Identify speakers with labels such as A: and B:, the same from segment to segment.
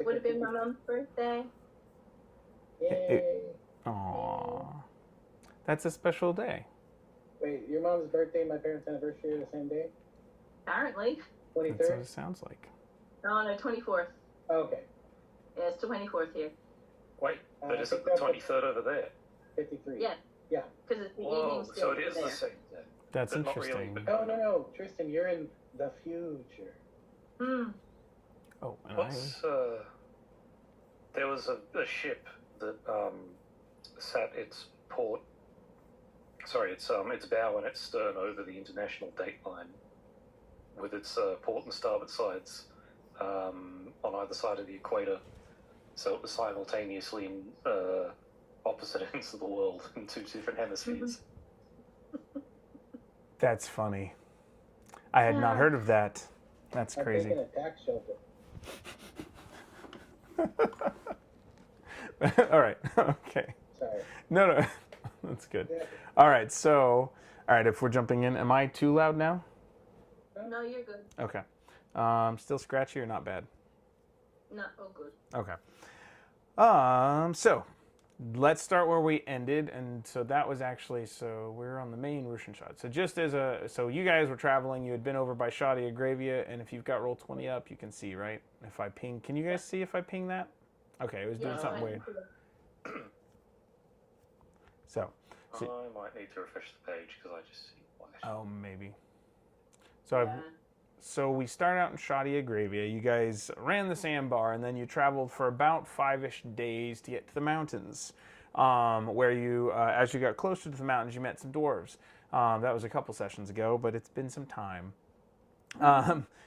A: Would have been my mom's birthday.
B: Yay.
C: Aww. That's a special day.
B: Wait, your mom's birthday and my parents' anniversary are the same day?
A: Apparently.
C: That's what
B: 23rd?
C: it sounds like.
A: No, 24th.
B: Okay.
A: Yeah, it's 24th here.
D: Wait, but
B: I
D: is
B: think
D: it the
B: that's
D: 23rd over there?
B: 53.
A: Yeah.
B: Yeah.
A: Because it's the
D: Whoa,
A: evening
D: so
A: still
D: it is
A: there.
D: the same day.
C: That's
D: But not really,
C: interesting.
D: but-
B: No. Tristan, you're in the future.
A: Hmm.
C: Oh, and
D: What's, there was a ship that sat its port, sorry, its bow and its stern over the international date line with its port and starboard sides on either side of the equator. So it was simultaneously in opposite ends of the world in two different hemispheres.
C: That's funny. I had not heard of that. That's
B: I'm
C: crazy.
B: taking a tax shelter.
C: All right. Okay.
B: Sorry.
C: No. That's good.
B: Yeah.
C: All right. So, if we're jumping in, am I too loud now?
A: No, you're good.
C: Okay. Still scratchy or not bad?
A: No, oh, good.
C: Okay. So let's start where we ended, and so that was actually, so we're on the main Russian shot. So just as so you guys were traveling, you had been over by Shadia Gravia, and if you've got roll 20 up, you can see, right? If I ping, can you guys see if I ping that? Okay, it was doing something weird. So
D: I might need to refresh the page because I just see flash.
C: oh, maybe. So So we started out in Shadia Gravia. You guys ran the sandbar, and then you traveled for about 5-ish days to get to the mountains, where you, as you got closer to the mountains, you met some dwarves. That was a couple sessions ago, but it's been some time.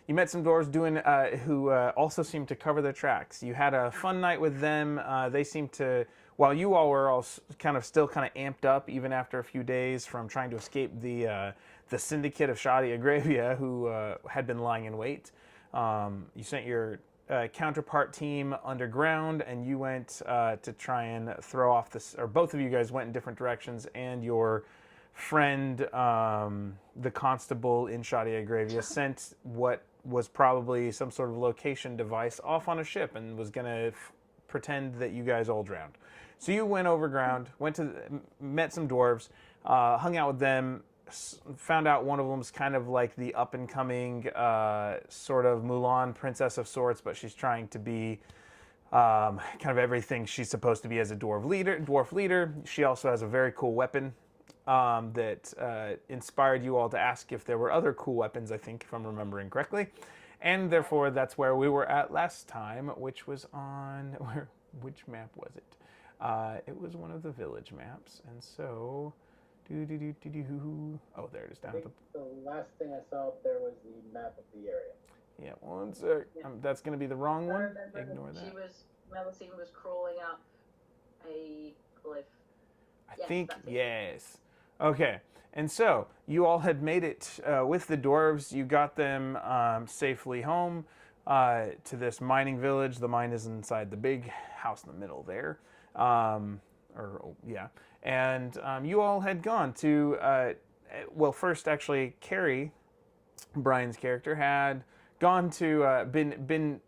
C: You met some dwarves who also seemed to cover their tracks. You had a fun night with them. They seemed to, while you all were all still amped up, even after a few days from trying to escape the syndicate of Shadia Gravia, who had been lying in wait. You sent your counterpart team underground, and you went to try and throw off this, or both of you guys went in different directions, and your friend, the constable in Shadia Gravia, sent what was probably some sort of location device off on a ship and was going to pretend that you guys all drowned. So you went overground, met some dwarves, hung out with them, found out one of them's kind of like the up-and-coming sort of Mulan princess of sorts, but she's trying to be kind of everything she's supposed to be as a dwarf leader. She also has a very cool weapon that inspired you all to ask if there were other cool weapons, I think, if I'm remembering correctly. And therefore, that's where we were at last time, which was on... which map was it? It was one of the village maps, and so... Oh, there it is down at the...
B: The last thing I saw up there was the map of the area.
C: Yeah, one sec. That's going to be the wrong
A: I
C: one.
A: remember
C: Ignore that.
A: Melusine was crawling up a cliff.
C: I think, yes. Okay, and so you all had made it with the dwarves. You got them safely home to this mining village. The mine is inside the big house in the middle there. And you all had gone to, first actually, Carrie, Brian's character, had gone to, been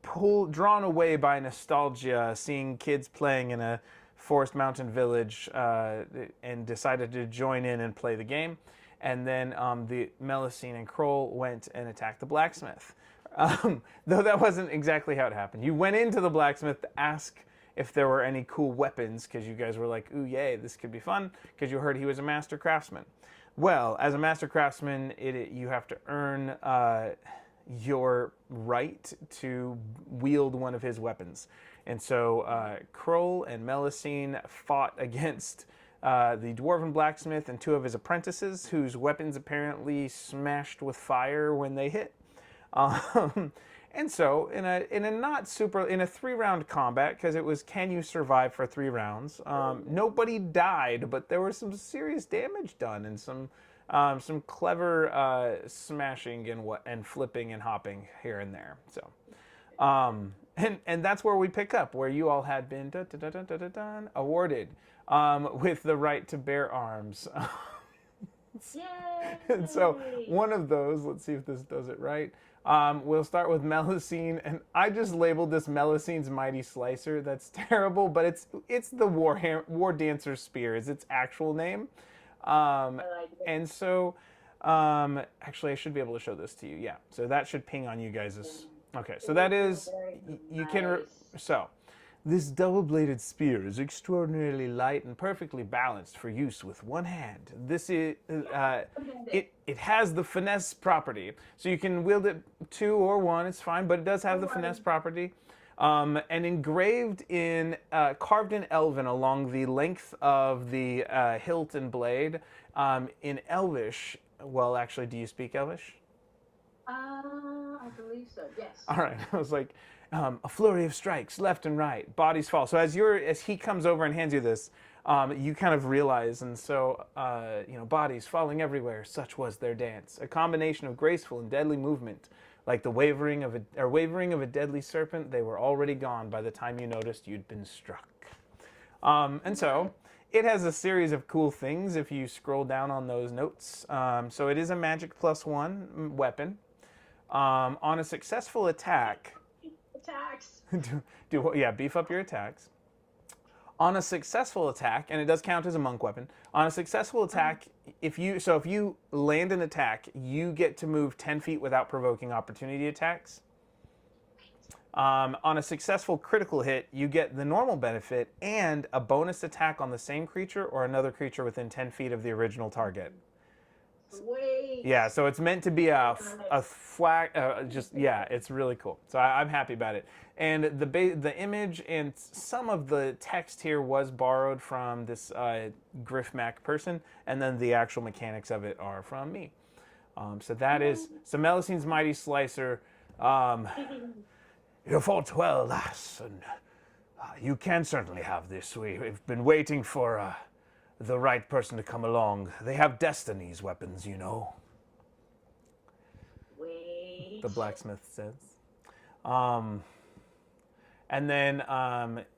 C: drawn away by nostalgia, seeing kids playing in a forest mountain village, and decided to join in and play the game. And then the Melusine and Kroll went and attacked the blacksmith. Though that wasn't exactly how it happened. You went into the blacksmith to ask if there were any cool weapons, because you guys were like, ooh, yay, this could be fun, because you heard he was a master craftsman. Well, as a master craftsman, you have to earn your right to wield one of his weapons. And so Kroll and Melusine fought against the dwarven blacksmith and two of his apprentices, whose weapons apparently smashed with fire when they hit. And so in a 3-round combat, because it was can you survive for 3 rounds, nobody died, but there was some serious damage done and some clever smashing and flipping and hopping here and there. So and that's where we pick up, where you all had been awarded with the right to bear arms.
A: Yay!
C: And so one of those, let's see if this does it right. We'll start with Melusine, and I just labeled this Melusine's Mighty Slicer. That's terrible, but it's the War Dancer Spear is its actual name. And so, actually, I should be able to show this to you. Yeah, so that should ping on you guys'. Okay, so that is, you can, so, this double-bladed spear is extraordinarily light and perfectly balanced for use with one hand. This is, it has the finesse property, so you can wield it 2 or 1, it's fine, but it does have the finesse property. And engraved in, carved in Elven along the length of the hilt and blade, in Elvish. Well, actually, do you speak Elvish?
A: I believe so. Yes.
C: All right. I was like, a flurry of strikes, left and right, bodies fall. So as he comes over and hands you this, you kind of realize, and so bodies falling everywhere. Such was their dance, a combination of graceful and deadly movement. Like the wavering of a deadly serpent, they were already gone by the time you noticed you'd been struck. And so, it has a series of cool things if you scroll down on those notes. So it is a magic +1 weapon. On a successful attack...
A: Attacks!
C: beef up your attacks. On a successful attack, and it does count as a monk weapon, on a successful attack, if you land an attack, you get to move 10 feet without provoking opportunity attacks. On a successful critical hit, you get the normal benefit and a bonus attack on the same creature or another creature within 10 feet of the original target.
A: Sweet.
C: Yeah, so it's meant to be a flag. It's really cool. So I'm happy about it. And the image and some of the text here was borrowed from this Griffmac person, and then the actual mechanics of it are from me. So that is Melusine's Mighty Slicer. You fought well, lass, and you can certainly have this. We've been waiting for the right person to come along. They have Destiny's weapons, you know.
A: Wait.
C: The blacksmith says. And then,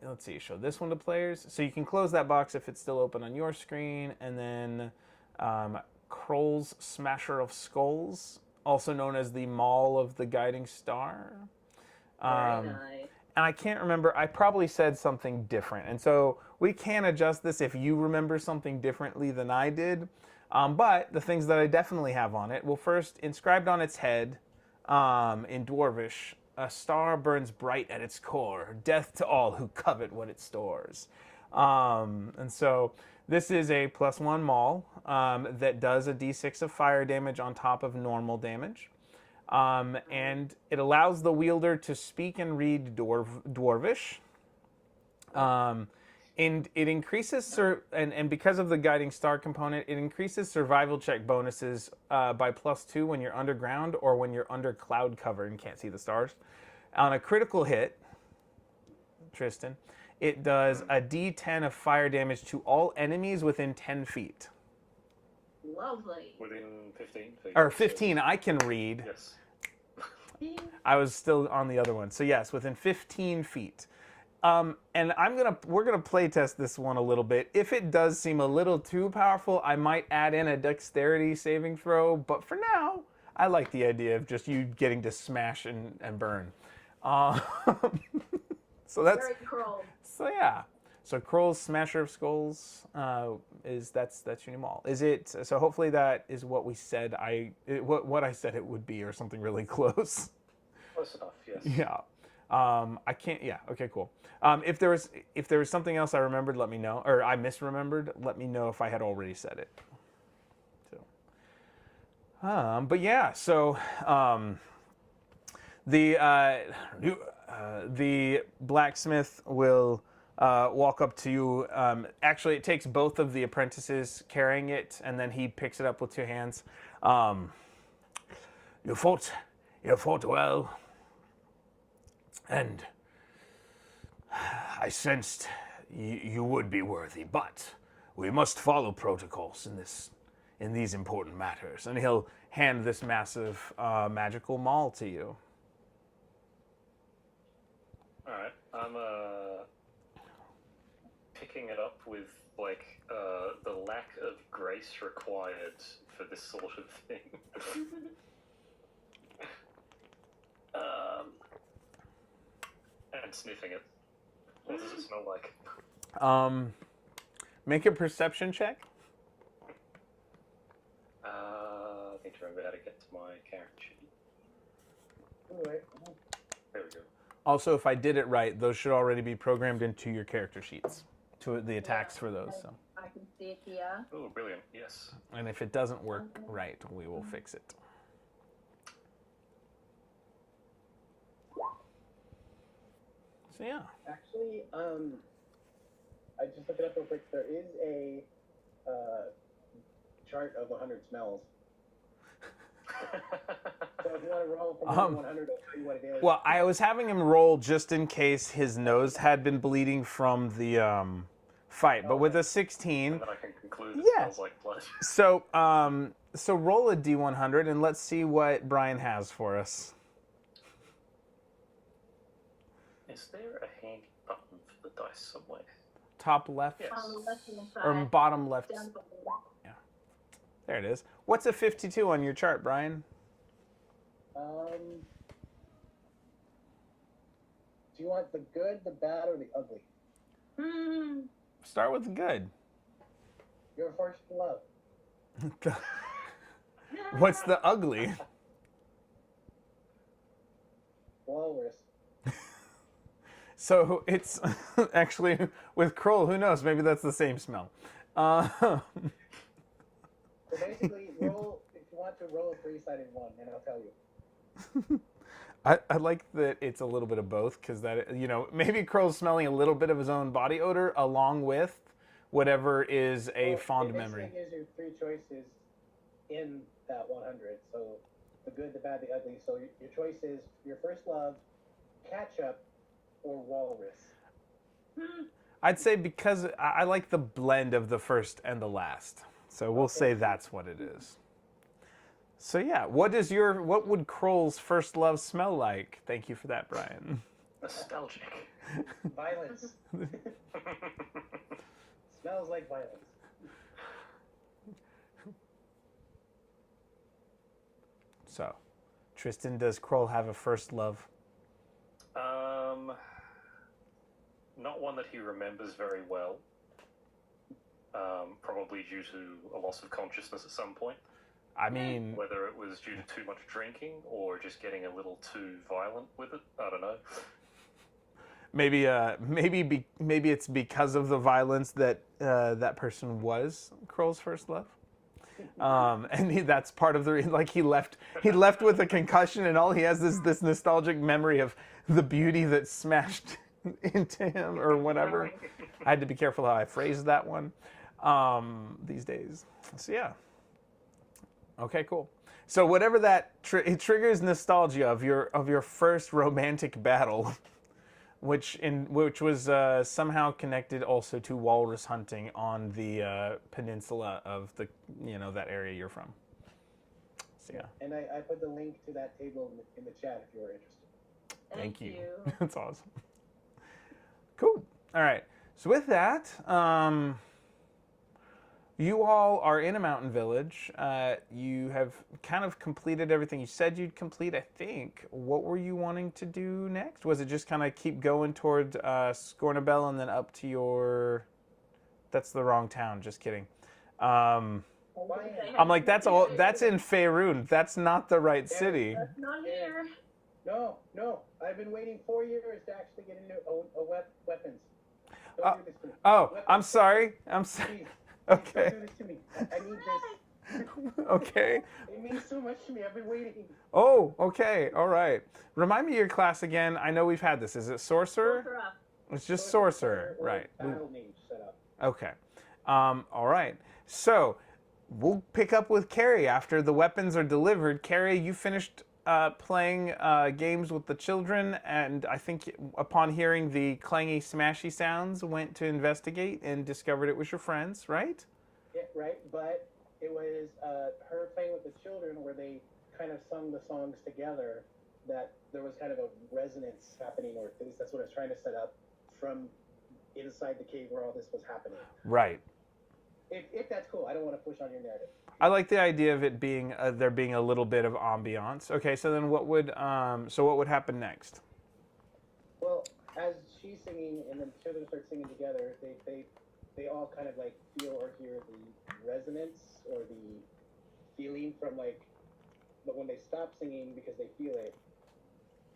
C: let's see, show this one to players. So you can close that box if it's still open on your screen. And then Kroll's Smasher of Skulls, also known as the Maul of the Guiding Star.
A: Very nice.
C: And I can't remember, I probably said something different. And so we can adjust this if you remember something differently than I did. But the things that I definitely have on it, well, first, inscribed on its head in Dwarvish, a star burns bright at its core, death to all who covet what it stores. And so this is a +1 maul that does a d6 of fire damage on top of normal damage. And it allows the wielder to speak and read Dwarvish. And it increases, and because of the guiding star component, it increases survival check bonuses by +2 when you're underground or when you're under cloud cover and can't see the stars. On a critical hit, Tristan, it does a d10 of fire damage to all enemies within 10 feet.
A: Lovely.
D: Within 15 feet.
C: Or 15, I can read.
D: Yes.
C: I was still on the other one. So yes, within 15 feet. And we're gonna play test this one a little bit. If it does seem a little too powerful, I might add in a dexterity saving throw. But for now, I like the idea of just you getting to smash and burn. So that's
A: Very Kroll.
C: so yeah. So Kroll's Smasher of Skulls that's your new maul. Is it? So hopefully that is what we said. What I said it would be, or something really close.
D: Close enough. Yes.
C: Yeah. I can't. Yeah. Okay. Cool. If there was something else I remembered, let me know, or I misremembered. Let me know if I had already said it. So. But yeah. So. The blacksmith will walk up to you. Actually, it takes both of the apprentices carrying it, and then he picks it up with 2 hands. You fought well, and I sensed you would be worthy, but we must follow protocols in these important matters. And he'll hand this massive magical maul to you.
D: All right. I'm picking it up with the lack of grace required for this sort of thing. sniffing it. What does it smell like?
C: Make a perception check.
D: I need to remember how to get to my character sheet.
B: Alright.
D: There we go.
C: Also, if I did it right, those should already be programmed into your character sheets, to the attacks for those. So,
A: I can see it here.
D: Oh, brilliant! Yes.
C: and if it doesn't work right, we will fix it. So yeah.
B: Actually, I just looked it up real quick. There is a chart of 100 smells. So if you want to roll from 100, I'll tell you what it is.
C: Well, I was having him roll just in case his nose had been bleeding from the fight, but with a 16,
D: And then I can conclude it
C: Yeah.
D: smells like blood.
C: so so roll a d100 and let's see what Brian has for us.
D: Is there a handy button for the dice somewhere?
C: Top left
D: Yes.
A: On the left-hand side.
C: or bottom left?
A: Down below.
C: There it is. What's a 52 on your chart, Brian?
B: Do you want the good, the bad, or the ugly?
C: Start with the good.
B: Your first love.
C: What's the ugly?
B: Walrus.
C: So it's actually with Kroll. Who knows? Maybe that's the same smell.
B: So basically, roll if you want to roll a 3-sided one, and I'll tell you.
C: I like that it's a little bit of both because that maybe Kroll's smelling a little bit of his own body odor along with whatever is a fond memory.
B: It gives you 3 choices in that 100. So the good, the bad, the ugly. So your choice is your first love, ketchup, or walrus.
C: I'd say because I like the blend of the first and the last. So we'll say that's what it is. So yeah, what would Kroll's first love smell like? Thank you for that, Brian.
D: Nostalgic.
B: Violence. Smells like violence.
C: So, Tristan, does Kroll have a first love?
D: Not one that he remembers very well. Probably due to a loss of consciousness at some point.
C: I mean,
D: Whether it was due to too much drinking or just getting a little too violent with it, I don't know.
C: maybe it's because of the violence that that person was Kroll's first love. And that's part of the he left with a concussion, and all he has is this nostalgic memory of the beauty that smashed into him or whatever. I had to be careful how I phrased that one these days. So yeah. Okay, cool. So whatever that it triggers nostalgia of your first romantic battle, which was somehow connected also to walrus hunting on the peninsula of the that area you're from. So yeah.
B: And I put the link to that table in the chat if you're interested.
C: Thank you. That's awesome. Cool. All right. So with that, you all are in a mountain village. You have kind of completed everything you said you'd complete, I think. What were you wanting to do next? Was it just kind of keep going toward Scornabel and then up to your... That's the wrong town, just kidding. I'm like, that's in Faerun. That's not the right city.
A: That's not here.
B: No. I've been waiting 4 years to actually get into weapons. Don't do this to me.
C: Oh,
B: Weapons.
C: I'm sorry. I'm sorry.
B: Please,
C: Okay.
B: don't do this to me. I need this.
C: Okay.
B: It means so much to me. I've been waiting.
C: Oh, okay. All right. Remind me your class again. I know we've had this. Is it sorcerer?
A: Sorcerer.
C: It's just sorcerer,
B: Or
C: right?
B: Battle mage set up.
C: Okay. All right. So we'll pick up with Carrie after the weapons are delivered. Carrie, you finished playing games with the children, and I think upon hearing the clangy, smashy sounds, went to investigate and discovered it was your friends, right?
B: Yeah, right. But it was her playing with the children where they kind of sung the songs together. That there was kind of a resonance happening, or at least that's what I was trying to set up from inside the cave where all this was happening.
C: Right.
B: If that's cool, I don't want to push on your narrative.
C: I like the idea of it being there being a little bit of ambiance. Okay, so then what would happen next?
B: Well, as she's singing and then children start singing together, they all kind of like feel or hear the resonance or the feeling from like, but when they stop singing because they feel it,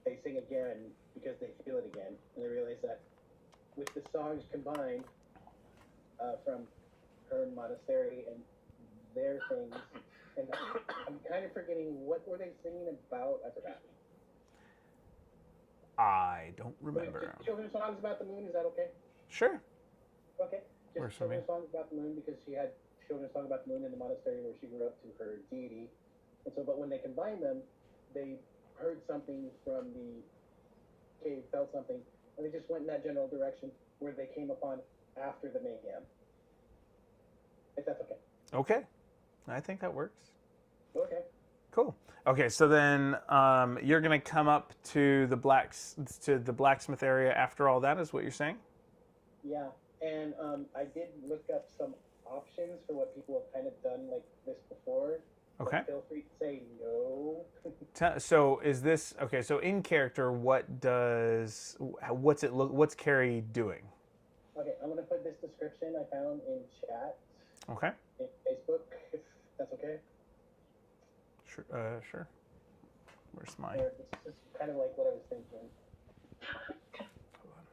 B: they sing again because they feel it again, and they realize that with the songs combined from her monastery and their things, and I'm kind of forgetting what were they singing about. I forgot.
C: I don't remember.
B: Children's songs about the moon. Is that okay?
C: Sure.
B: Okay.
C: Works
B: Just
C: for me.
B: children's songs about the moon because she had children's song about the moon in the monastery where she grew up to her deity, and so but when they combined them, they heard something from the cave, felt something, and they just went in that general direction where they came upon after the mayhem. If that's okay.
C: Okay. I think that works.
B: Okay.
C: Cool. Okay, so then you're gonna come up to the blacksmith area after all that, is what you're saying?
B: Yeah, and I did look up some options for what people have kind of done like this before.
C: Okay.
B: But feel free to say no.
C: So is this okay? So in character, what's it look? What's Carrie doing?
B: Okay, I'm gonna put this description I found in chat.
C: Okay.
B: In Facebook, if that's okay.
C: Sure. Sure. Where's my?
B: Or it's just kind of like what I was thinking.
C: Hold on.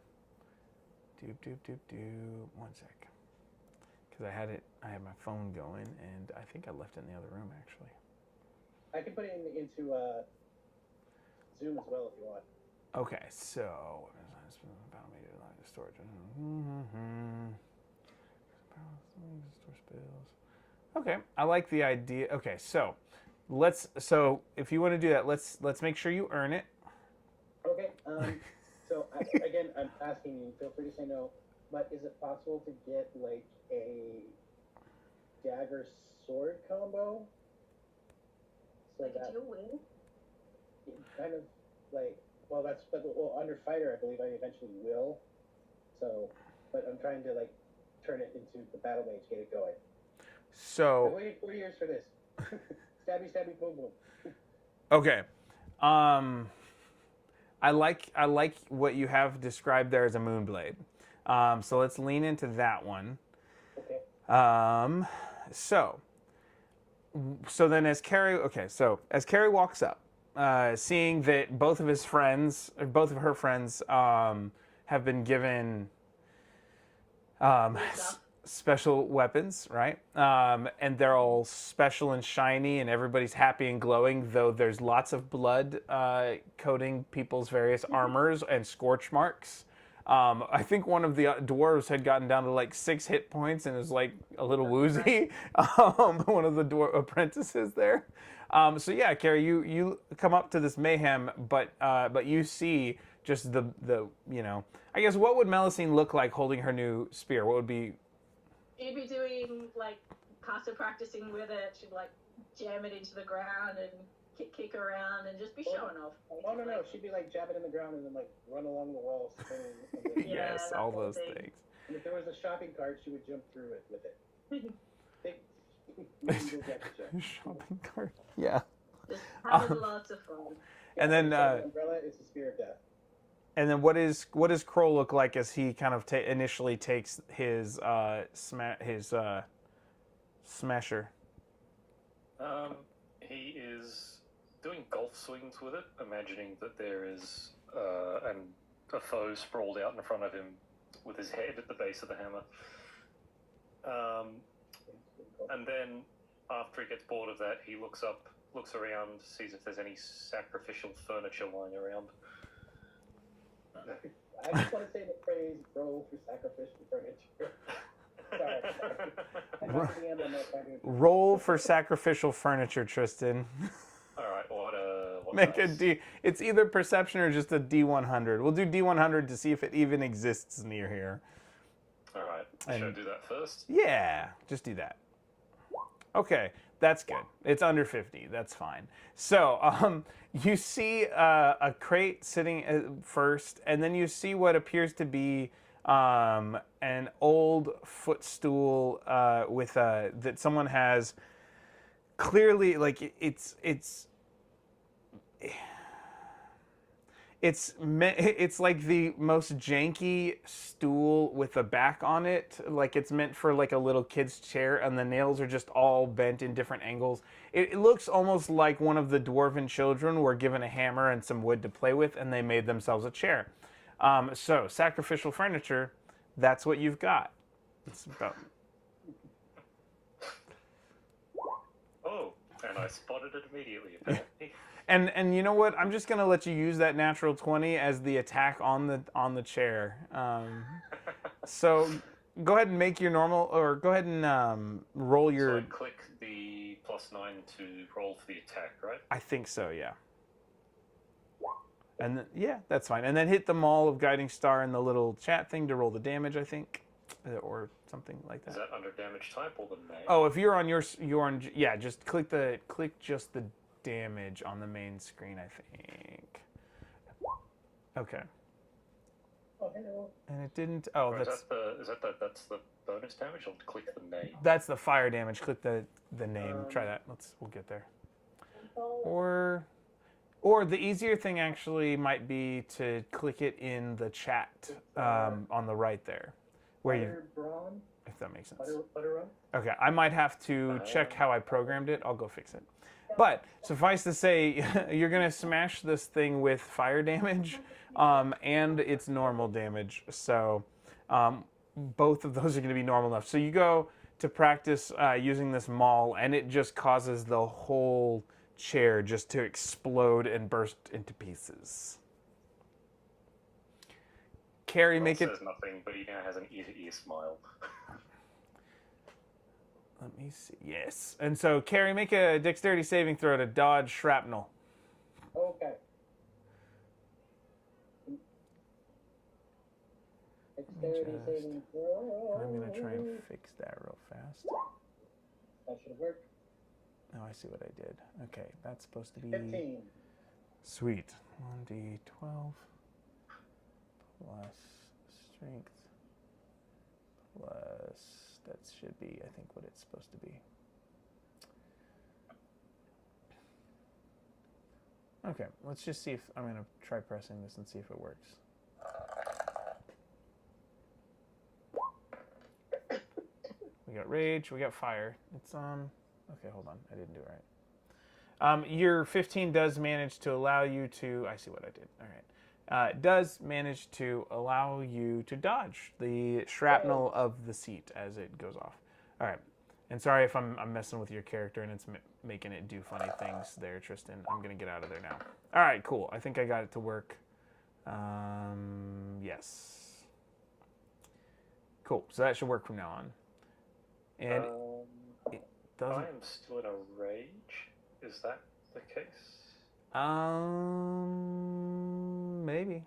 C: Doop. 1 sec. Because I had my phone going, and I think I left it in the other room actually.
B: I can put it into Zoom as well if you want.
C: Okay, so storage. Okay, I like the idea. Okay, so if you want to do that, let's make sure you earn it.
B: Okay. So I'm asking you. Feel free to say no. But is it possible to get like a dagger sword combo? So
A: Like
B: that
A: a dual wing?
B: kind of like under fighter I believe I eventually will. So, but I'm trying to like turn it into the battle mage, get it going.
C: So
B: I waited 4 years for this. Stabby, boom, boom.
C: okay, I like what you have described there as a moonblade. So let's lean into that one.
B: Okay.
C: So then as Carrie walks up, seeing that both of her friends have been given special weapons, right? And they're all special and shiny, and everybody's happy and glowing, though there's lots of blood coating people's various armors and scorch marks. I think one of the dwarves had gotten down to like 6 hit points and is like a little woozy. One of the dwarf apprentices there. So yeah, Carrie, you come up to this mayhem, but you see just the I guess what would Melusine look like holding her new spear? What would be?
A: She'd be doing like caster practicing with it. She'd like jam it into the ground and kick around and just be showing off.
B: Oh no, she'd be like jabbing in the ground and then like run along the walls. And
A: Yeah,
C: Yes,
A: that
C: all
A: whole
C: those
A: thing.
C: things.
B: And if there was a shopping cart, she would jump through it with it. Big
C: Shopping cart. Yeah.
A: Just having lots of fun.
C: And then
B: the umbrella is the spear of death.
C: and then what does Kroll look like as he kind of initially takes his smasher?
D: He is doing golf swings with it, imagining that there is a foe sprawled out in front of him with his head at the base of the hammer. And then after he gets bored of that, he looks around, sees if there's any sacrificial furniture lying around.
B: I just want to say the phrase "roll for sacrificial furniture." Sorry.
C: Roll for sacrificial furniture, Tristan.
D: All right, what
C: Make a
D: dice?
C: D. It's either perception or just a D100. We'll do D100 to see if it even exists near here.
D: All right, should I do that first?
C: Yeah, just do that. Okay, that's good. It's under 50. That's fine. So you see a crate sitting first, and then you see what appears to be an old footstool with that someone has clearly, like, It's like the most janky stool with a back on it. Like it's meant for like a little kid's chair, and the nails are just all bent in different angles. It looks almost like one of the dwarven children were given a hammer and some wood to play with, and they made themselves a chair. So sacrificial furniture, that's what you've got. It's about.
D: Oh, and I spotted it immediately, apparently.
C: And you know what? I'm just gonna let you use that natural 20 as the attack on the chair. So go ahead and make your normal, or go ahead and roll your.
D: So I click the +9 to roll for the attack, right?
C: I think so, yeah. And then, yeah, that's fine. And then hit the Maul of Guiding Star in the little chat thing to roll the damage, I think, or something like that.
D: Is that under damage type or the name?
C: Oh, if you're on yeah, just click just the damage on the main screen, I think. Okay.
B: Oh, hello.
C: And it didn't. Oh,
D: Or
C: that's
D: that's the bonus damage, or click the name?
C: that's the fire damage. Click the name. Try that. We'll get there. Or the easier thing actually might be to click it in the chat on the right there, where you.
B: Brawn?
C: If that makes sense.
B: Butter run?
C: Okay, I might have to check how I programmed it. I'll go fix it. But suffice to say, you're gonna smash this thing with fire damage, and its normal damage. So both of those are gonna be normal enough. So you go to practice using this maul, and it just causes the whole chair just to explode and burst into pieces. Carrie, make it.
D: Says nothing, but he now has an ear-to-ear smile.
C: Let me see. Yes. And so, Carrie, make a dexterity saving throw to dodge shrapnel.
B: Okay. Dexterity saving throw.
C: I'm going to try and fix that real fast.
B: That should work.
C: Oh, I see what I did. Okay, that's supposed to be...
B: 15.
C: Sweet. 1d12 plus strength plus... That should be, I think, what it's supposed to be. Okay, let's just see if... I'm going to try pressing this and see if it works. We got rage, we got fire. It's okay, hold on. I didn't do it right. Your 15 does manage to allow you to... I see what I did. All right. It does manage to allow you to dodge the shrapnel of the seat as it goes off. All right. And sorry if I'm messing with your character and it's making it do funny things there, Tristan. I'm going to get out of there now. All right, cool. I think I got it to work. Yes. Cool. So that should work from now on. And it doesn't...
D: I am still in a rage. Is that the case?
C: Maybe.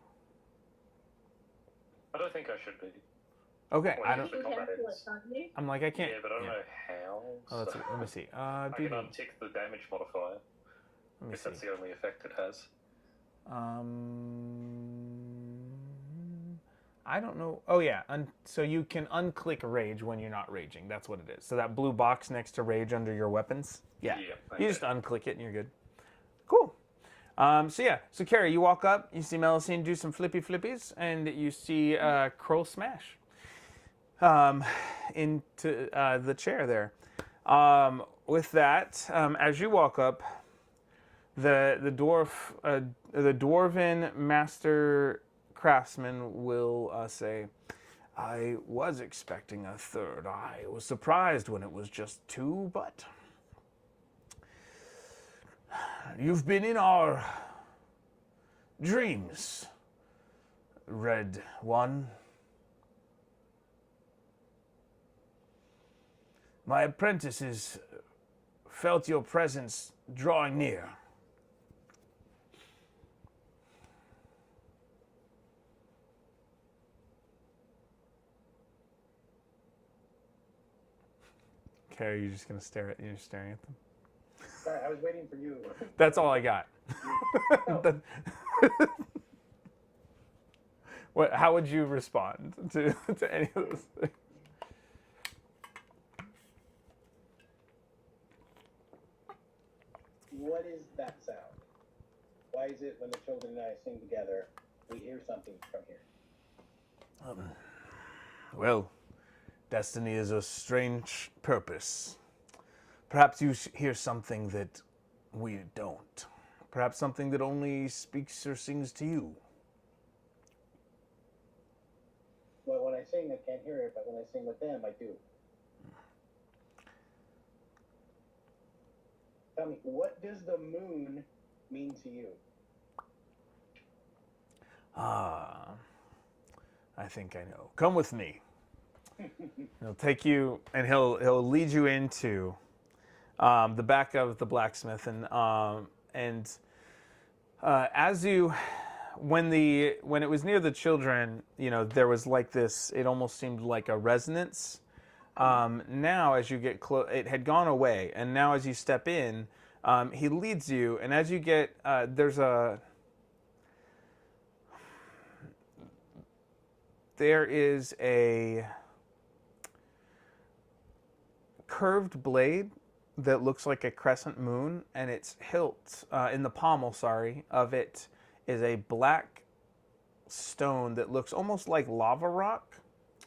D: I don't think I should be.
C: Okay,
D: Well,
C: I don't.
A: You can cancel it, can't you?
C: I'm like I can't.
D: Yeah, but I don't know how.
C: Oh, let me see.
D: I can untick the damage modifier.
C: Let me
D: If
C: see.
D: that's the only effect it has.
C: I don't know. Oh yeah, so you can unclick rage when you're not raging. That's what it is. So that blue box next to rage under your weapons. Yeah.
D: Okay.
C: You just unclick it and you're good. Cool. So Carrie, you walk up, you see Melusine do some flippy flippies, and you see Kroll smash into the chair there. With that, as you walk up, the dwarven master craftsman will say, "I was expecting a third. I was surprised when it was just two, but you've been in our dreams, Red One. My apprentices felt your presence drawing near. Carrie, you're just gonna you're staring at them?
B: Sorry, I was waiting for you.
C: That's all I got. How would you respond to any of those things?
B: What is that sound? why is it when the children and I sing together, we hear something from here?
C: Well, destiny is a strange purpose. Perhaps you hear something that we don't. Perhaps something that only speaks or sings to you.
B: Well, when I sing, I can't hear it, but when I sing with them, I do. Tell me, what does the moon mean to you?
C: Ah, I think I know. Come with me. He'll take you, and he'll lead you into the back of the blacksmith, and as you, when it was near the children, there was like this. It almost seemed like a resonance. Now, as you get close, it had gone away, and now as you step in, he leads you, and as you get there is a curved blade that looks like a crescent moon, and its hilt in the pommel, of it is a black stone that looks almost like lava rock.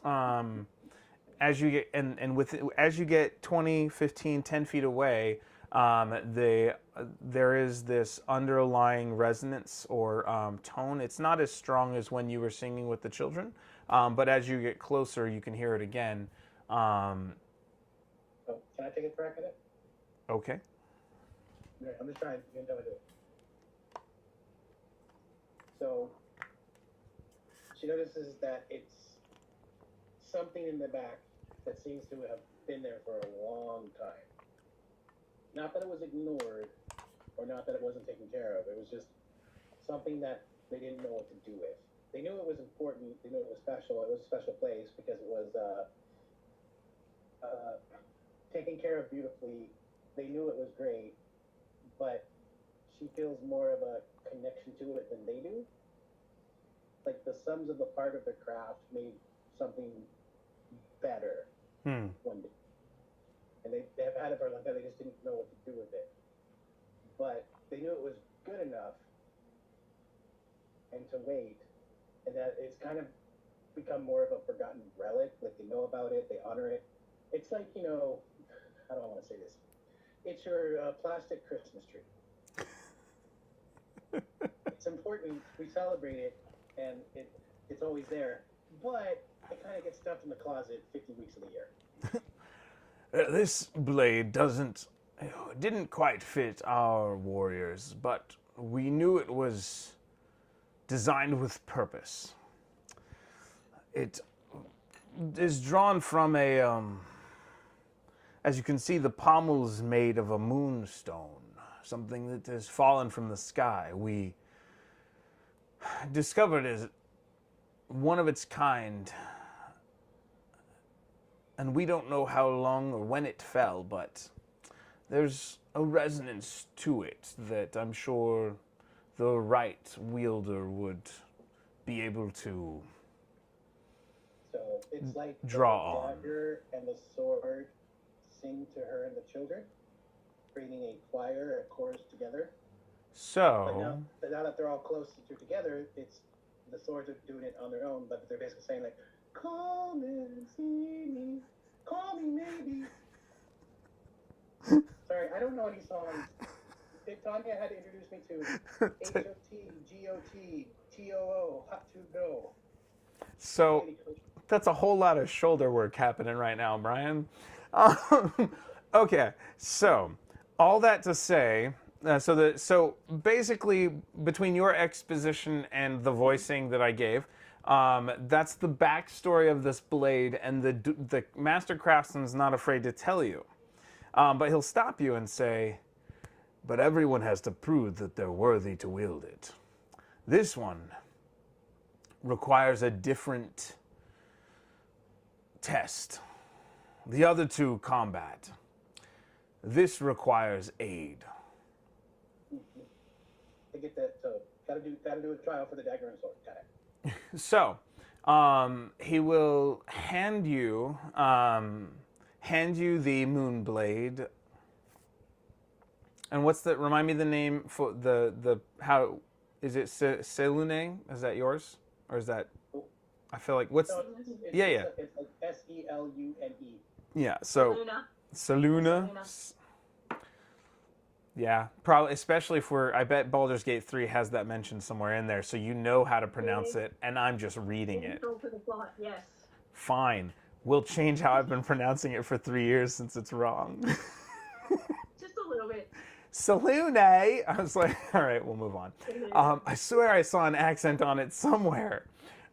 C: As you get as you get 20, 15, 10 feet away, there is this underlying resonance or tone. It's not as strong as when you were singing with the children, but as you get closer, you can hear it again.
B: Oh, can I take a crack at it?
C: Okay.
B: Yeah, I'm just trying. You can tell me it. So she notices that it's something in the back that seems to have been there for a long time. Not that it was ignored, or not that it wasn't taken care of. It was just something that they didn't know what to do with. They knew it was important. They knew it was special. It was a special place because it was taken care of beautifully. They knew it was great, but she feels more of a connection to it than they do. Like the sums of the part of the craft made something better one day. And they've had it for a long time, they just didn't know what to do with it. But they knew it was good enough and to wait, and that it's kind of become more of a forgotten relic. Like they know about it, they honor it. It's like, how do I want to say this? It's your plastic Christmas tree. It's important, we celebrate it, and it's always there. But it kind of gets stuffed in the closet 50 weeks of the year.
C: This blade didn't quite fit our warriors, but we knew it was designed with purpose. It is drawn from as you can see, the pommel is made of a moonstone, something that has fallen from the sky. We discovered it as one of its kind, and we don't know how long or when it fell, but there's a resonance to it that I'm sure the right wielder would be able to
B: So it's like
C: draw
B: the
C: on.
B: dagger and the sword sing to her and the children, creating a choir, a chorus together. But
C: So,
B: now that they're all close together, it's the swords are doing it on their own, but they're basically saying like, "Come and see me, call me maybe." Sorry, I don't know any songs. Tanya had to introduce me to H-O-T, G-O-T, T-O-O, Hot to Go.
C: so that's a whole lot of shoulder work happening right now, Brian. Okay, so all that to say, so basically between your exposition and the voicing that I gave, that's the backstory of this blade, and the master craftsman's not afraid to tell you, but he'll stop you and say, "But everyone has to prove that they're worthy to wield it. This one requires a different test. The other two combat. This requires aid."
B: I get that. So gotta do a trial for the dagger and sword. Got it.
C: So, he will hand you the moon blade. And remind me the name for Is it Selune? Is that yours, or is that? I feel like what's
B: No,
C: yeah.
B: It's like Selune.
C: Yeah. So
A: Luna.
C: Seluna. Yeah, probably, especially if I bet Baldur's Gate 3 has that mentioned somewhere in there, so you know how to pronounce it, and I'm just reading it.
A: Central to the plot, yes.
C: Fine. We'll change how I've been pronouncing it for 3 years since it's wrong.
A: Just a little bit.
C: Selune! I was like, all right, we'll move on. I swear I saw an accent on it somewhere.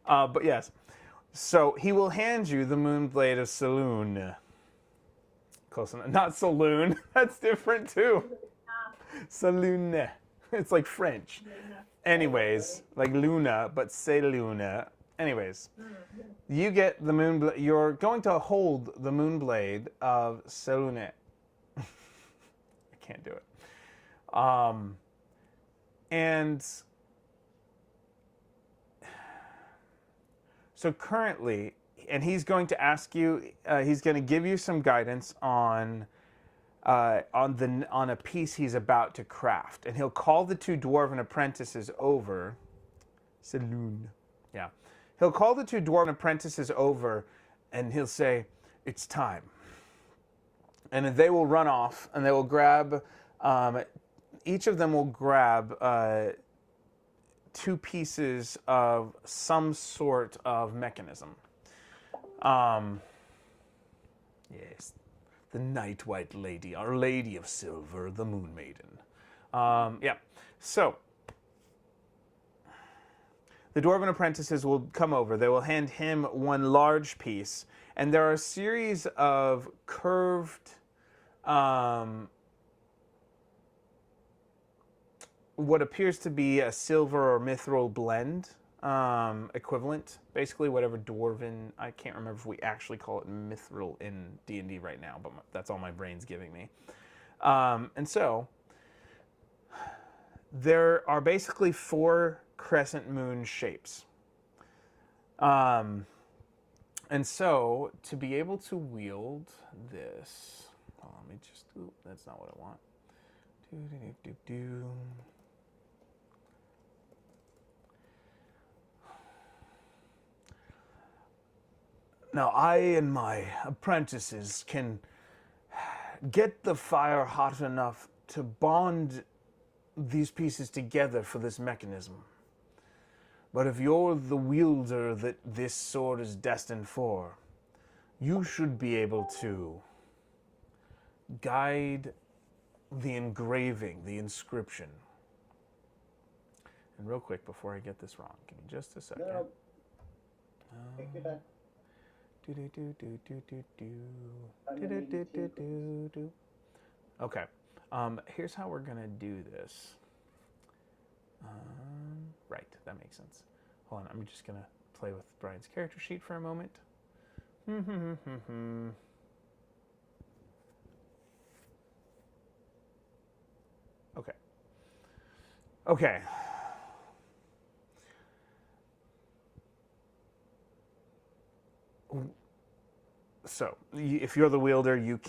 C: But yes. So he will hand you the Moonblade of Selune. Close enough. Not Saloon. That's different too. Selune. It's like French. Anyways, like Luna, but say Luna. Anyways, you get the Moonblade. You're going to hold the Moonblade of Selune. I can't do it. And so currently, and he's going to ask you, he's going to give you some guidance on a piece he's about to craft, and he'll call the two dwarven apprentices over. Saloon, yeah. He'll call the two dwarven apprentices over, and he'll say, "It's time." And they will run off, and they will grab. Each of them will grab 2 pieces of some sort of mechanism. Yes, the Night White Lady, Our Lady of Silver, the Moon Maiden. Yeah, so the dwarven apprentices will come over. They will hand him one large piece, and there are a series of curved, what appears to be a silver or mithril blend equivalent. Basically, whatever dwarven, I can't remember if we actually call it mithril in D&D right now, but that's all my brain's giving me. And so, there are basically 4 crescent moon shapes. And so, to be able to wield this, let me just, that's not what I want. Now, I and my apprentices can get the fire hot enough to bond these pieces together for this mechanism. But if you're the wielder that this sword is destined for, you should be able to guide the engraving, the inscription. And real quick, before I get this wrong, give me just a second.
B: No. Take it back.
C: Okay. Here's how we're gonna do this. Right, that makes sense. Hold on, I'm just gonna play with Brian's character sheet for a moment. Okay. Okay. So, if you're the wielder, you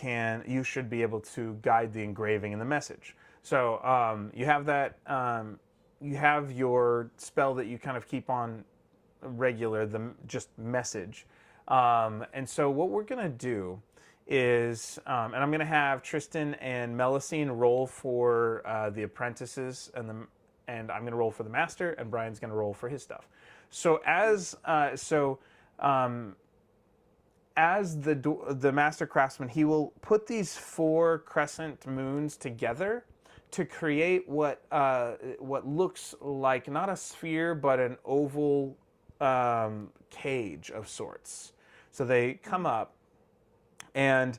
C: should be able to guide the engraving and the message. So, you have that, you have your spell that you kind of keep on regular, just message. And so what we're going to do is, and I'm going to have Tristan and Melusine roll for the apprentices, and I'm going to roll for the master, and Brian's going to roll for his stuff. So as the master craftsman, he will put these 4 crescent moons together to create what looks like not a sphere but an oval cage of sorts. So they come up, and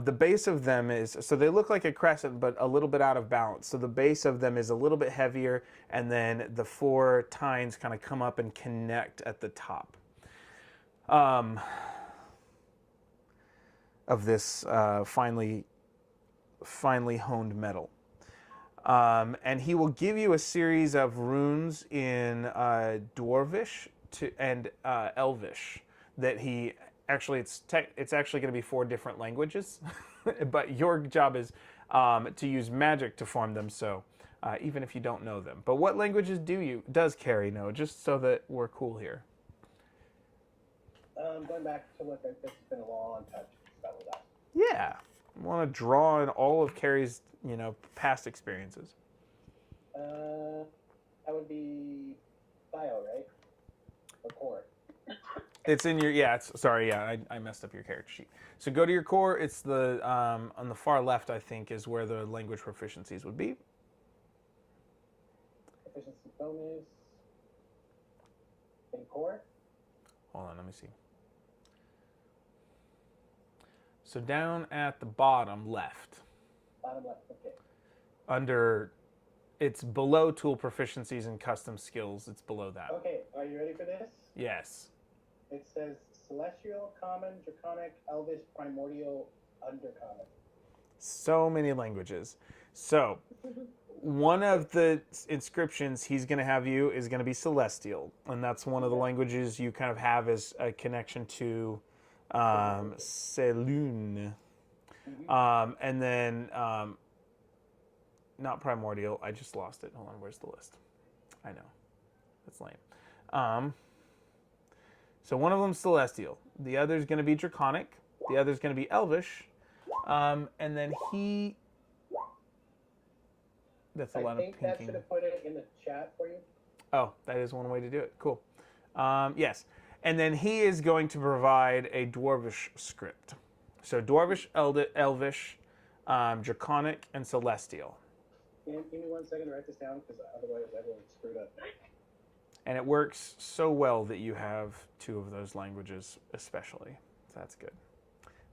C: the base of them so they look like a crescent but a little bit out of balance. So the base of them is a little bit heavier, and then the 4 tines kind of come up and connect at the top. Of this finely honed metal. And he will give you a series of runes in Dwarvish and Elvish that he actually it's actually going to be 4 different languages, but your job is to use magic to form them. So even if you don't know them. But what languages does Carrie know, just so that we're cool here?
B: Going back to what it's been a long time since that was us.
C: Yeah, I want to draw in all of Carrie's, past experiences.
B: That would be bio, right? Or core.
C: It's in your, I messed up your character sheet. So go to your core. It's the, on the far left, I think, is where the language proficiencies would be.
B: Proficiency bonus. In core?
C: Hold on, let me see. So down at the bottom left.
B: Bottom left, okay.
C: Under, it's below tool proficiencies and custom skills. It's below that.
B: Okay, are you ready for this?
C: Yes.
B: It says Celestial, Common, Draconic, Elvish, Primordial, Undercommon.
C: So many languages. So, one of the inscriptions he's going to have you is going to be Celestial. And that's one of the languages you kind of have as a connection to Selûne. And then, not Primordial. I just lost it. Hold on, where's the list? I know. That's lame. So one of them's Celestial. The other's going to be Draconic. The other's going to be Elvish. And then that's a lot of pinking. I think that should have
B: put it in the chat for you.
C: Oh, that is one way to do it. Cool. Yes. And then he is going to provide a Dwarvish script. So Dwarvish, Elvish, Draconic, and Celestial.
B: Give me 1 second to write this down, because otherwise everyone's screwed up.
C: And it works so well that you have two of those languages, especially. So that's good.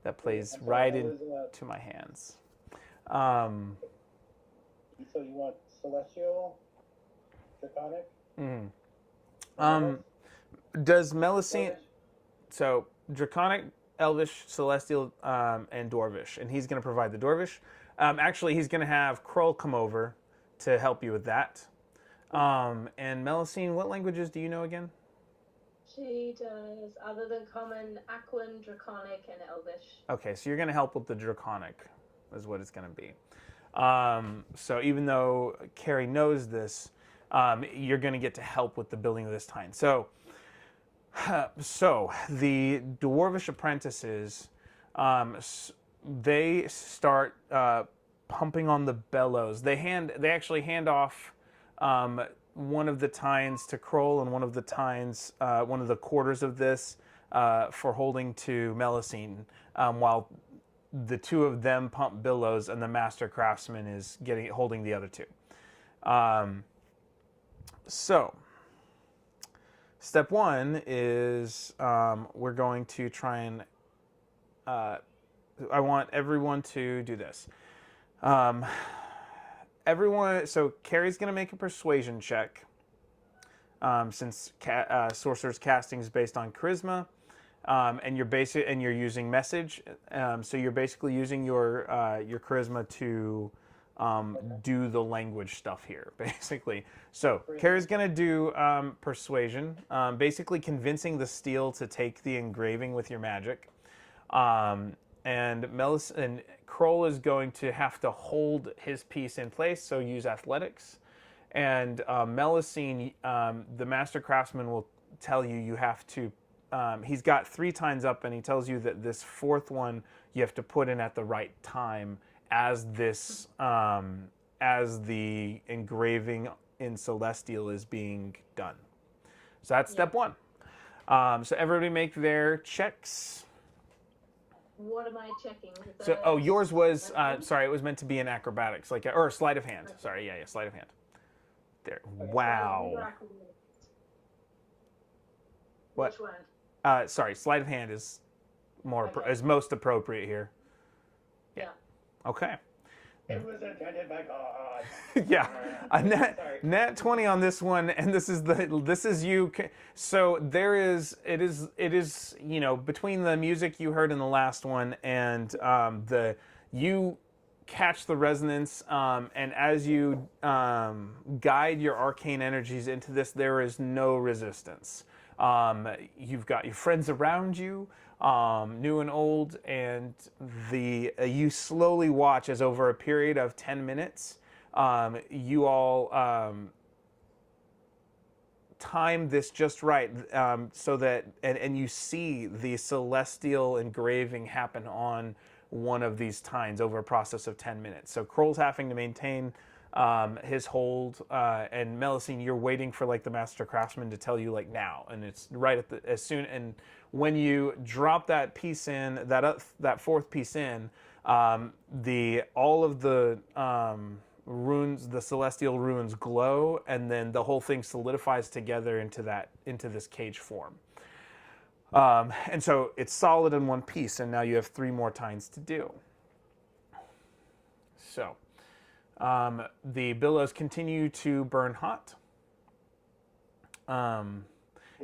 C: That plays right into my hands.
B: So you want Celestial, Draconic?
C: Does Melusine... So Draconic, Elvish, Celestial, and Dwarvish. And he's going to provide the Dwarvish. Actually, he's going to have Kroll come over to help you with that. And Melusine, what languages do you know again?
A: She does, other than Common, Aquan, Draconic, and Elvish.
C: Okay, so you're going to help with the Draconic, is what it's going to be. So even though Carrie knows this, you're going to get to help with the building of this time. So the Dwarvish apprentices, they start pumping on the bellows. They actually hand off one of the tines to Kroll and one of the tines, one of the quarters of this for holding to Melusine, while the two of them pump billows and the master craftsman is holding the other two. So step one is we're going to try and I want everyone to do this. So Carrie's going to make a persuasion check, since Sorcerer's casting is based on charisma, and you're using message. So you're basically using your charisma to do the language stuff here, basically. So Carrie's going to do persuasion, basically convincing the steel to take the engraving with your magic. And Kroll is going to have to hold his piece in place, so use athletics. And Melusine, the master craftsman, will tell you have to, he's got 3 tines up, and he tells you that this 4th one you have to put in at the right time as this, as the engraving in Celestial is being done. So that's step 1. So everybody make their checks.
A: What am I checking?
C: So, yours was, sorry, it was meant to be in acrobatics, or sleight of hand. Okay. Sorry, yeah, sleight of hand. There. Wow. What?
A: Which one?
C: Sorry, sleight of hand is is most appropriate here.
A: Yeah.
C: Okay.
B: It was intended by God.
C: Yeah, a nat 20 on this one, and this is you. So it is between the music you heard in the last one and you catch the resonance, and as you guide your arcane energies into this, there is no resistance. You've got your friends around you, new and old, and you slowly watch as over a period of 10 minutes, you all time this just right, so that and you see the celestial engraving happen on one of these tines over a process of 10 minutes. So Kroll's having to maintain his hold, and Melusine, you're waiting for like the master craftsman to tell you like now, and it's right at the as soon, and when you drop that piece in, that fourth piece in, all of the runes, the celestial runes glow, and then the whole thing solidifies together into this cage form. And so it's solid in one piece, and now you have 3 more tines to do. So the billows continue to burn hot.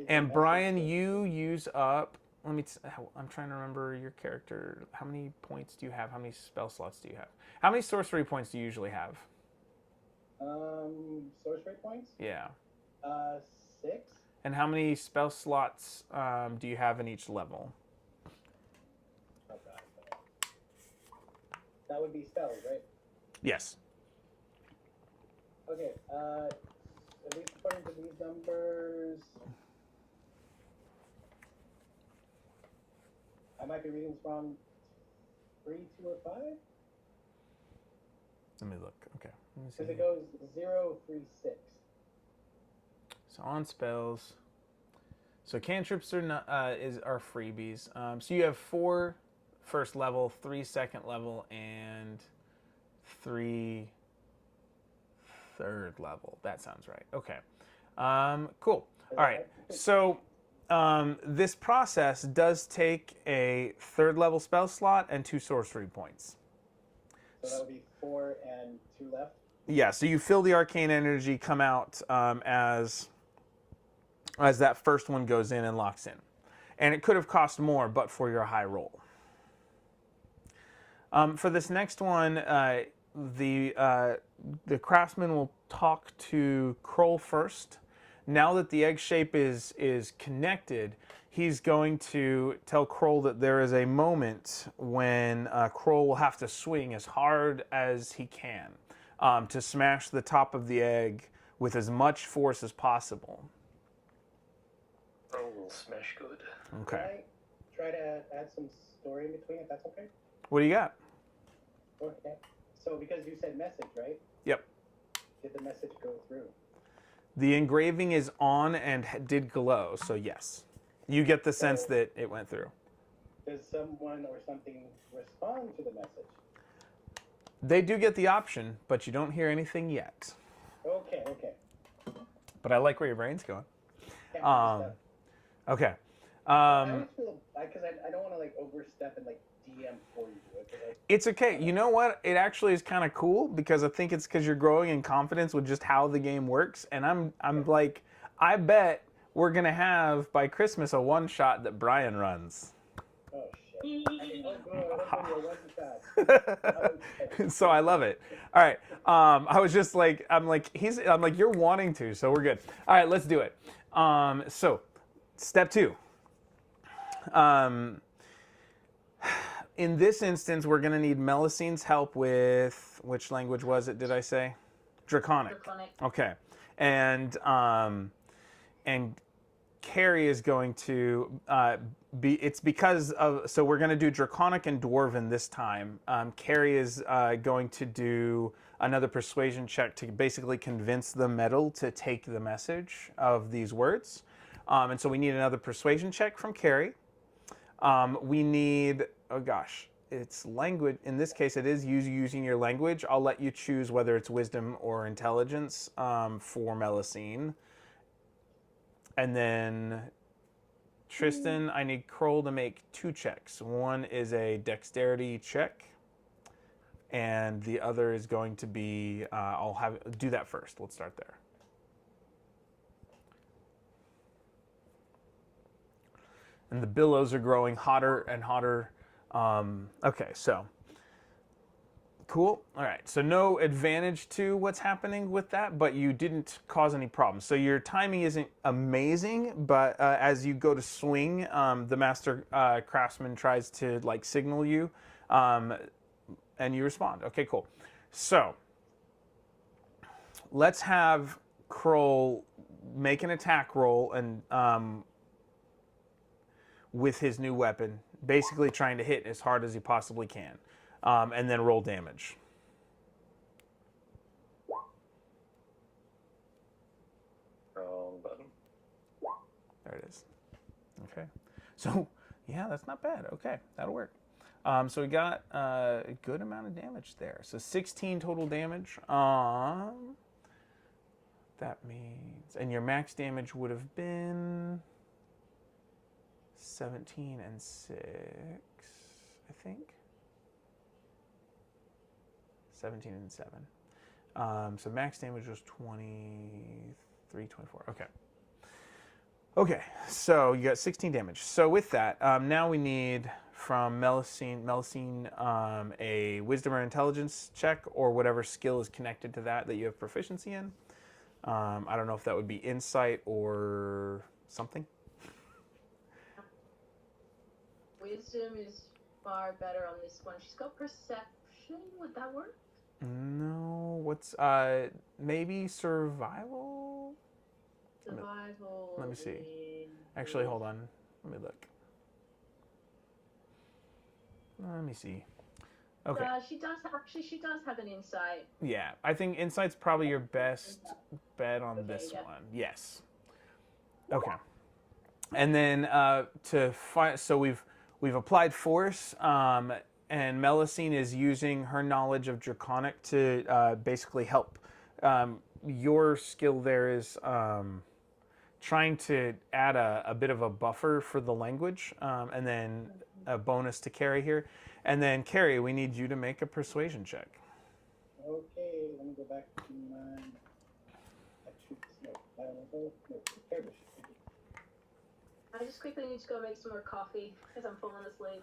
C: And Brian, you use up. I'm trying to remember your character. How many points do you have? How many spell slots do you have? How many sorcery points do you usually have?
B: Sorcery points?
C: Yeah.
B: 6.
C: And how many spell slots do you have in each level?
B: Oh god. That would be spells, right?
C: Yes.
B: Okay. At least according to these numbers, I might be reading this wrong. 3, 2, or 5?
C: Let me look. Okay. Let me see.
B: Because it goes 0, 3, 6.
C: So on spells. So cantrips are not, are freebies. So you have 4 first level, 3 second level, and 3 third level. That sounds right. Okay. Cool. All right. So this process does take a 3rd level spell slot and 2 sorcery points.
B: So that would be 4 and 2 left?
C: Yeah, so you feel the arcane energy come out as that first one goes in and locks in. And it could have cost more, but for your high roll. For this next one, the craftsman will talk to Kroll first. Now that the egg shape is connected, he's going to tell Kroll that there is a moment when Kroll will have to swing as hard as he can to smash the top of the egg with as much force as possible.
D: Kroll will smash good.
C: Okay.
B: Can I try to add some story in between, if that's okay?
C: What do you got?
B: Okay. So because you said message, right?
C: Yep.
B: Did the message go through?
C: The engraving is on and did glow, so yes. You get the sense that it went through.
B: Does someone or something respond to the message?
C: They do get the option, but you don't hear anything yet.
B: Okay.
C: But I like where your brain's going.
B: Yeah,
C: Okay.
B: I always feel, because I don't want to like overstep and like DM for you.
C: It's okay. You know what? It actually is kind of cool because I think it's because you're growing in confidence with just how the game works. And I'm like, I bet we're going to have by Christmas a one-shot that Brian runs.
B: Oh, shit. Good.
C: So I love it. All right. I was just like, I'm like, you're wanting to, so we're good. All right, let's do it. So step 2. In this instance, we're going to need Melusine's help with, which language was it, did I say? Draconic. Okay. And Carrie is going to it's because of, so we're going to do Draconic and Dwarven this time. Carrie is going to do another persuasion check to basically convince the metal to take the message of these words. And so we need another persuasion check from Carrie. We need, oh gosh, it's language. In this case, it is using your language. I'll let you choose whether it's wisdom or intelligence for Melusine. And then Tristan, I need Kroll to make 2 checks. One is a dexterity check, and the other is going to be, I'll do that first. Let's start there. And the billows are growing hotter and hotter. Okay, so cool. All right, so no advantage to what's happening with that, but you didn't cause any problems. So your timing isn't amazing, but as you go to swing, the master craftsman tries to like signal you, and you respond. Okay, cool. So let's have Kroll make an attack roll and with his new weapon, basically trying to hit as hard as he possibly can, and then roll damage.
D: Wrong button.
C: There it is. Okay. So, yeah, that's not bad. Okay, that'll work. So we got a good amount of damage there. So 16 total damage. That means, and your max damage would have been 17 and 6, I think. 17 and 7. So max damage was 23, 24. Okay. Okay, so you got 16 damage. So with that, now we need from Melusine a wisdom or intelligence check or whatever skill is connected to that you have proficiency in. I don't know if that would be insight or something.
A: Wisdom is far better on this one. She's got perception. Would that work?
C: No, what's maybe survival?
A: Survival.
C: Let me see. Actually, hold on. Let me look. Let me see. Okay.
A: She does have an insight.
C: Yeah, I think insight's probably your best bet on this
A: yeah.
C: one. Yes. Okay. And then so we've applied force, and Melusine is using her knowledge of Draconic to basically help. Your skill there is trying to add a bit of a buffer for the language, and then a bonus to Carrie here. And then, Carrie, we need you to make a persuasion check.
B: Okay, let me go back to my.
A: I just quickly need to go make some more coffee because I'm falling asleep.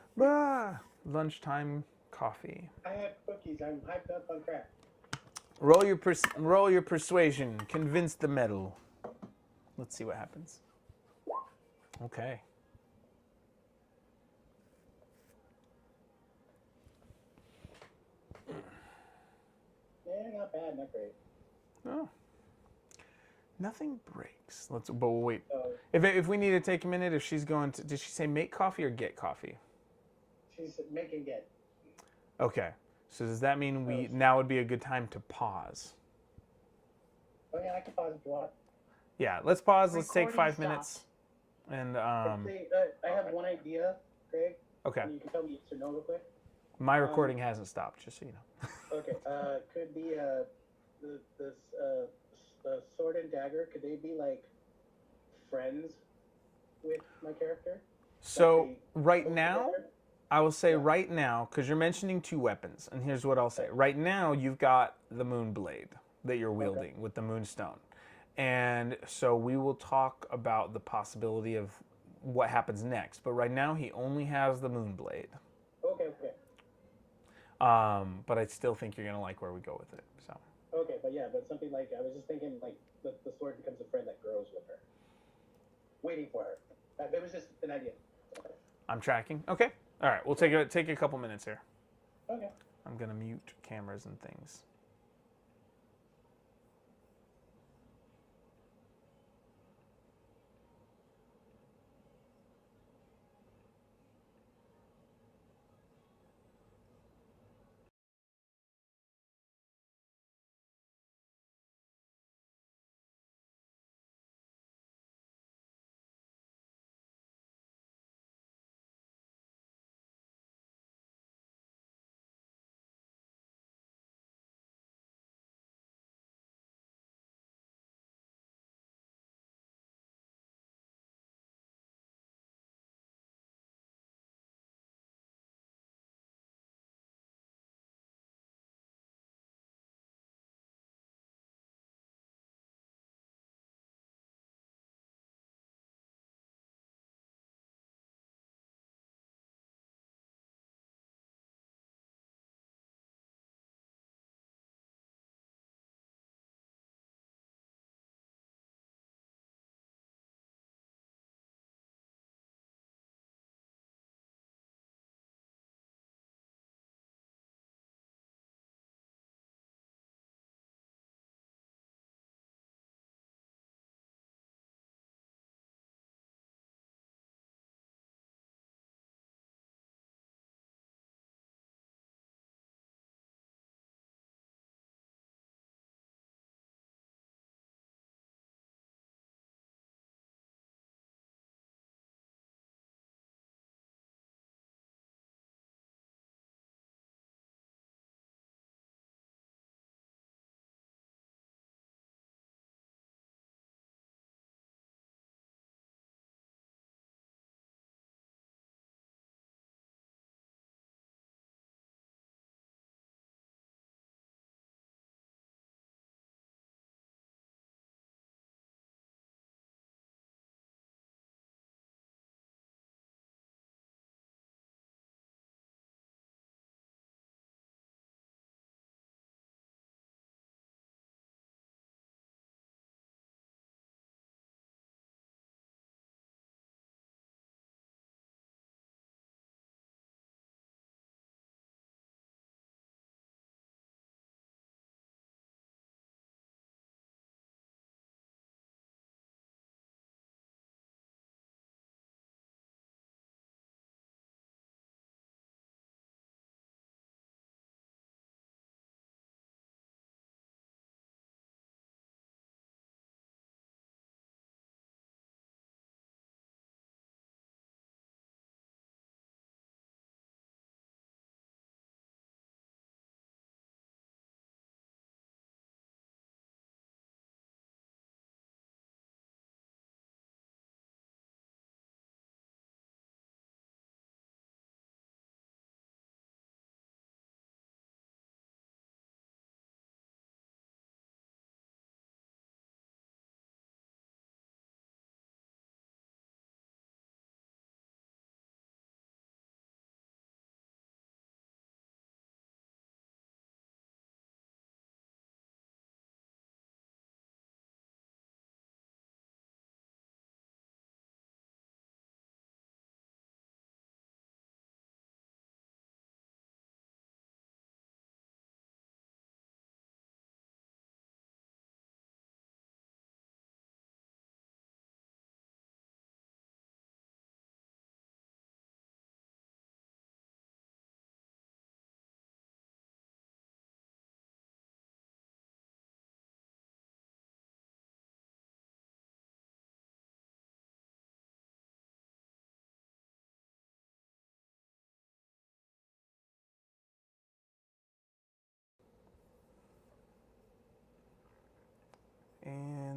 C: Lunchtime coffee.
B: I had cookies. I'm hyped up on crack.
C: Roll your persuasion. Convince the metal. Let's see what happens. Okay.
B: Yeah, not bad, not great.
C: Oh. Nothing breaks. But we'll wait.
B: So,
C: If we need to take a minute, if she's going to, did she say make coffee or get coffee?
B: she's making get.
C: Okay. So does that mean now would be a good time to pause?
B: Oh yeah, I can pause if you want.
C: Yeah, let's pause. Let's take
A: Recording
C: 5 minutes. And
B: I have one idea, Greg.
C: okay.
B: And you can tell me yes or no real quick.
C: My recording hasn't stopped, just so you know.
B: Okay. Could the sword and dagger, could they be like friends with my character?
C: So
B: Like
C: right
B: they go
C: now,
B: together?
C: I will say right now, because you're mentioning two weapons, and here's what I'll say. Right now, you've got the moon blade that you're wielding with the moonstone. And so we will talk about the possibility of what happens next. But right now, he only has the moon blade.
B: Okay.
C: But I still think you're going to like where we go with it. So.
B: Okay, but something like, I was just thinking like the sword becomes a friend that grows with her. Waiting for her. That was just an idea. Okay.
C: I'm tracking. Okay. All right. We'll take a couple minutes here.
B: Okay.
C: I'm going to mute cameras and things.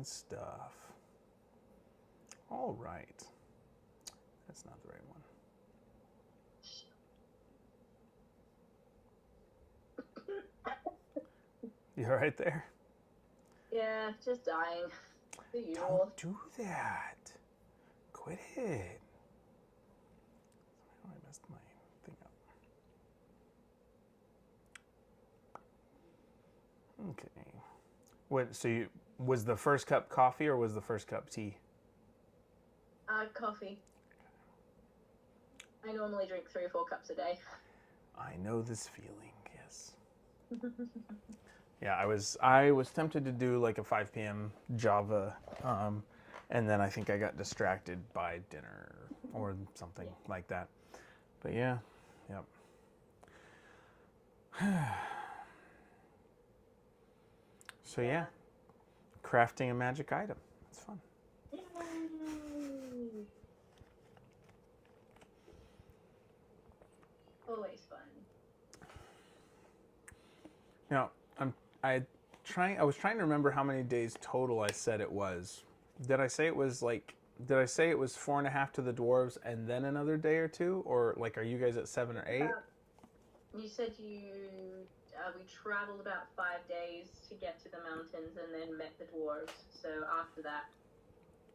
C: and stuff. All right. That's not the right one. You all right there?
A: Yeah, just dying. The usual.
C: Don't do that. Quit it. Oh, I messed my thing up. Okay. What? So was the first cup coffee or was the first cup tea?
A: Coffee. I normally drink 3 or 4 cups a day.
C: I know this feeling. Yes. Yeah, I was tempted to do like a 5 p.m. Java, and then I think I got distracted by dinner or something like that. But yeah, yep. So yeah, crafting a magic item. It's fun.
A: Yay. Always fun.
C: Now, I was trying to remember how many days total I said it was. Did I say it was 4.5 to the dwarves and then another day or 2, or like are you guys at 7 or 8?
A: You said we traveled about 5 days to get to the mountains and then met the dwarves. So after that,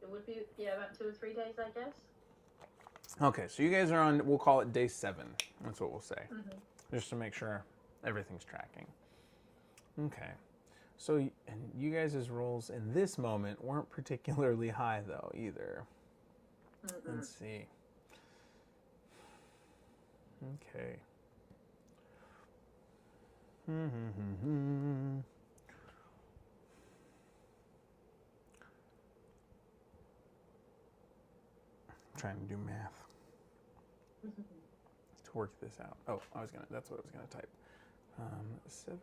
A: it would be about 2 or 3 days, I guess.
C: Okay, so you guys are on, we'll call it day 7. That's what we'll say, just to make sure everything's tracking. Okay. So, and you guys' rolls in this moment weren't particularly high, though, either. Let's see. Okay. Trying to do math to work this out. Oh, that's what I was gonna type. 7.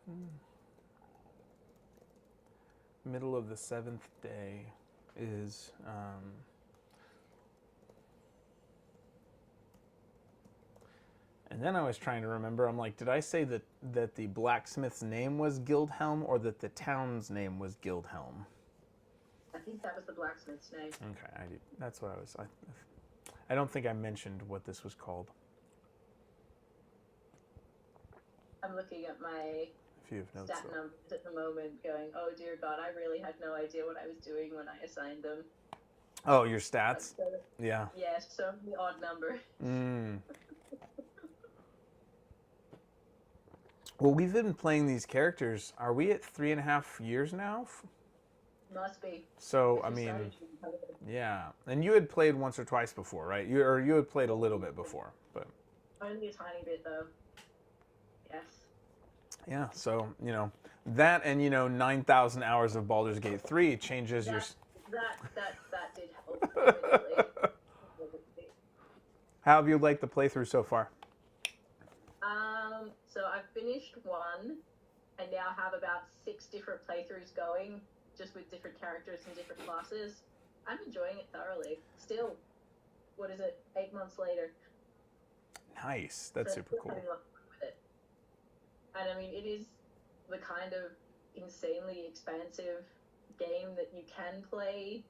C: Middle of the 7th day is and then I was trying to remember, I'm like, did I say that the blacksmith's name was Guildhelm or that the town's name was Guildhelm?
A: I think that was the blacksmith's name.
C: Okay, that's what I was. I don't think I mentioned what this was called.
A: I'm looking at my
C: Notes,
A: stat numbers at the moment going, oh dear God, I really had no idea what I was doing when I assigned them.
C: Oh, your stats?
A: Like,
C: yeah.
A: Yeah, so many odd numbers.
C: Well, we've been playing these characters. Are we at 3.5 years now?
A: Must be.
C: So, I mean, yeah. And you had played once or twice before, right? You had played a little bit before, but
A: only a tiny bit though. Yes.
C: Yeah, so, that and, 9,000 hours of Baldur's Gate 3 changes your...
A: That did help.
C: How have you liked the playthrough so far?
A: So I've finished 1. I now have about 6 different playthroughs going, just with different characters and different classes. I'm enjoying it thoroughly. Still, 8 months later.
C: Nice. That's super cool.
A: Having a lot of fun with it. And I mean, it is the kind of insanely expansive game that you can play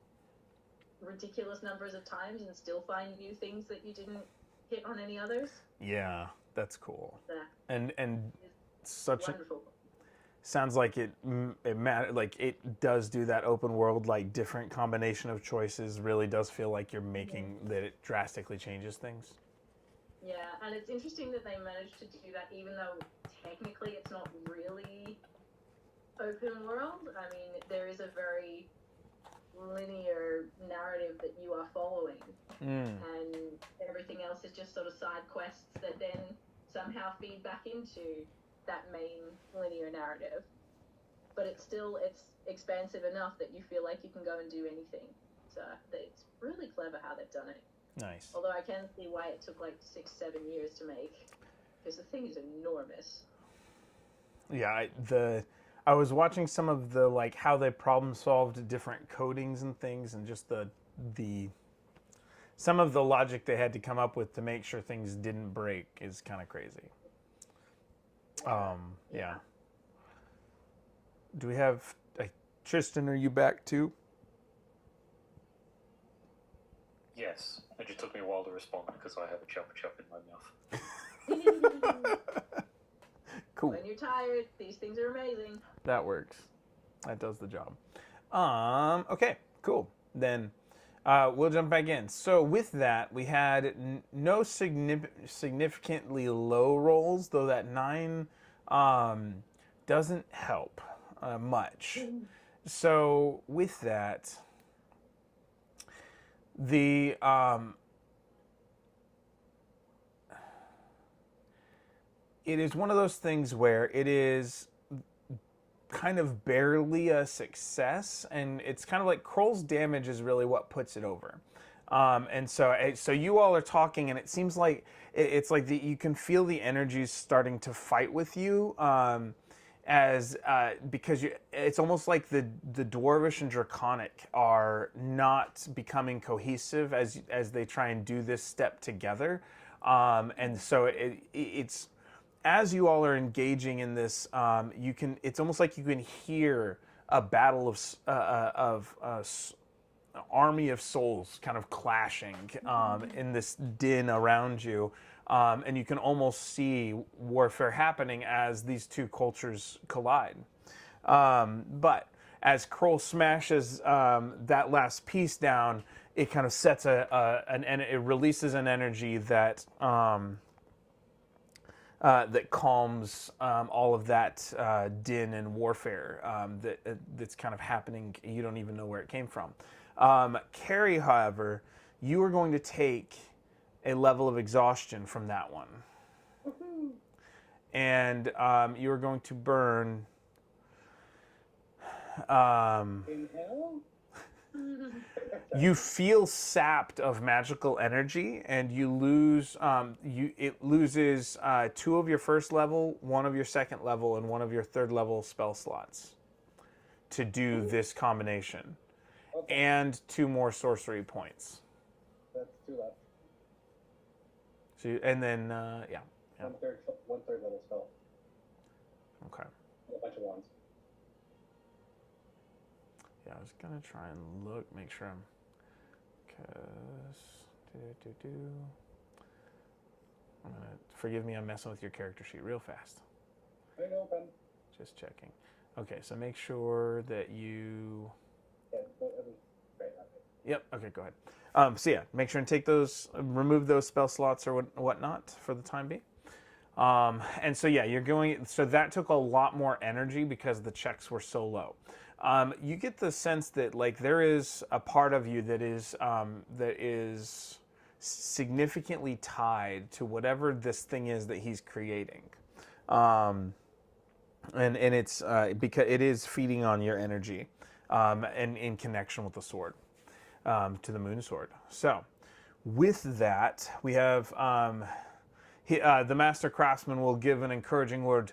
A: ridiculous numbers of times and still find new things that you didn't hit on any others.
C: Yeah, that's cool.
A: Yeah.
C: And such
A: wonderful.
C: Sounds like it does do that open world, like different combination of choices really does feel like you're making that it drastically changes things.
A: Yeah, and it's interesting that they managed to do that even though technically it's not really open world. I mean, there is a very linear narrative that you are following, and everything else is just sort of side quests that then somehow feed back into that main linear narrative. But it's expansive enough that you feel like you can go and do anything. So it's really clever how they've done it.
C: Nice.
A: Although I can see why it took like 6-7 years to make, because the thing is enormous.
C: Yeah, I was watching some of the how they problem solved different codings and things, and just the some of the logic they had to come up with to make sure things didn't break is kind of crazy. Yeah. Do we have Tristan? Are you back too?
D: Yes. It just took me a while to respond because I have a chopper chop in my mouth.
C: Cool.
A: When you're tired, these things are amazing.
C: That works. That does the job. Okay, cool. Then we'll jump back in. So with that, we had no significantly low rolls, though that 9 doesn't help much. So with that, the it is one of those things where it is kind of barely a success, and it's kind of like Kroll's damage is really what puts it over. And so you all are talking, and it seems like it's like you can feel the energies starting to fight with you, because it's almost like the Dwarvish and Draconic are not becoming cohesive as they try and do this step together, and so it's. As you all are engaging in this, it's almost like you can hear a battle of army of souls kind of clashing in this din around you, and you can almost see warfare happening as these two cultures collide. But as Kroll smashes that last piece down, it kind of sets it releases an energy that. That calms all of that din and warfare that's kind of happening. You don't even know where it came from. Carrie, however, you are going to take a level of exhaustion from that one.
B: Woohoo!
C: And you are going to burn...
B: In hell?
C: You feel sapped of magical energy, and you lose. It loses 2 of your first level, 1 of your second level, and 1 of your third level spell slots to do this combination, and 2 more sorcery points.
B: That's 2 left.
C: So and then yeah.
B: One third level spell.
C: Okay.
B: A bunch of wands.
C: Yeah, I was gonna try and make sure I'm. Forgive me, I'm messing with your character sheet real fast.
B: I know, Ben.
C: Just checking. Okay, so make sure that you.
B: Yeah, right.
C: Yep. Okay, go ahead. So yeah, make sure and take those, remove those spell slots or whatnot for the time being. And so yeah, you're going. So that took a lot more energy because the checks were so low. You get the sense that like there is a part of you that is significantly tied to whatever this thing is that he's creating, and it's because it is feeding on your energy, and in connection with the sword, to the moon sword. So, with that, we have the master craftsman will give an encouraging word.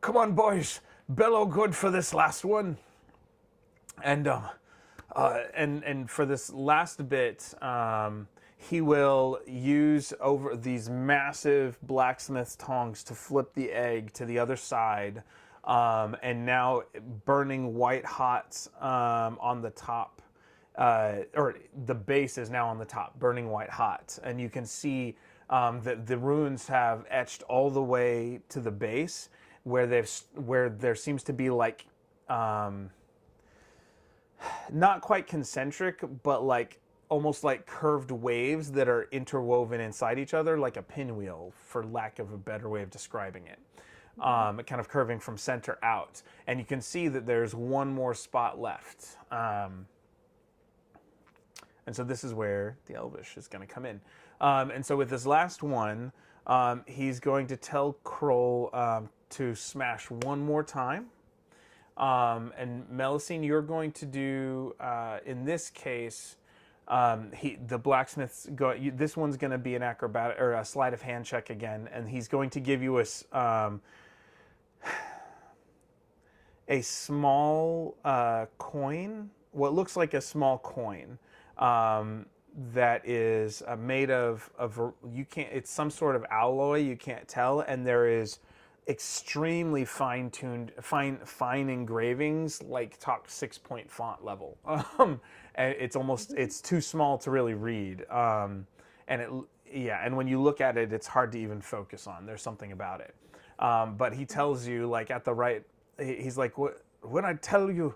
C: Come on, boys, bellow good for this last one. And for this last bit, he will use over these massive blacksmith's tongs to flip the egg to the other side, and now burning white hot on the top, or the base is now on the top, burning white hot, and you can see that the runes have etched all the way to the base, where there seems to be like. Not quite concentric, but like almost like curved waves that are interwoven inside each other, like a pinwheel, for lack of a better way of describing it. Kind of curving from center out. And you can see that there's one more spot left. And so this is where the Elvish is going to come in. And so with this last one, he's going to tell Kroll to smash one more time. And Melusine, you're going to do, in this case, the blacksmith's this one's going to be an acrobatic or a sleight of hand check again, and he's going to give you a small coin, what looks like a small coin, that is made of it's some sort of alloy, you can't tell, and there is extremely fine engravings, like top 6-point font level, and it's too small to really read. And when you look at it, it's hard to even focus on. There's something about it. But he tells you, like, at the right, he's like, when I tell you,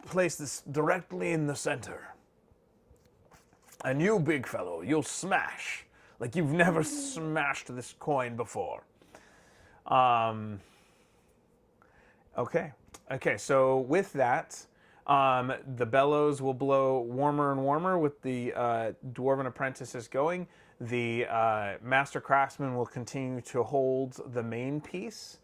C: place this directly in the center. And you, big fellow, you'll smash like you've never smashed this coin before. Okay. So with that, the bellows will blow warmer and warmer with the dwarven apprentices going. The master craftsman will continue to hold the main piece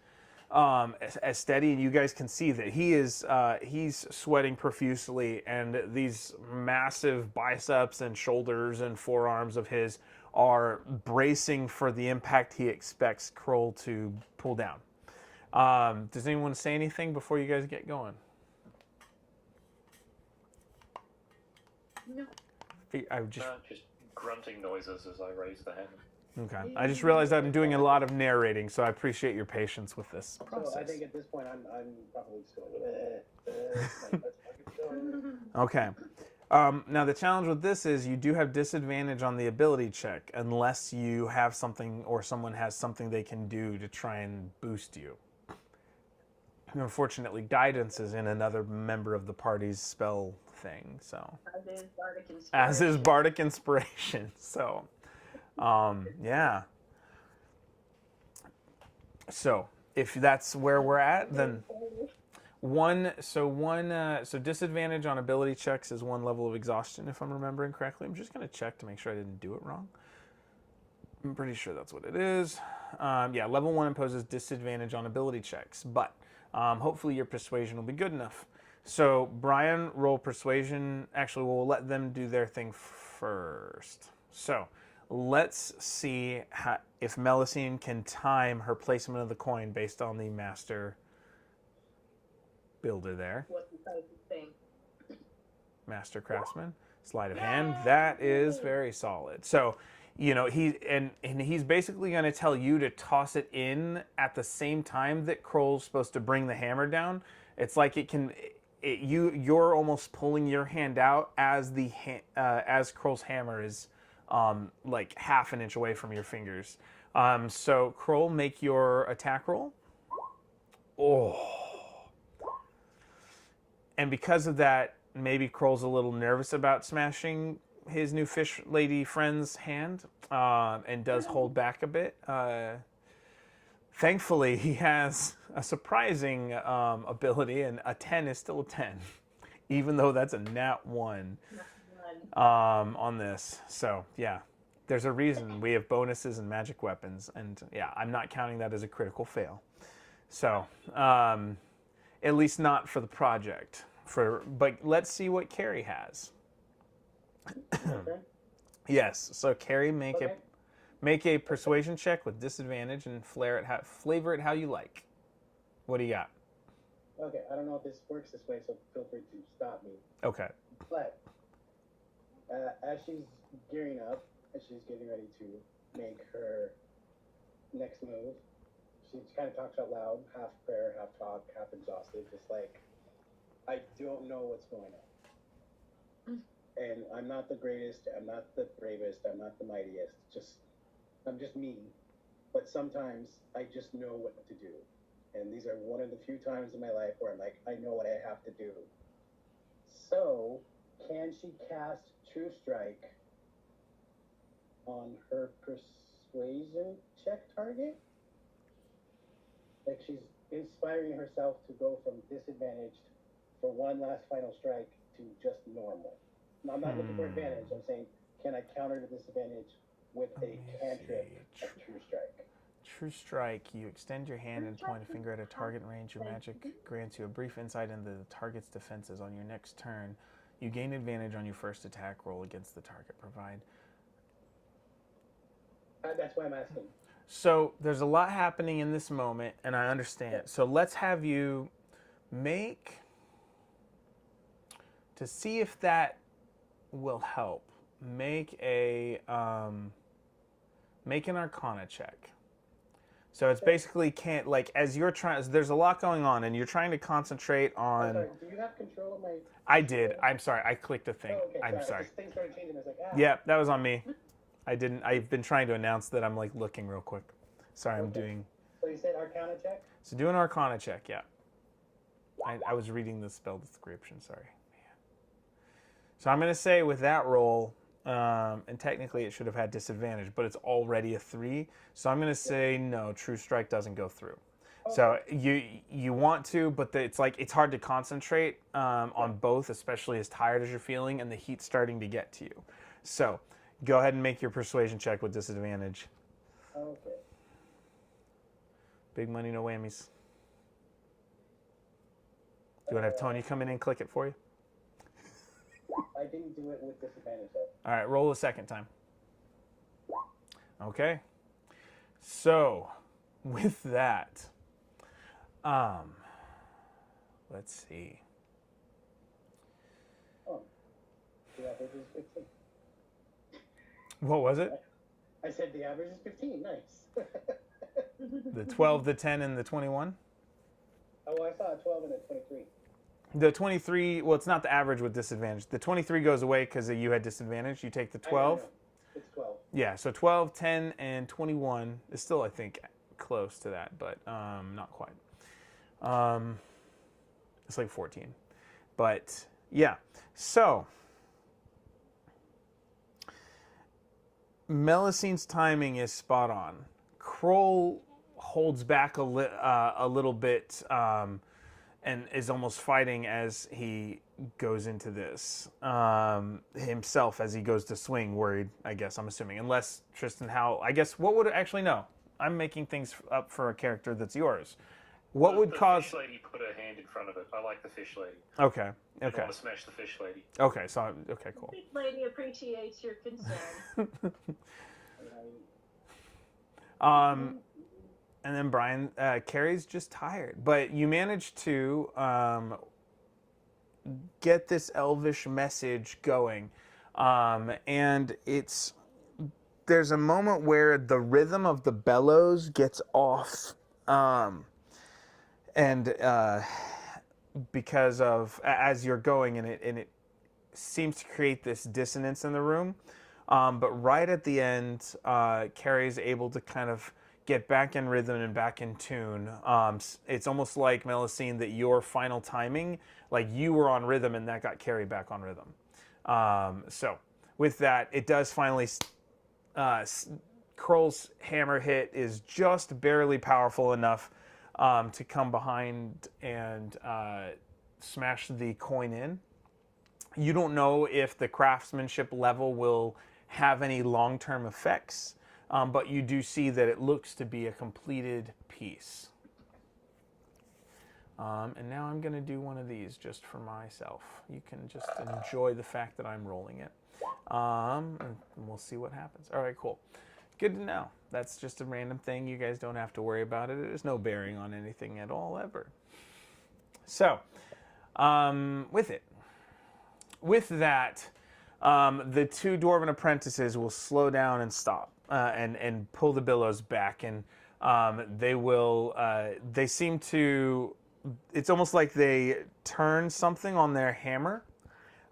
C: as steady, and you guys can see that he's sweating profusely, and these massive biceps and shoulders and forearms of his are bracing for the impact he expects Kroll to pull down. Does anyone say anything before you guys get going?
A: No.
D: Just grunting noises as I raise the hand.
C: Okay. I just realized I'm doing a lot of narrating, so I appreciate your patience with this process.
B: So I think at this point I'm probably just going.
C: Okay. Now the challenge with this is you do have disadvantage on the ability check unless you have something or someone has something they can do to try and boost you. And unfortunately, guidance is in another member of the party's spell thing, so. As is Bardic Inspiration. So, yeah. So if that's where we're at, then so disadvantage on ability checks is 1 level of exhaustion, if I'm remembering correctly. I'm just going to check to make sure I didn't do it wrong. I'm pretty sure that's what it is. Yeah, level 1 imposes disadvantage on ability checks, but hopefully your persuasion will be good enough. So Brian, roll persuasion. Actually, we'll let them do their thing first. So let's see if Melusine can time her placement of the coin based on the master builder there.
A: What's the type of thing?
C: Master craftsman, sleight of hand. That is very solid. So, you know, he's basically going to tell you to toss it in at the same time that Kroll's supposed to bring the hammer down. It's like you're almost pulling your hand out as as Kroll's hammer is like half an inch away from your fingers. So Kroll, make your attack roll. Oh. And because of that, maybe Kroll's a little nervous about smashing his new fish lady friend's hand, and does hold back a bit. Thankfully, he has a surprising ability, and a 10 is still a 10, even though that's a nat 1 on this. So, yeah, there's a reason we have bonuses and magic weapons, and yeah, I'm not counting that as a critical fail. So, at least not for the project. But let's see what Carrie has.
B: Okay.
C: Yes, so Carrie, make a persuasion check with disadvantage and flavor it how you like. What do you got?
B: Okay, I don't know if this works this way, so feel free to stop me.
C: Okay.
B: But as she's gearing up, as she's getting ready to make her next move, she kind of talks out loud, half prayer, half talk, half exhausted, just like, I don't know what's going on. And I'm not the greatest, I'm not the bravest, I'm not the mightiest, I'm just me. But sometimes I just know what to do. And these are one of the few times in my life where I'm like, I know what I have to do. So, can she cast True Strike on her persuasion check target? Like she's inspiring herself to go from disadvantaged for one last final strike to just normal. Now, I'm not looking for advantage. I'm saying, can I counter the disadvantage with a cantrip of True Strike?
C: True Strike. You extend your hand and point a finger at a target in range. Your magic grants you a brief insight into the target's defenses. On your next turn, you gain advantage on your first attack roll against the target. Provide.
B: That's why I'm asking.
C: So there's a lot happening in this moment, and I understand. So let's have you make, to see if that will help, make an Arcana check. So it's basically can't, like, as you're trying, there's a lot going on and you're trying to concentrate
B: I'm
C: on.
B: sorry, do you have control of my...
C: I did. I'm sorry. I clicked a thing.
B: Oh, okay,
C: I'm sorry.
B: Just things started changing. I was like,
C: Yeah, that was on me. I didn't. I've been trying to announce that I'm like looking real quick. Sorry, I'm doing.
B: So you said Arcana check?
C: So do an Arcana check, yeah. I was reading the spell description, sorry. Man. So I'm going to say with that roll, and technically it should have had disadvantage, but it's already a 3. So I'm going to say no, True Strike doesn't go through. Okay. So you want to, but it's like it's hard to concentrate on both, especially as tired as you're feeling, and the heat's starting to get to you. So go ahead and make your persuasion check with disadvantage.
B: Okay.
C: Big money, no whammies. Do you want to have Tony come in and click it for you?
B: I didn't do it with disadvantage though.
C: All right, roll a second time. Okay. So, with that, let's see.
B: Oh, the average is 15.
C: What was it?
B: I said the average is 15. Nice.
C: The 12, the 10, and the 21?
B: Oh, I saw a 12 and a 23.
C: The 23, well, it's not the average with disadvantage. The 23 goes away because you had disadvantage. You take the 12.
B: I know. It's 12.
C: Yeah, so 12, 10, and 21 is still, I think, close to that, but not quite. It's like 14. But, yeah. So, Melusines' timing is spot on. Kroll holds back a little bit and is almost fighting as he goes into this himself as he goes to swing, worried, I guess, I'm assuming. Unless, Tristan, I guess, what would actually, no. I'm making things up for a character that's yours. What would cause...
D: The fish lady put her hand in front of it. I like the fish lady.
C: Okay,
D: I
C: okay.
D: want to smash the fish lady.
C: Okay, so, okay, cool.
A: The fish lady appreciates your concern.
C: And then Brian, Carrie's just tired, but you managed to get this elvish message going, and there's a moment where the rhythm of the bellows gets off, and because of as you're going, and it seems to create this dissonance in the room, but right at the end, Carrie's able to kind of get back in rhythm and back in tune. It's almost like, Melusine, that your final timing, like you were on rhythm and that got Carrie back on rhythm. So with that, it does finally, Kroll's hammer hit is just barely powerful enough to come behind and smash the coin in. You don't know if the craftsmanship level will have any long-term effects. But you do see that it looks to be a completed piece. And now I'm going to do one of these just for myself. You can just enjoy the fact that I'm rolling it. And we'll see what happens. All right, cool. Good to know. That's just a random thing. You guys don't have to worry about it. There's no bearing on anything at all, ever. So, with that, the two dwarven apprentices will slow down and stop. And pull the billows back, and they seem to, it's almost like they turn something on their hammer,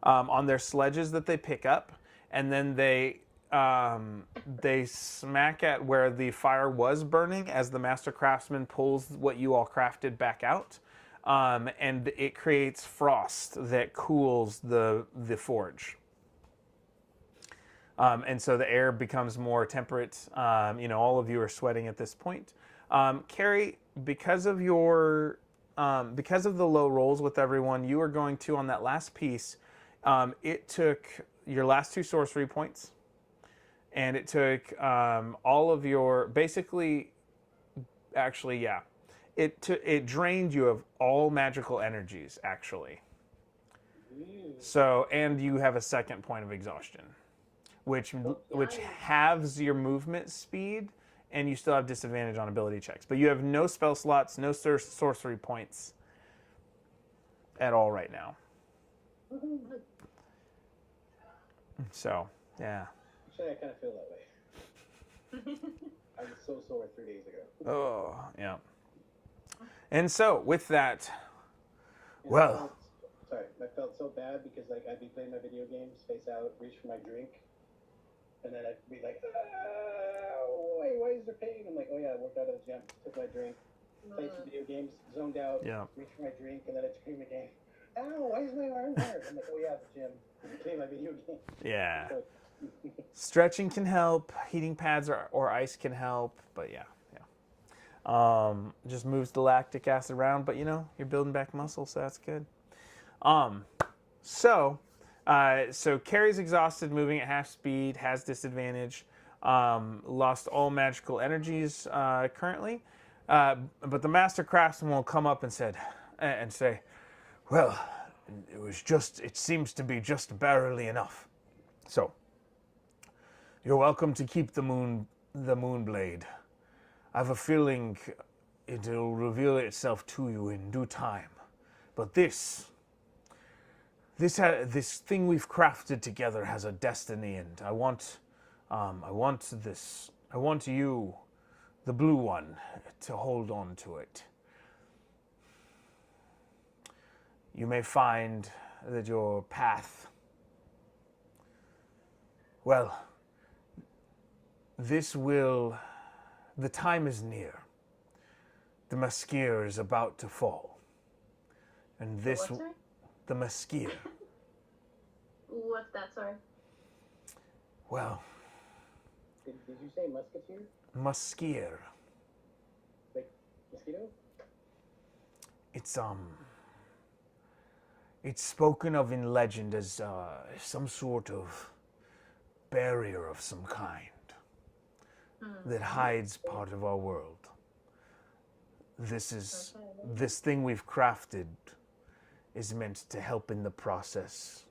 C: on their sledges that they pick up, and then they smack at where the fire was burning as the master craftsman pulls what you all crafted back out, and it creates frost that cools the forge. And so the air becomes more temperate. All of you are sweating at this point. Carrie, because of the low rolls with everyone, you are going to, on that last piece, it took your last 2 sorcery points, and it took all of your, basically, actually, yeah, it drained you of all magical energies, actually. So, and you have a 2nd point of exhaustion. Which halves your movement speed, and you still have disadvantage on ability checks. But you have no spell slots, no sorcery points at all right now. So, yeah.
B: Actually, I kind of feel that way. I'm so sore 3 days ago.
C: Oh, yeah. And so, with that,
B: And
C: well,
B: I felt so bad because like I'd be playing my video games, face out, reach for my drink, and then I'd be like, why is there pain? I'm like, oh yeah, I worked out at the gym, took my drink, played some video games, zoned out, reached for my drink, and then I scream again. Ow, why is my arm hurt? I'm like, oh yeah, the gym, playing my video game.
C: yeah.
B: So,
C: Stretching can help. Heating pads or ice can help. But yeah. Just moves the lactic acid around. But you're building back muscle, so that's good. So Carrie's exhausted, moving at half speed, has disadvantage. Lost all magical energies currently. But the master craftsman will come up and say, well, it seems to be just barely enough. So, you're welcome to keep the moon blade. I have a feeling it'll reveal itself to you in due time. But this thing we've crafted together has a destiny, and I want you, the blue one, to hold on to it. You may find that your path, well, the time is near. The Maskir is about to fall. And
A: What, sorry?
C: the Maskir.
A: What's that, sorry?
C: Well,
B: did you say musketeer?
C: Maskir.
B: Like mosquito?
C: It's spoken of in legend as some sort of barrier of some kind that hides part of our world. This thing we've crafted is meant to help in the process.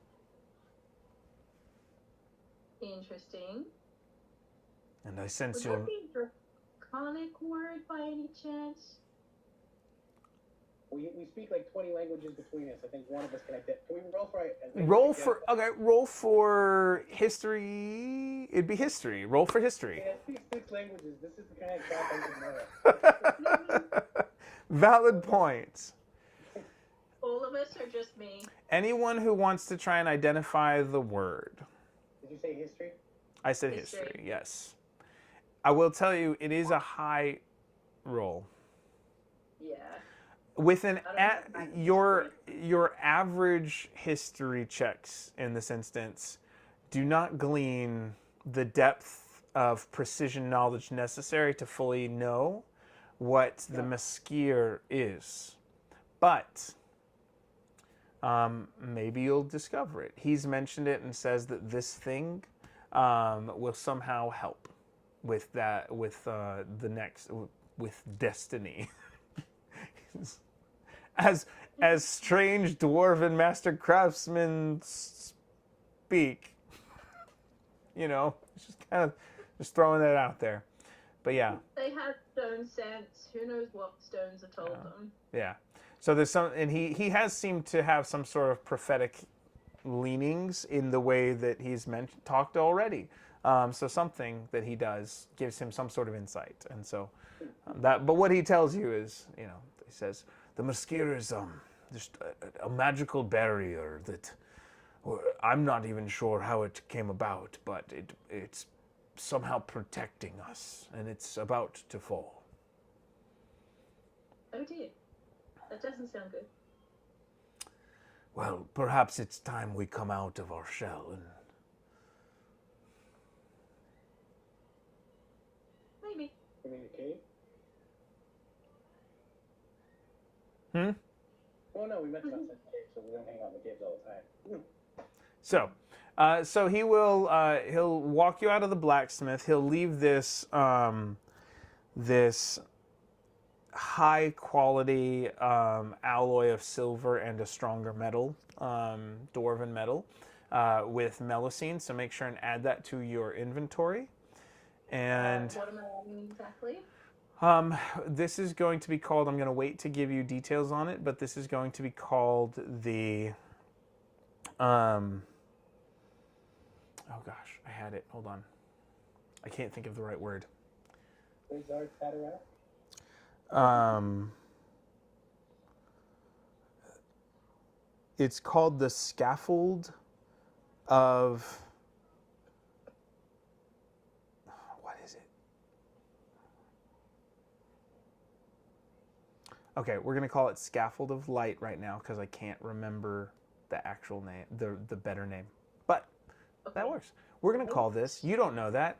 A: Interesting.
C: And I sense
A: Would that be a draconic word by any chance?
B: We speak like 20 languages between us. I think one of us can identify. Can we
C: roll for history. It'd be history. Roll for history.
B: Yeah, I speak 6 languages. This is the kind of crap I can know.
C: Valid points.
A: All of us or just me?
C: Anyone who wants to try and identify the word.
B: Did you say history?
C: I said history, yes. I will tell you, it is a high roll.
A: Yeah.
C: With your average history checks in this instance do not glean the depth of precision knowledge necessary to fully know what the Maskir is. But maybe you'll discover it. He's mentioned it and says that this thing will somehow help with that, with destiny. As strange dwarven master craftsmen speak, it's just kind of just throwing that out there. But yeah,
A: they have stone sense. Who knows what stones have told them?
C: Yeah. So there's some, and he has seemed to have some sort of prophetic leanings in the way that he's talked already. So something that he does gives him some sort of insight, and so but what he tells you is, he says, the Maskir is just a magical barrier that I'm not even sure how it came about, but it's somehow protecting us, and it's about to fall.
A: Oh dear. That doesn't sound good.
C: Well, perhaps it's time we come out of our shell and...
A: Maybe.
B: You mean the cave? Well, no, we met outside the cave, so we don't hang out in the caves all the time.
C: So he will. He'll walk you out of the blacksmith. He'll leave this this high quality alloy of silver and a stronger metal, dwarven metal, with melusine. So make sure and add that to your inventory. And
A: what am I adding exactly?
C: this is going to be called, I'm going to wait to give you details on it, but this is going to be called the, oh gosh, I had it, hold on. I can't think of the right word.
B: Wizard Cataract?
C: It's called the Scaffold of... What is it? Okay, we're going to call it Scaffold of Light right now because I can't remember the actual name, the better name. But that works. We're going to call this, you don't know that,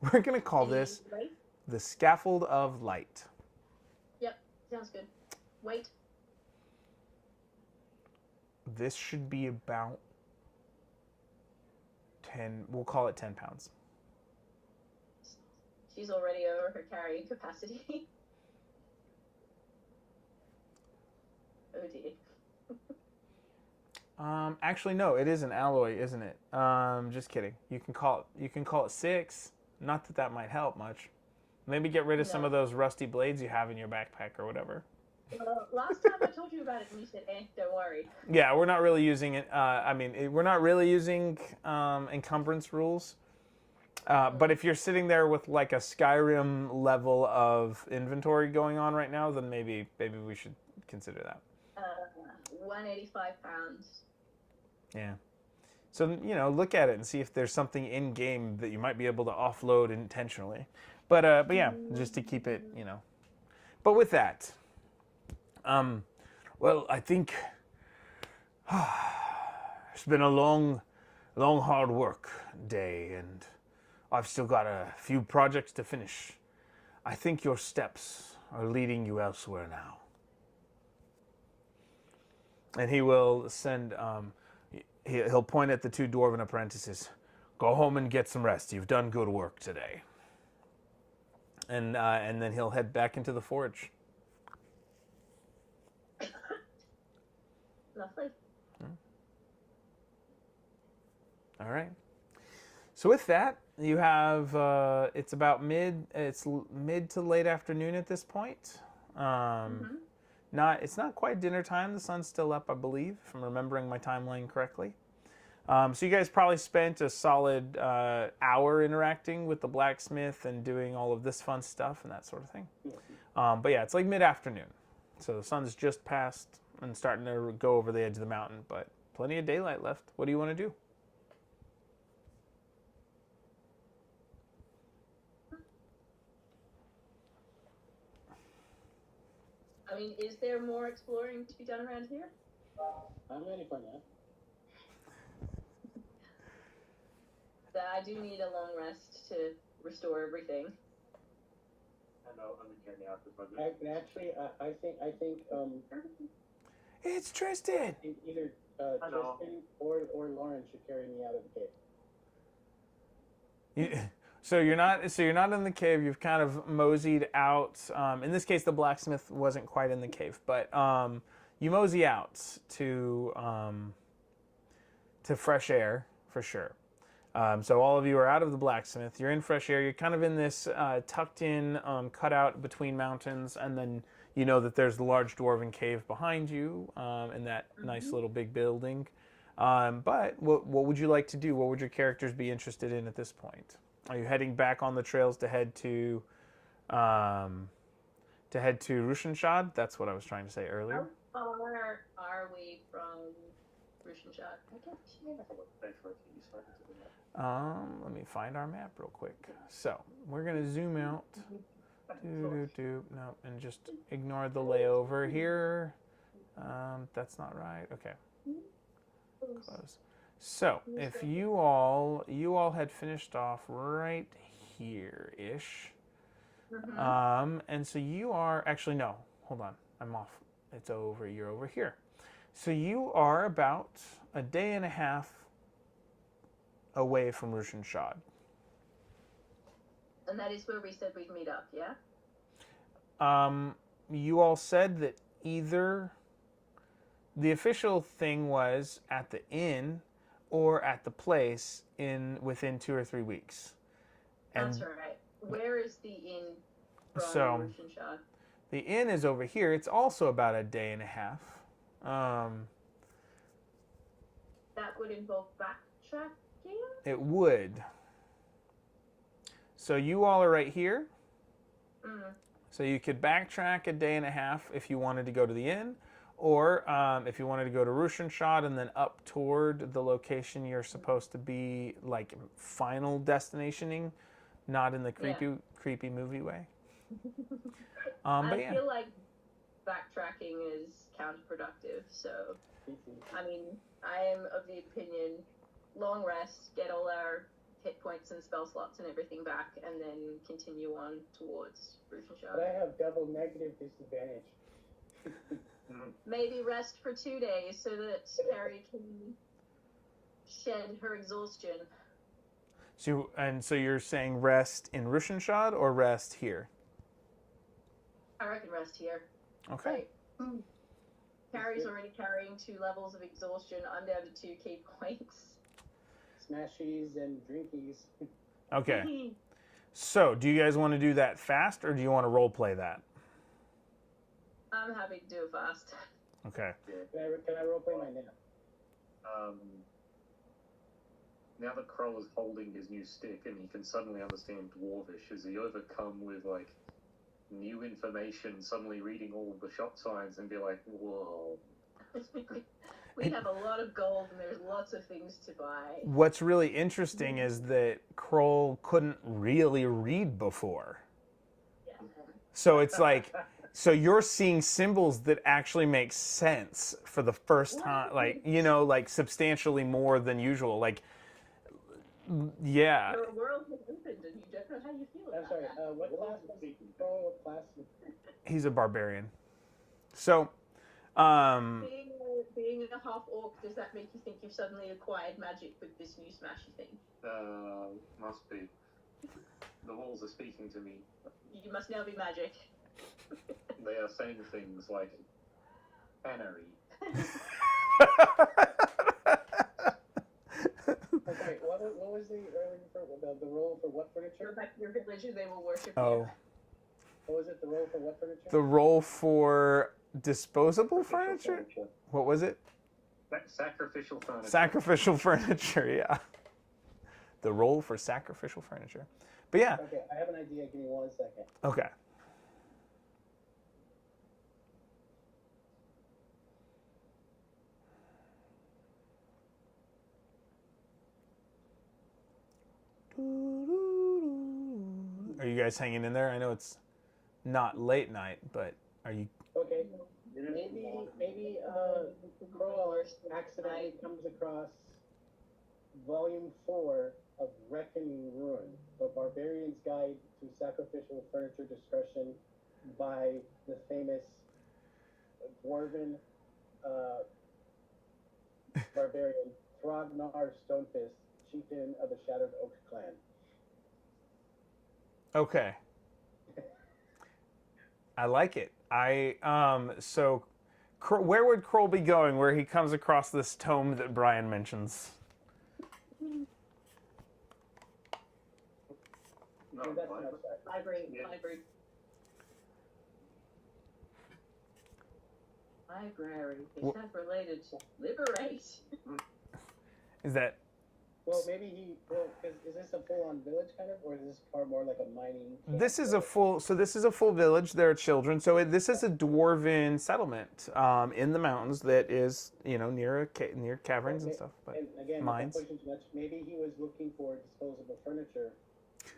C: we're going to call this the Scaffold of Light.
A: Yep, sounds good. Wait.
C: This should be about 10, we'll call it 10 pounds.
A: She's already over her carrying capacity. Oh dear.
C: Actually, no, it is an alloy, isn't it? Just kidding. You can call it 6. Not that that might help much. Maybe get rid of some of those rusty blades you have in your backpack or whatever.
A: Well, last time I told you about it and you said, don't worry.
C: Yeah, we're not really using it. We're not really using encumbrance rules. But if you're sitting there with like a Skyrim level of inventory going on right now, then maybe we should consider that.
A: 185 pounds.
C: Yeah. So, look at it and see if there's something in game that you might be able to offload intentionally. But yeah, just to keep it, But with that, well, I think it's been a long, hard work day, and I've still got a few projects to finish. I think your steps are leading you elsewhere now. And he will send, he'll point at the 2 dwarven apprentices. Go home and get some rest. You've done good work today. And then he'll head back into the forge.
A: Lovely.
C: All right. So with that, you have, it's about mid to late afternoon at this point. It's not quite dinner time. The sun's still up, I believe, if I'm remembering my timeline correctly. So you guys probably spent a solid hour interacting with the blacksmith and doing all of this fun stuff and that sort of thing. But yeah, it's like mid-afternoon. So the sun's just passed and starting to go over the edge of the mountain, but plenty of daylight left. What do you want to do?
A: I mean, is there more exploring to be done around here?
B: I'm ready for that.
A: I do need a long rest to restore everything.
E: I know, I'm in here now.
B: Actually, I think
C: It's Tristan!
B: either Tristan or Lauren should carry me out of the cave.
C: So you're not in the cave. You've kind of moseyed out. In this case, the blacksmith wasn't quite in the cave, but you mosey out to fresh air for sure. So all of you are out of the blacksmith. You're in fresh air. You're kind of in this tucked in cutout between mountains, and then you know that there's the large dwarven cave behind you, and that nice little big building. But what would you like to do? What would your characters be interested in at this point? Are you heading back on the trails to head to Rushenshad? That's what I was trying to say earlier.
A: How far are we from Rushenshad?
C: Let me find our map real quick. So we're gonna zoom out. No, and just ignore the layover here. That's not right. Okay. Close. So if you all had finished off right here-ish. And so you are actually no, hold on. I'm off. It's over, you're over here. So you are about a day and a half away from Rushenshad.
A: And that is where we said we'd meet up, yeah?
C: You all said that either the official thing was at the inn or at the place within 2 or 3 weeks. And
A: that's right. Where is the inn from Rushenshad?
C: The inn is over here. It's also about a day and a half.
A: That would involve backtracking?
C: It would. So you all are right here.
A: Mm.
C: So you could backtrack a day and a half if you wanted to go to the inn, or if you wanted to go to Ruschenstadt and then up toward the location you're supposed to be, like final destinationing, not in the creepy movie way. But
A: I feel like backtracking is counterproductive. So, I mean, I am of the opinion, long rest, get all our hit points and spell slots and everything back, and then continue on towards Ruschenstadt.
B: But I have double negative disadvantage.
A: Maybe rest for 2 days so that Carrie can shed her exhaustion.
C: So you're saying rest in Ruschenstadt or rest here?
A: I reckon rest here.
C: Okay.
A: Like, Carrie's already carrying 2 levels of exhaustion. I'm down to 2 key points.
B: Smashies and drinkies.
C: Okay. So, do you guys want to do that fast, or do you want to role play that?
A: I'm happy to do it fast.
C: Okay.
B: Can I roleplay my nap?
E: Now that Kroll is holding his new stick and he can suddenly understand Dwarvish, is he overcome with like new information, suddenly reading all the shop signs and be like, whoa.
A: We have a lot of gold and there's lots of things to buy.
C: What's really interesting is that Kroll couldn't really read before.
A: Yeah.
C: So it's like, so you're seeing symbols that actually make sense for the first time, like, you know, like substantially more than usual. Like, yeah.
A: Your world has opened and you don't know how you feel
B: I'm
A: about
B: sorry,
A: that.
B: what class was he? What class?
C: He's a barbarian. So,
A: Being a half orc, does that make you think you've suddenly acquired magic with this new smashy thing?
E: Must be. The walls are speaking to me.
A: You must now be magic.
E: They are saying things like cannery.
B: Okay, what was the earlier for the role for what
A: Go
B: furniture?
A: back to your village and they will worship
C: oh,
B: What was it? The role for what furniture?
C: the role for disposable furniture? What was it?
E: Sacrificial furniture.
C: Sacrificial furniture, yeah. The role for sacrificial furniture. But yeah,
B: Okay, I have an idea. Give me 1 second.
C: okay. Are you guys hanging in there? I know it's not late night, but are you?
B: Okay, maybe Kroll accidentally comes across Volume 4 of Reckoning Ruin, The Barbarian's Guide to Sacrificial Furniture Discretion by the famous dwarven barbarian Thrognar Stonefist, chieftain of the Shattered Oak clan.
C: Okay. I like it. So where would Kroll be going where he comes across this tome that Brian mentions?
E: No,
B: That's an upside.
A: Library.
E: Yeah.
A: Library. Is that related to liberate?
C: Is that
B: Well, maybe is this a full-on village kind of, or is this far more like a mining?
C: this is a full village. There are children. So this is a dwarven settlement in the mountains that is, you know, near caverns and stuff. But
B: And again,
C: mines.
B: not pushing too much. Maybe he was looking for disposable furniture,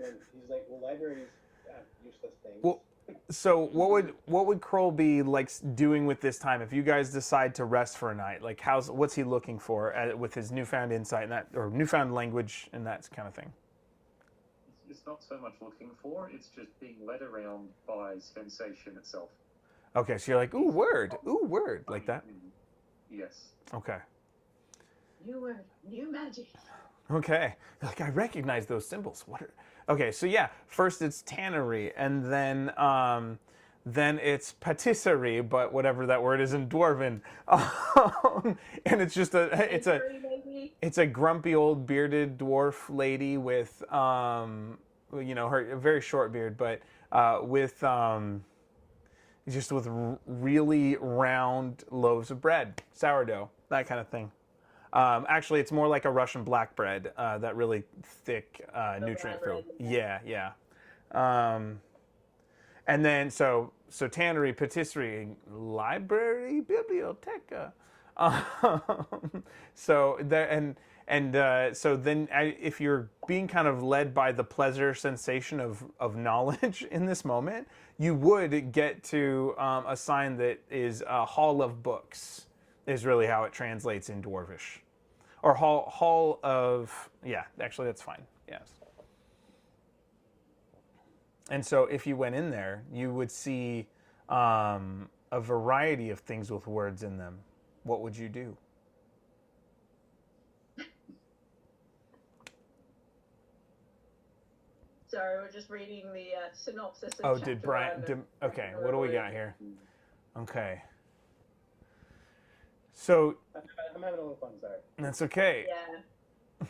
B: and he's like, "Well, libraries have useless things."
C: Well, so what would Kroll be like doing with this time if you guys decide to rest for a night? Like, what's he looking for with his newfound insight and that, or newfound language and that kind of thing?
E: It's not so much looking for, it's just being led around by sensation itself.
C: Okay, so you're like, ooh, word, like that.
E: Yes.
C: Okay.
A: New word. New magic.
C: Okay. Like, I recognize those symbols. Okay, so yeah, first it's tannery, and then it's patisserie, but whatever that word is in Dwarven. And it's just it's a grumpy old bearded dwarf lady with you know, her very short beard, but with really round loaves of bread, sourdough, that kind of thing. Actually, it's more like a Russian black bread, that really thick, nutrient filled.
A: bread.
C: Yeah, yeah. And then so tannery, patisserie, library, biblioteca. So there so then if you're being kind of led by the pleasure sensation of knowledge in this moment, you would get to a sign that is a hall of books is really how it translates in Dwarvish. Or hall of, yeah, actually that's fine, yes. And so if you went in there, you would see a variety of things with words in them. What would you do?
A: Sorry, we're just reading the synopsis of
C: Oh,
A: chapter
C: did Brian?
A: one.
C: Okay, what do we got here? Okay. So
B: I'm having a little fun, sorry.
C: that's okay.
A: Yeah.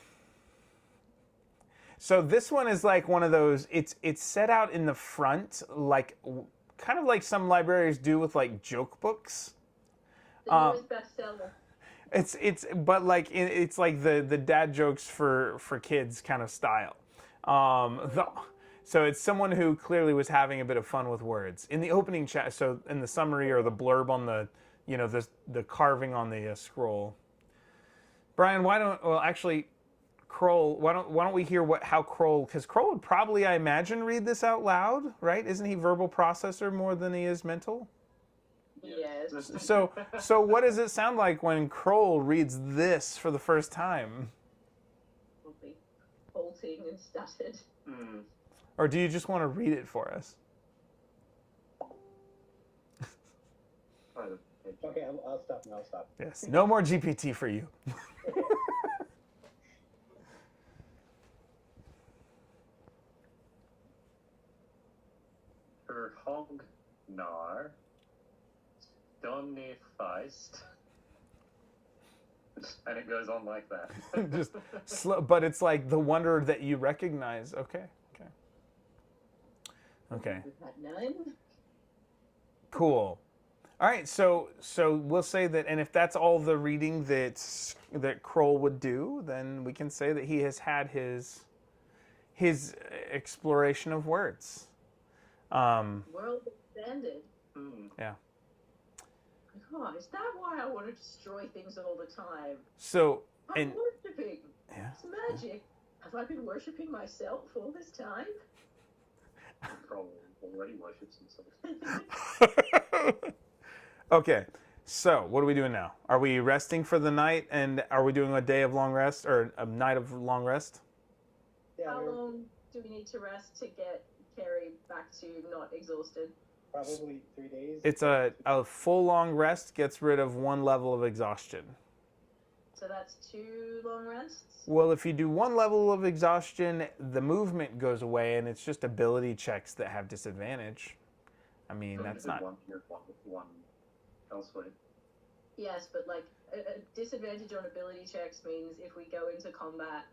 C: So this one is like one of those. It's set out in the front, like kind of like some libraries do with like joke books.
A: The newest bestseller.
C: But like it's like the dad jokes for kids kind of style. So it's someone who clearly was having a bit of fun with words in the opening chat. So in the summary or the blurb on the the carving on the scroll. Brian, Kroll, why don't we hear how Kroll, because Kroll would probably, I imagine, read this out loud, right? Isn't he verbal processor more than he is mental?
A: Yes.
C: So what does it sound like when Kroll reads this for the first time?
A: Probably halting and stuttered.
C: Or do you just want to read it for us?
B: Okay, I'll stop now. I'll stop.
C: Yes. No more GPT for you.
E: Her hog nar. Donny feist. And it goes on like that.
C: Just slow, but it's like the wonder that you recognize. Okay.
A: None.
C: Cool. All right, so we'll say that, and if that's all the reading that Kroll would do, then we can say that he has had his exploration of words.
A: World expanded.
C: Yeah.
A: God, is that why I want to destroy things all the time?
C: So
A: I'm worshipping.
C: Yeah.
A: It's magic. Have I been worshipping myself all this time?
E: Kroll already worships himself.
C: Okay, so what are we doing now? Are we resting for the night, and are we doing a day of long rest or a night of long rest?
B: Yeah,
A: How long do we need to rest to get Carrie back to not exhausted?
B: probably 3 days.
C: It's a full long rest gets rid of 1 level of exhaustion.
A: So that's 2 long rests?
C: Well, if you do 1 level of exhaustion, the movement goes away, and it's just ability checks that have disadvantage. I mean, that's not...
E: One elsewhere.
A: Yes, but like a disadvantage on ability checks means if we go into combat,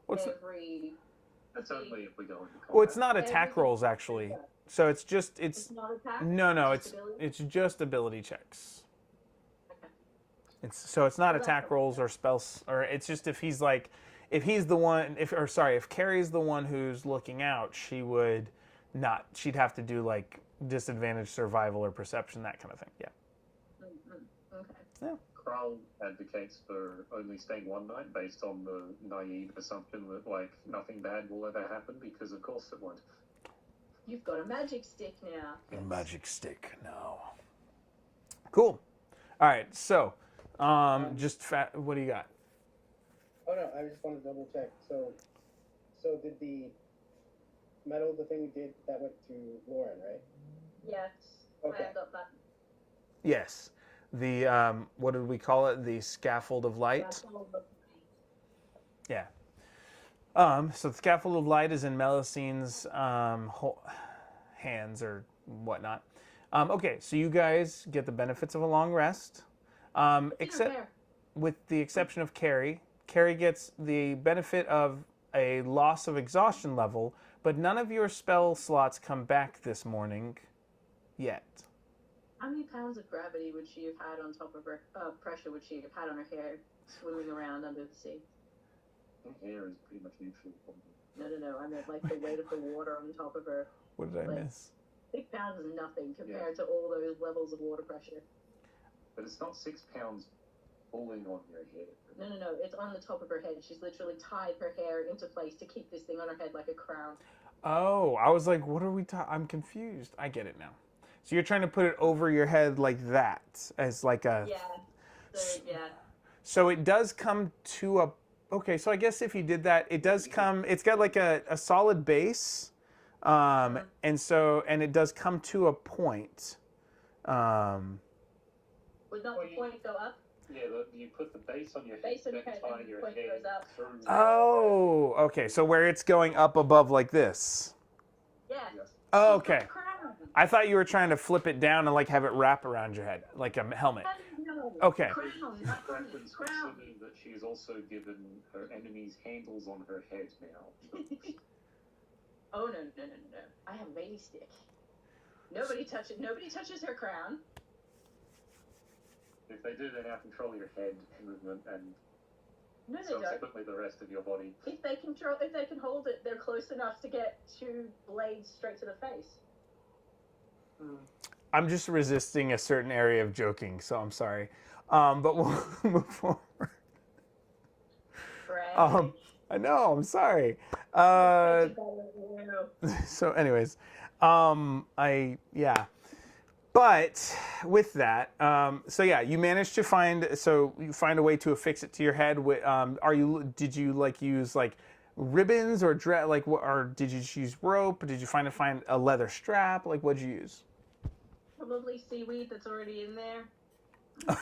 C: What's
E: That's only if we go into combat.
C: Well, it's not attack rolls, actually. So it's just...
A: It's not attack?
C: No,
A: Just ability?
C: it's just ability checks.
A: Okay.
C: It's not attack rolls or spells, or it's just if he's the one, if Carrie's the one who's looking out, she'd have to do like disadvantage survival or perception, that kind of thing. Yeah.
A: Okay.
C: Yeah.
E: Kroll advocates for only staying 1 night based on the naive assumption that like nothing bad will ever happen, because of course it won't.
A: You've got a magic stick now.
C: A magic stick now. Cool. All right, so what do you got?
B: Oh no, I just want to double check. So did the medal, the thing we did, that went to Lauren, right?
A: Yes.
B: Okay.
A: I got that.
C: Yes. The what did we call it? The scaffold of light.
A: That's all the-
C: Yeah. So the scaffold of light is in Melusines' hands or whatnot. Okay, so you guys get the benefits of a long rest, except with the exception of Carrie. Carrie gets the benefit of a loss of exhaustion level, but none of your spell slots come back this morning yet.
A: How many pounds of gravity would she have had on top of her pressure would she have had on her hair? swimming around under the sea.
E: Her hair is pretty much neutral.
A: No. I meant like the weight of the water on top of her.
C: What did I
A: Like,
C: miss?
A: 6 pounds is nothing compared to all those levels of water pressure.
E: But it's not 6 pounds pulling on your head.
A: No. It's on the top of her head. She's literally tied her hair into place to keep this thing on her head like a crown.
C: Oh, I was like, what are we talking? I'm confused. I get it now. So you're trying to put it over your head like that, as like a...
A: Yeah. So, yeah.
C: So it does come to a... Okay, so I guess if you did that, it does come... It's got like a solid base, and it does come to a point.
A: Would not the point go up?
E: Yeah, you put the base on your head,
A: Base on your head,
E: tie
A: and the
E: your
A: point
E: head
A: goes up.
E: through.
C: Oh, okay. So where it's going up above like this.
A: Yeah.
E: Yes.
C: Oh, okay.
A: Crown.
C: I thought you were trying to flip it down and like have it wrap around your head, like a helmet.
A: No.
C: Okay.
A: Crown, not
E: Happens
A: crown.
E: considering that she's also given her enemies handles on her head now.
A: Oh no. I have a baby stick. Nobody touches her crown.
E: If they do, they now control your head movement and
A: No, they don't.
E: subsequently the rest of your body.
A: If they can hold it, they're close enough to get 2 blades straight to the face.
C: I'm just resisting a certain area of joking, so I'm sorry. But we'll move forward.
A: Right.
C: I know, I'm sorry. So anyways, But with that, so yeah, you managed to find a way to affix it to your head. Did you like use like ribbons or did you just use rope? Did you find a leather strap? Like, what'd you use?
A: Probably seaweed that's already in there.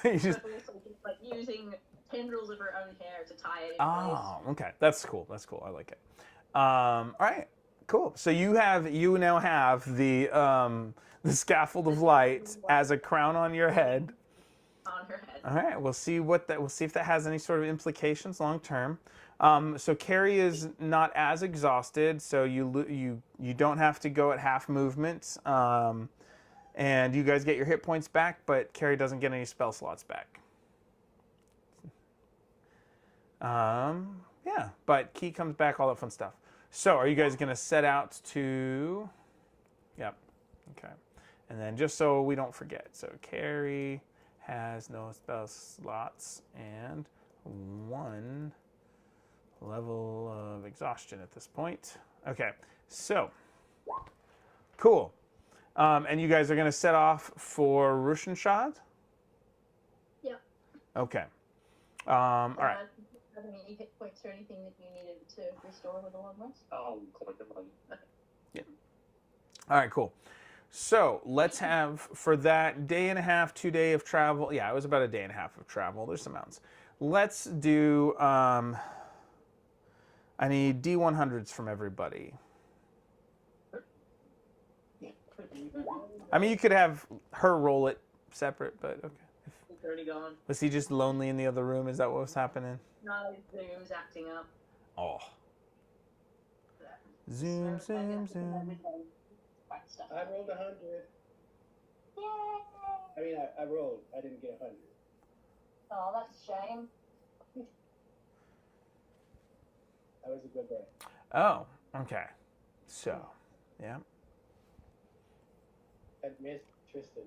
C: You just...
A: But also just like using tendrils of her own hair to tie it in place.
C: Oh, okay, that's cool. I like it. All right, cool. So you now have the scaffold of light as a crown on your head.
A: On her head.
C: All right, we'll see if that has any sort of implications long term. So Carrie is not as exhausted, so you don't have to go at half movement, and you guys get your hit points back, but Carrie doesn't get any spell slots back. Yeah, but Key comes back, all that fun stuff. So are you guys gonna set out to? Yep. Okay. And then just so we don't forget, so Carrie has no spell slots and 1 level of exhaustion at this point. Okay, so cool. And you guys are going to set off for Rushenshad?
A: Yep.
C: Okay. All right.
A: Have any hit points or anything that you needed to restore with a long rest?
E: I'll collect the money.
C: Yeah. All right, cool. So let's have, for that day and a half, 2 day of travel. Yeah, it was about a day and a half of travel. There's some mountains. Let's do, I need D100s from everybody. I mean, you could have her roll it separate, but okay.
A: It's already gone.
C: Was he just lonely in the other room? Is that what was happening?
A: No, Zoom's acting up.
C: Oh. Zoom.
B: I rolled 100.
A: Yay!
B: I mean, I rolled. I didn't get 100.
A: Oh, that's a shame.
B: That was a good day.
C: Oh, okay. So, yeah.
B: I missed Tristan.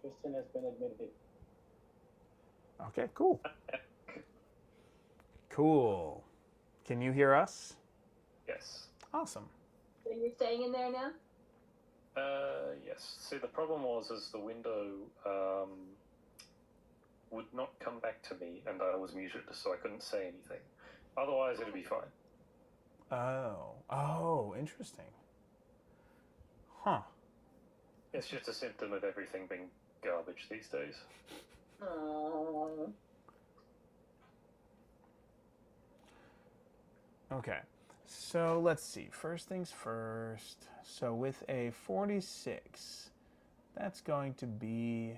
B: Tristan has been admitted.
C: Okay, cool. Cool. Can you hear us?
D: Yes.
C: Awesome.
A: So you're staying in there now?
D: Yes. See, the problem was the window would not come back to me, and I was muted, so I couldn't say anything. Otherwise, it'd be fine.
C: Oh, interesting. Huh.
D: It's just a symptom of everything being garbage these days.
A: Oh.
C: Okay. So let's see. First things first. So with a 46, that's going to be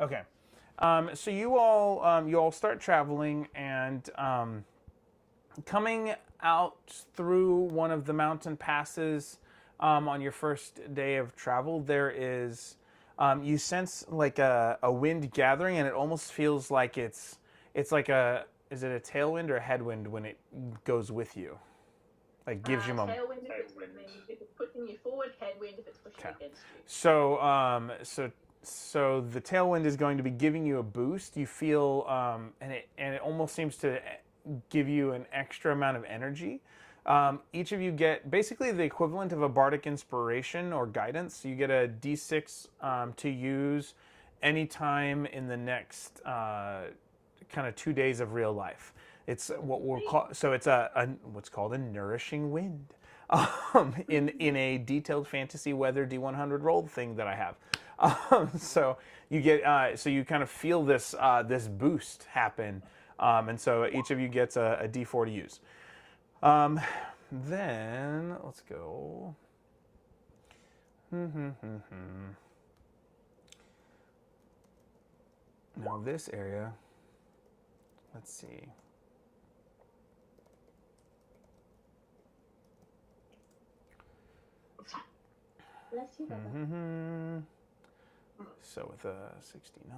C: okay. So you all start traveling, and coming out through one of the mountain passes on your first day of travel, there is you sense like a wind gathering, and it almost feels like it's like a, is it a tailwind or a headwind when it goes with you? Like gives you momentum.
A: Tailwind if it's pushing you forward, headwind if it's pushing against you.
C: So the tailwind is going to be giving you a boost. You feel, and it almost seems to give you an extra amount of energy. Each of you get basically the equivalent of a bardic inspiration or guidance. You get a d6 to use anytime in the next kind of 2 days of real life. It's what we'll call, so it's a what's called a nourishing wind in a detailed fantasy weather D100 roll thing that I have. So you get so you kind of feel this this boost happen, and so each of you gets a D4 to use. Then let's go. Now this area, let's see.
A: Bless you.
C: So with a 69.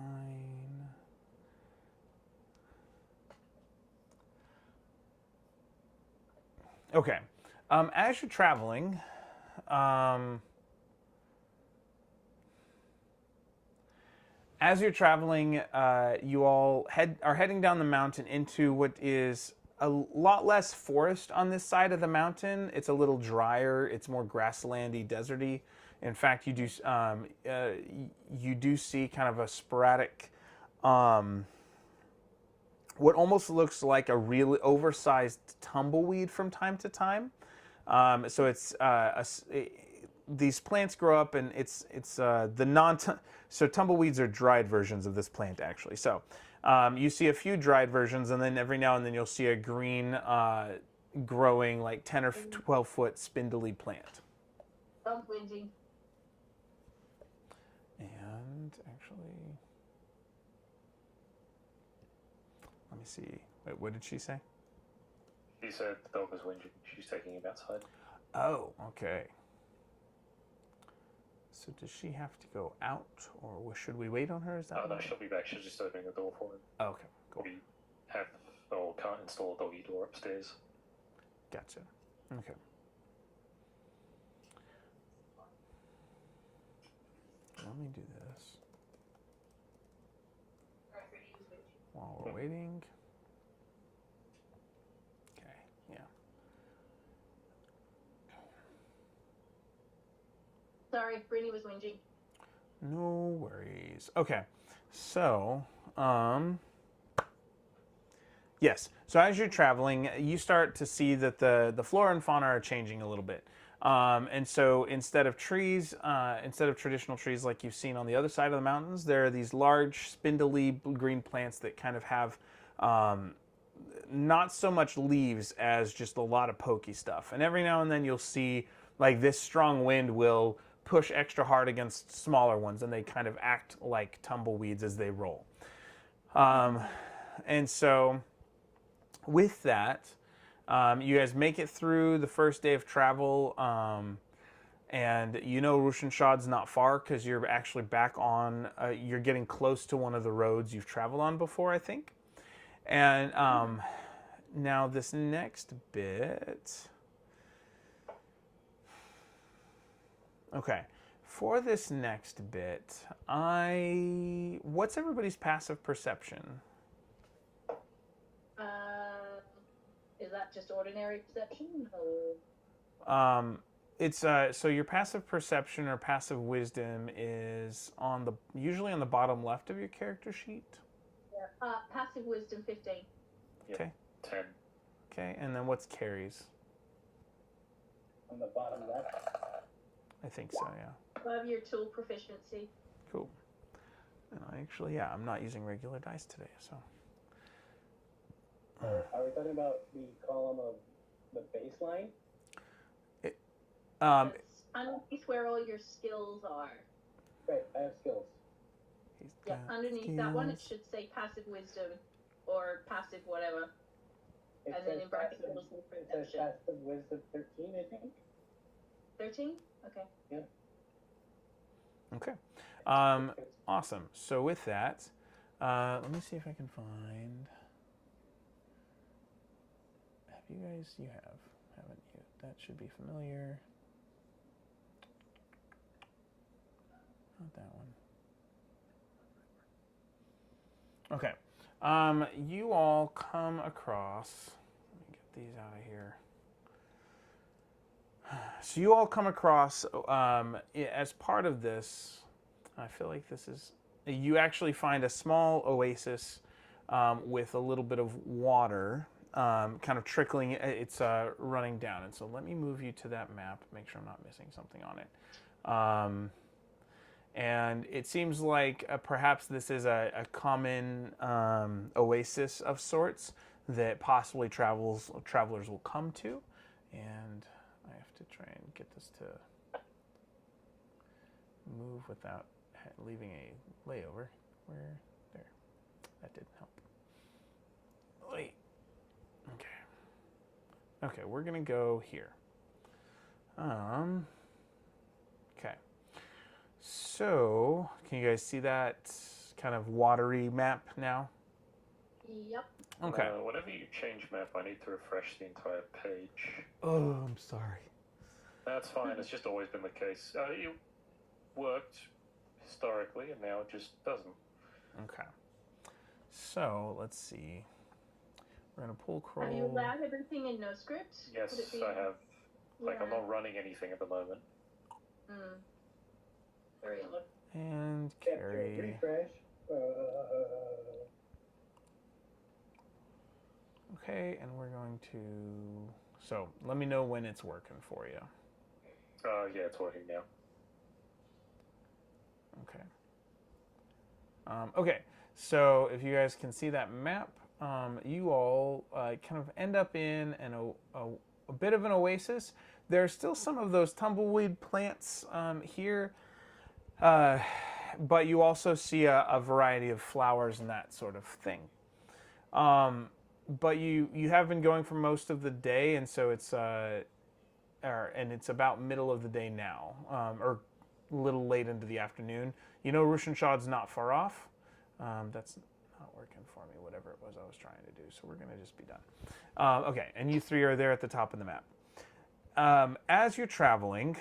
C: Okay. As you're traveling, you all are heading down the mountain into what is a lot less forest on this side of the mountain. It's a little drier. It's more grasslandy, deserty. In fact, you do see kind of a sporadic, what almost looks like a really oversized tumbleweed from time to time. So it's these plants grow up, and it's the so tumbleweeds are dried versions of this plant actually. So you see a few dried versions, and then every now and then you'll see a green growing like 10 or 12 foot spindly plant. And actually, let me see. Wait, what did she say?
D: She said the dog was whinging. She's taking him outside.
C: Oh, okay. So does she have to go out, or should we wait on her? Is that?
D: Oh no, she'll be back. She's just opening the door for him.
C: Oh, okay, cool.
D: We can't install a doggy door upstairs.
C: Gotcha. Okay. Let me do this while we're waiting. Okay, yeah.
A: Sorry, Brittany was whinging.
C: No worries. Okay, so, yes. So as you're traveling, you start to see that the flora and fauna are changing a little bit. And so instead of trees, instead of traditional trees like you've seen on the other side of the mountains, there are these large spindly green plants that kind of have not so much leaves as just a lot of pokey stuff. And every now and then you'll see like this strong wind will push extra hard against smaller ones, and they kind of act like tumbleweeds as they roll. And so with that, you guys make it through the first day of travel, and you know Rushenshad's not far because you're actually back on, you're getting close to one of the roads you've traveled on before, I think. And now this next bit, okay, for this next bit, what's everybody's passive perception?
A: Is that just ordinary perception? Or?
C: It's so your passive perception or passive wisdom is usually on the bottom left of your character sheet.
A: Yeah. Passive wisdom 15.
D: Yeah.
C: Okay.
D: 10.
C: Okay, and then what's Carrie's?
B: On the bottom left.
C: I think so, yeah.
A: Above your tool proficiency.
C: Cool. And I'm not using regular dice today, so.
B: Are we talking about the column of the baseline?
A: It's underneath where all your skills are.
B: Right, I have skills.
A: Yeah, underneath that one it should say passive wisdom or passive whatever.
B: It
A: And then
B: says
A: in brackets
B: passive-
A: it'll say
B: It says
A: perception.
B: passive wisdom 13, I think.
A: 13? Okay.
C: Okay. Awesome. So with that, let me see if I can find. Have you guys? You have, haven't you? That should be familiar. Not that one. Okay. You all come across. Let me get these out of here. So you all come across as part of this. I feel like this is. You actually find a small oasis with a little bit of water, kind of trickling. It's running down, and so let me move you to that map. Make sure I'm not missing something on it. And it seems like perhaps this is a common oasis of sorts that possibly travelers will come to. And I have to try and get this to move without leaving a layover. Where? There. That didn't help. Wait. Okay. Okay, we're going to go here. Okay. So, can you guys see that kind of watery map now?
A: Yep.
C: Okay.
D: Whenever you change map, I need to refresh the entire page.
C: Oh, I'm sorry.
D: That's fine. It's just always been the case. It worked historically, and now it just doesn't.
C: Okay. So, let's see. We're going to pull Kroll.
A: Have you allowed everything in no script?
D: Yes, I have. Like, I'm not running anything at the moment.
A: Very low.
C: And carry.
B: Refresh.
C: Okay, and we're going to. So let me know when it's working for you.
D: Yeah, it's working now.
C: Okay. Okay, so if you guys can see that map, you all kind of end up in a bit of an oasis. There are still some of those tumbleweed plants here, but you also see a variety of flowers and that sort of thing. But you have been going for most of the day, and so it's and it's about middle of the day now, or a little late into the afternoon. You know Rushenshad's not far off. That's not working for me, whatever it was I was trying to do, so we're going to just be done. Okay, and you three are there at the top of the map. As you're traveling,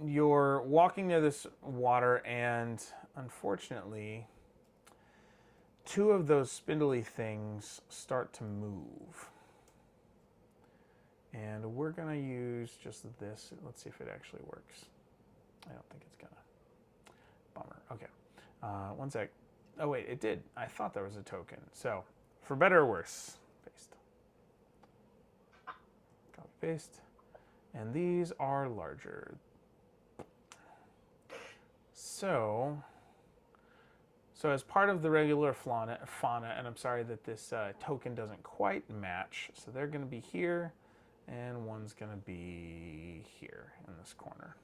C: you're walking near this water, and unfortunately, two of those spindly things start to move. And we're going to use just this. Let's see if it actually works. I don't think it's going to. Bummer. Okay. One sec. Oh, wait, it did. I thought there was a token. So, for better or worse, paste. Copy, paste. And these are larger. So as part of the regular fauna, and I'm sorry that this token doesn't quite match, so they're going to be here, and one's going to be here in this corner.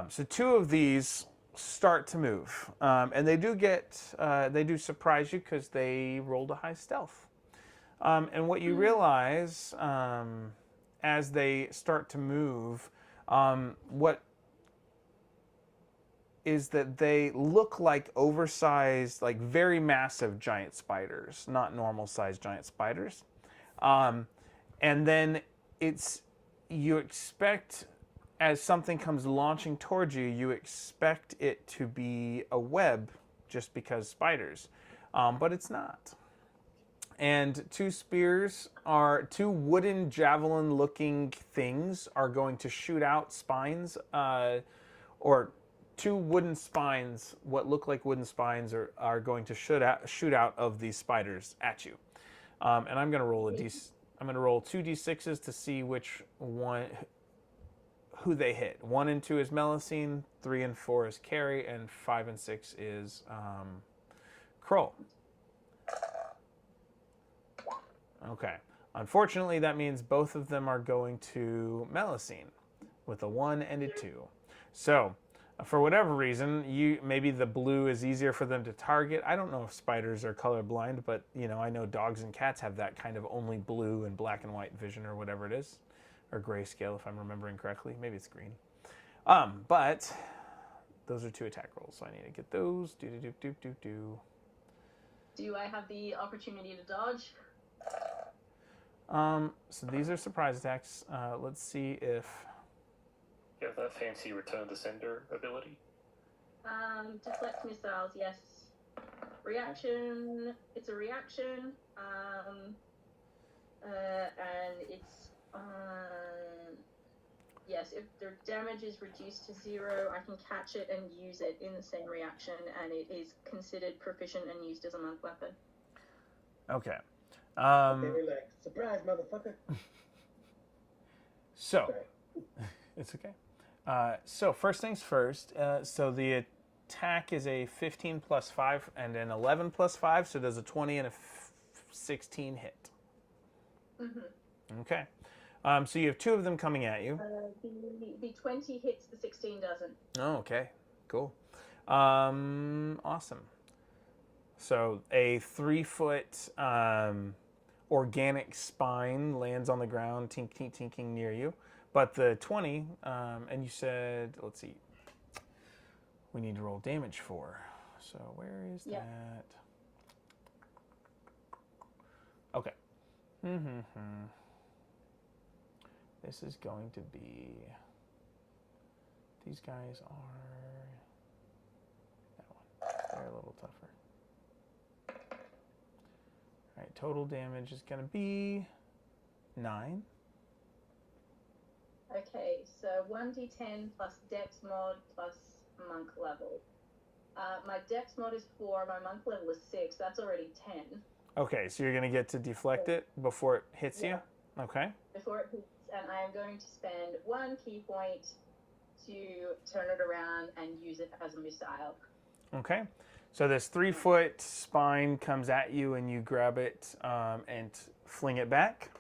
C: So two of these start to move, and they do surprise you because they rolled a high stealth. And what you realize as they start to move, what is that they look like oversized, like very massive giant spiders, not normal sized giant spiders. And then you expect, as something comes launching towards you, you expect it to be a web just because spiders. But it's not. And two wooden javelin looking things are going to shoot out spines, or two wooden spines, what look like wooden spines, are going to shoot out of these spiders at you. And I'm going to roll I'm going to roll 2d6s to see who they hit. 1 and 2 is Melusine, 3 and 4 is Carrie, and 5 and 6 is Kroll. Okay. Unfortunately, that means both of them are going to Melusine with a 1 and a 2. So, for whatever reason, maybe the blue is easier for them to target. I don't know if spiders are colorblind, but I know dogs and cats have that kind of only blue and black and white vision or whatever it is, or grayscale if I'm remembering correctly. Maybe it's green. But those are 2 attack rolls, so I need to get those.
A: Do I have the opportunity to dodge?
C: So these are surprise attacks. Let's see if
D: You have that fancy return to sender ability.
A: Deflect missiles, yes. Reaction, it's a reaction. And it's yes, if their damage is reduced to 0, I can catch it and use it in the same reaction, and it is considered proficient and used as a monk weapon.
C: okay.
B: They were like, surprise, motherfucker.
C: So
B: Sorry.
C: it's okay. So first things first. So the attack is a 15 plus 5 and an 11 plus 5, so does a 20 and a 16 hit.
A: Mm-hmm.
C: Okay. So you have 2 of them coming at you.
A: The 20 hits, the 16 doesn't.
C: Oh, okay. Cool. Awesome. So a 3-foot organic spine lands on the ground, tinking near you. But the 20, and you said, let's see, we need to roll damage for. So where is that? Okay. This is going to be, these guys are, that one, they're a little tougher. All right, total damage is going to be 9.
A: Okay, so 1d10 plus Dex mod plus monk level. My Dex mod is 4, my monk level is 6, that's already 10.
C: Okay, so you're going to get to deflect it before it hits you? Okay.
A: Before it hits, and I am going to spend 1 key point to turn it around and use it as a missile.
C: Okay. So this 3-foot spine comes at you and you grab it and fling it back.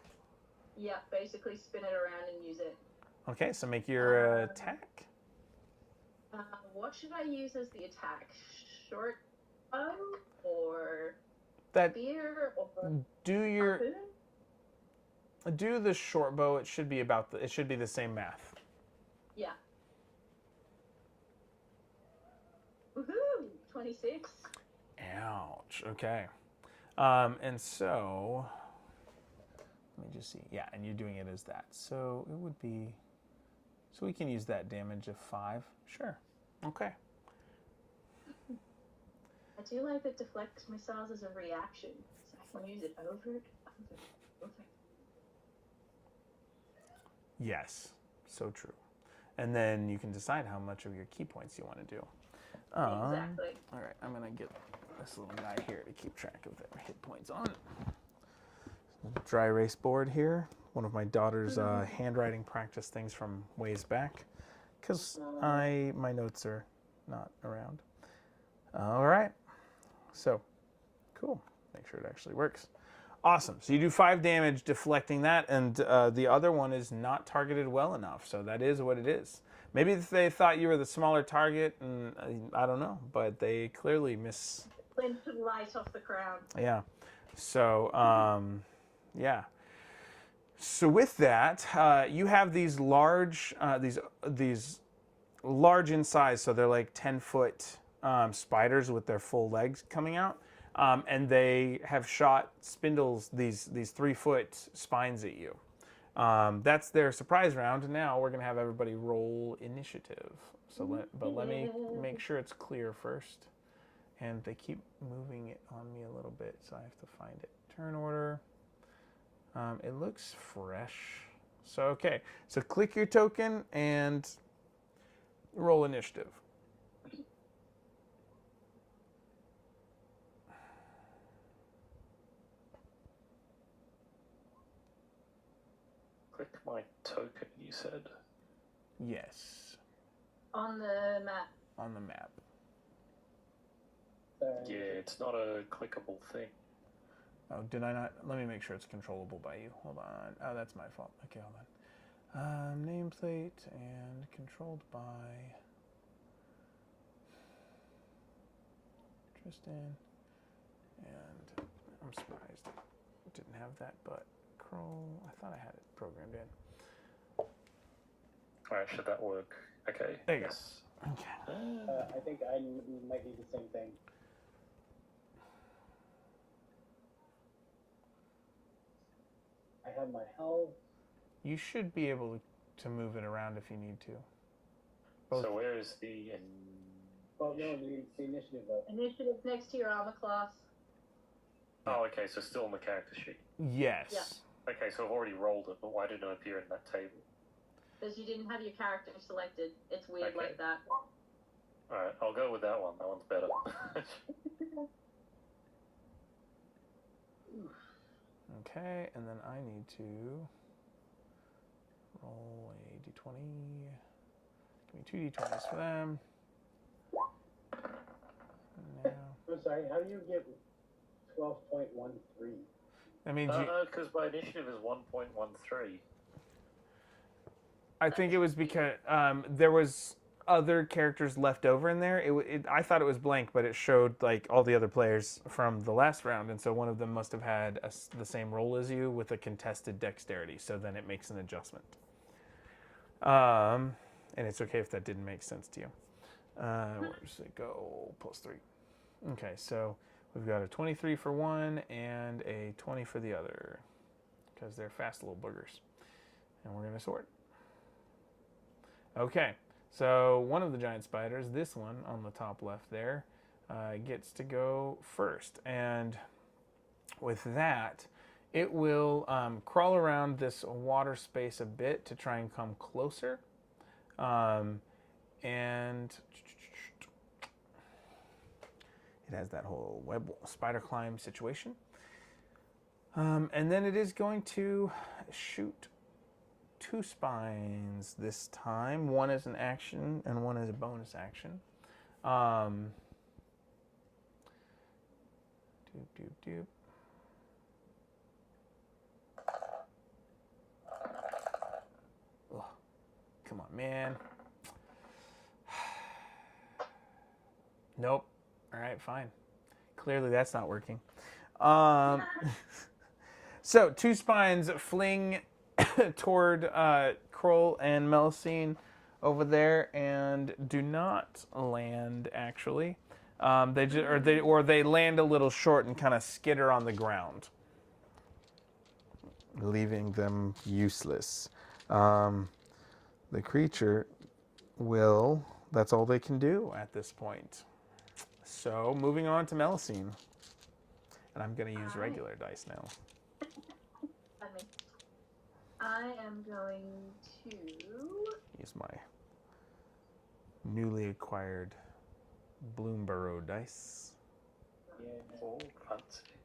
A: Yeah, basically spin it around and use it.
C: Okay, so make your attack.
A: What should I use as the attack? Short bow or
C: That
A: spear or
C: do
A: harpoon?
C: do the short bow. It should be it should be the same math.
A: Yeah. Woohoo! 26.
C: Ouch. Okay. And so let me just see. Yeah, and you're doing it as that. So it would be. So we can use that damage of 5. Sure. Okay.
A: I do like that deflect missiles as a reaction, so I can use it over.
C: Yes. So true. And then you can decide how much of your key points you want to do.
A: Exactly.
C: All right, I'm going to get this little guy here to keep track of their hit points on. Dry erase board here. One of my daughter's handwriting practice things from ways back, because my notes are not around. All right, so cool. Make sure it actually works. Awesome. So you do 5 damage deflecting that, and the other one is not targeted well enough. So that is what it is. Maybe they thought you were the smaller target, and I don't know, but they clearly miss.
A: Glint of light off the crown.
C: Yeah. So yeah. So with that, you have these large, these large in size. So they're like 10-foot spiders with their full legs coming out, and they have shot spindles, these 3-foot spines at you. That's their surprise round. Now we're gonna have everybody roll initiative. So let me make sure it's clear first. And they keep moving it on me a little bit, so I have to find it. Turn order. It looks fresh. So, okay. So click your token and roll initiative.
D: Click my token, you said.
C: Yes.
A: On the map.
C: On the map.
D: Yeah, it's not a clickable thing.
C: Oh, did I not? Let me make sure it's controllable by you. Hold on. Oh, that's my fault. Okay, hold on. Nameplate and controlled by Tristan. And I'm surprised it didn't have that, but Kroll, I thought I had it programmed in.
D: Alright, should that work? Okay.
C: There you go.
D: Yes.
C: Okay.
B: I think I might need the same thing. I have my health.
C: You should be able to move it around if you need to.
D: So where is the...
B: Oh, no, the initiative, though.
A: Initiative next to your armor class.
D: Oh, okay, so still on the character sheet.
C: Yes.
A: Yeah.
D: Okay, so I've already rolled it, but why didn't it appear in that table?
A: Because you didn't have your character selected. It's weird
D: Okay.
A: like that.
D: Alright, I'll go with that one. That one's better.
C: Okay, and then I need to roll a d20. Give me 2 d20s for them. Now,
B: I'm sorry, how do you get 12.13?
C: that means you.
D: No, because my initiative is 1.13.
C: I think it was because there was other characters left over in there. I thought it was blank, but it showed like all the other players from the last round, and so one of them must have had the same roll as you with a contested dexterity. So then it makes an adjustment. And it's okay if that didn't make sense to you. Where does it go? +3. Okay, so we've got a 23 for one and a 20 for the other, because they're fast little boogers. And we're gonna sort. Okay, so one of the giant spiders, this one on the top left there, gets to go first. And with that, it will crawl around this water space a bit to try and come closer. And it has that whole web spider climb situation. And then it is going to shoot 2 spines this time. One is an action and one is a bonus action. Doop, doop, doop. Ugh. Come on, man. Nope. All right, fine. Clearly that's not working. So 2 spines fling toward Kroll and Melusine over there and do not land actually. They land a little short and kind of skitter on the ground, leaving them useless. The creature will. That's all they can do at this point. So moving on to Melusine, and I'm going to use regular dice now.
A: I am going to
C: Use my newly acquired Bloomborough dice.
B: Yeah.
D: Oh, fancy.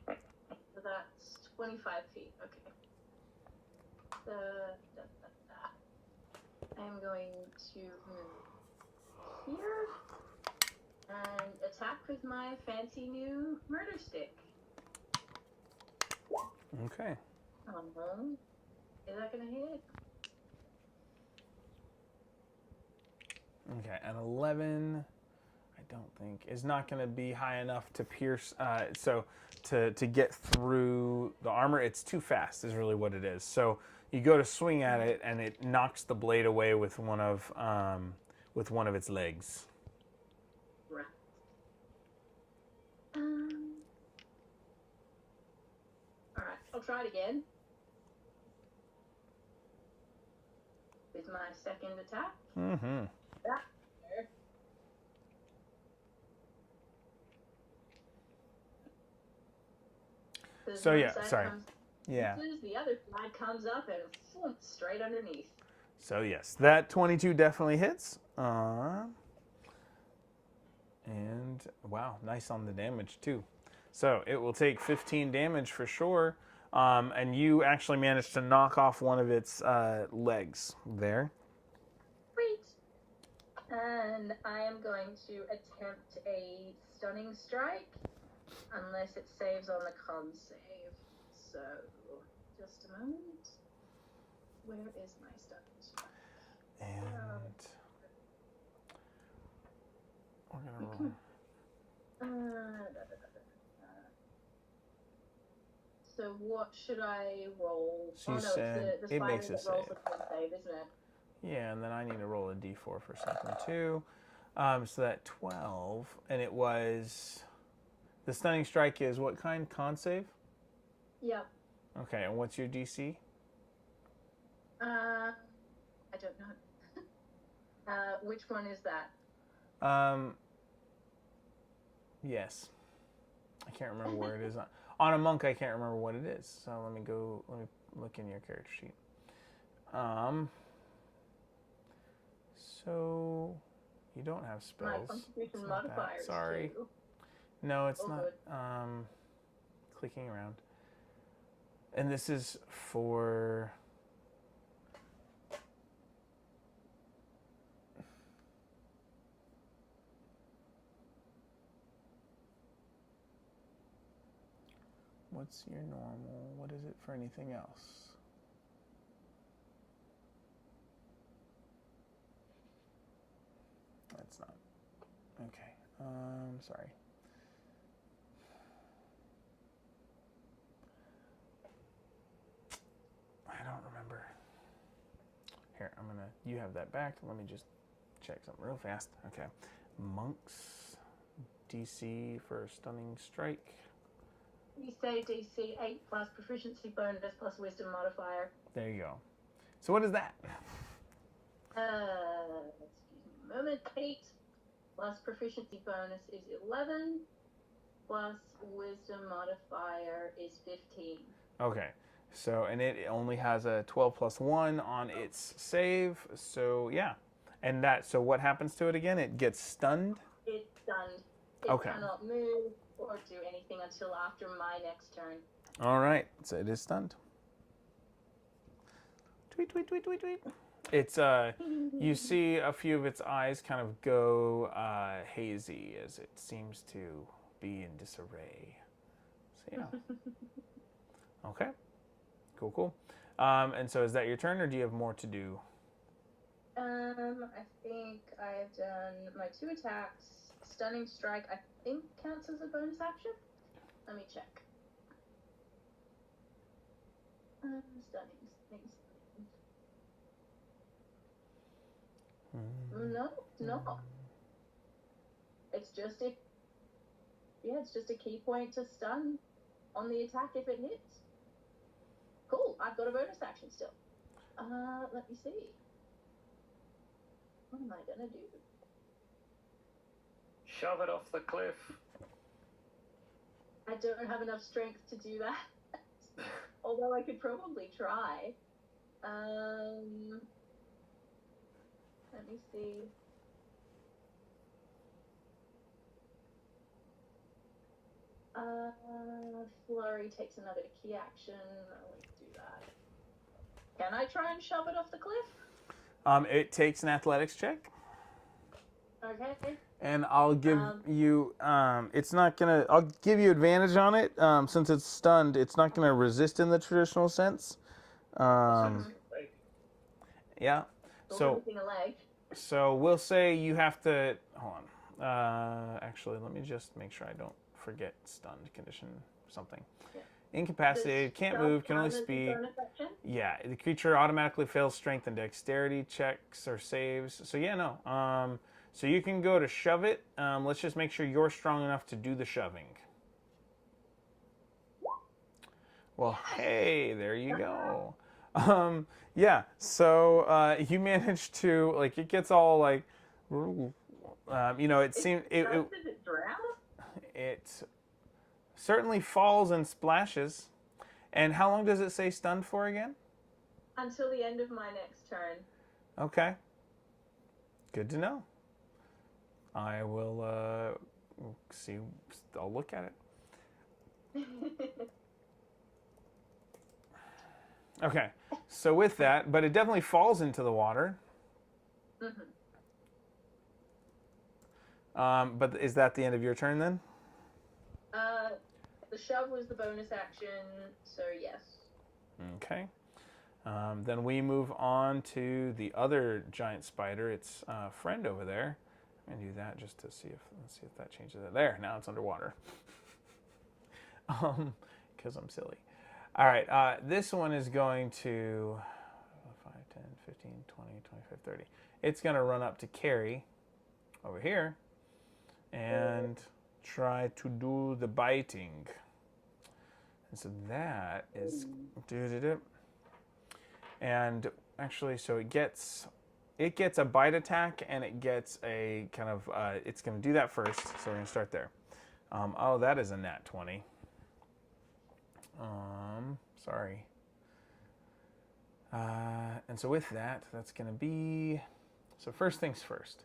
A: So that's 25 feet. Okay. I'm going to move here and attack with my fancy new murder stick.
C: Okay.
A: Is that gonna hit?
C: Okay, an 11, I don't think, is not going to be high enough to pierce. So to get through the armor, it's too fast is really what it is. So you go to swing at it, and it knocks the blade away with one of its legs.
A: Right. All right, I'll try it again. With my second attack.
C: Mm-hmm. So yeah, sorry. Yeah.
A: The other side comes up and straight underneath.
C: So yes, that 22 definitely hits. And wow, nice on the damage too. So it will take 15 damage for sure. And you actually managed to knock off one of its legs there.
A: Great. And I am going to attempt a stunning strike, unless it saves on the con save. So, just a moment. Where is my stunning strike?
C: And we're gonna roll.
A: So what should I roll?
C: So
A: oh
C: you
A: no,
C: said
A: it's the
C: it
A: spider
C: makes a
A: that rolls
C: save.
A: the save, isn't it?
C: Yeah, and then I need to roll a d4 for something too. So that 12, and it was the stunning strike is what kind? Con save?
A: Yep.
C: Okay, and what's your DC?
A: I don't know. Which one is that?
C: Yes. I can't remember where it is. On a monk, I can't remember what it is. So let me look in your character sheet. So you don't have
A: My
C: spells.
A: constitution modifier is
C: Sorry.
A: 2.
C: No, it's
A: Oh,
C: not.
A: good.
C: Clicking around. And this is for. What's your normal? What is it for anything else? That's not. Okay. Sorry. I don't remember. Here, you have that back. Let me just check something real fast. Okay. Monks, DC for stunning strike.
A: You say DC 8 plus proficiency bonus plus wisdom modifier.
C: There you go. So what is that?
A: Excuse me a moment. 8 plus proficiency bonus is 11 plus wisdom modifier is 15.
C: Okay. So, and it only has a 12 plus 1 on its save. So, yeah. And so what happens to it again? It gets stunned?
A: It's stunned. It cannot move or do anything until after my next turn.
C: All right. So it is stunned. Tweet, tweet, tweet, tweet, tweet. It's, you see a few of its eyes kind of go hazy as it seems to be in disarray. So, yeah. Okay. Cool, cool. And so is that your turn, or do you have more to do?
A: I think I've done my 2 attacks. Stunning strike, I think, counts as a bonus action. Let me check. Stunning. No, it's not. It's just a key point to stun on the attack if it hits. Cool, I've got a bonus action still. Let me see. What am I gonna do?
D: Shove it off the cliff.
A: I don't have enough strength to do that. Although I could probably try. Let me see. Flurry takes another key action. Let's do that. Can I try and shove it off the cliff?
C: It takes an athletics check.
A: Okay.
C: And I'll give you. It's not gonna. I'll give you advantage on it since it's stunned. It's not gonna resist in the traditional sense. Yeah. So we'll say you have to. Hold on. Actually, let me just make sure I don't forget stunned condition something. Yeah. Incapacitated, can't move, can only speak. Yeah, the creature automatically fails strength and dexterity checks or saves. So yeah, no. So you can go to shove it. Let's just make sure you're strong enough to do the shoving. Well, hey, there you go. Yeah, so you managed to, like, it gets all, like, it seems... It certainly falls and splashes. And how long does it say stunned for again?
A: Until the end of my next turn.
C: Okay. Good to know. I will see. I'll look at it. Okay. So with that, but it definitely falls into the water. But is that the end of your turn then?
A: The shove was the bonus action, so yes.
C: Okay. Then we move on to the other giant spider. Its friend over there. I'm gonna do that just to see if that changes it. There, now it's underwater. Because I'm silly. All right, this one is going to 5, 10, 15, 20, 25, 30. It's going to run up to Carrie over here and try to do the biting. And so that is and actually, so it gets a bite attack, and it gets a kind of it's going to do that first. So we're going to start there. Oh, that is a nat 20. Sorry. And so with that, that's going to be, so first things first.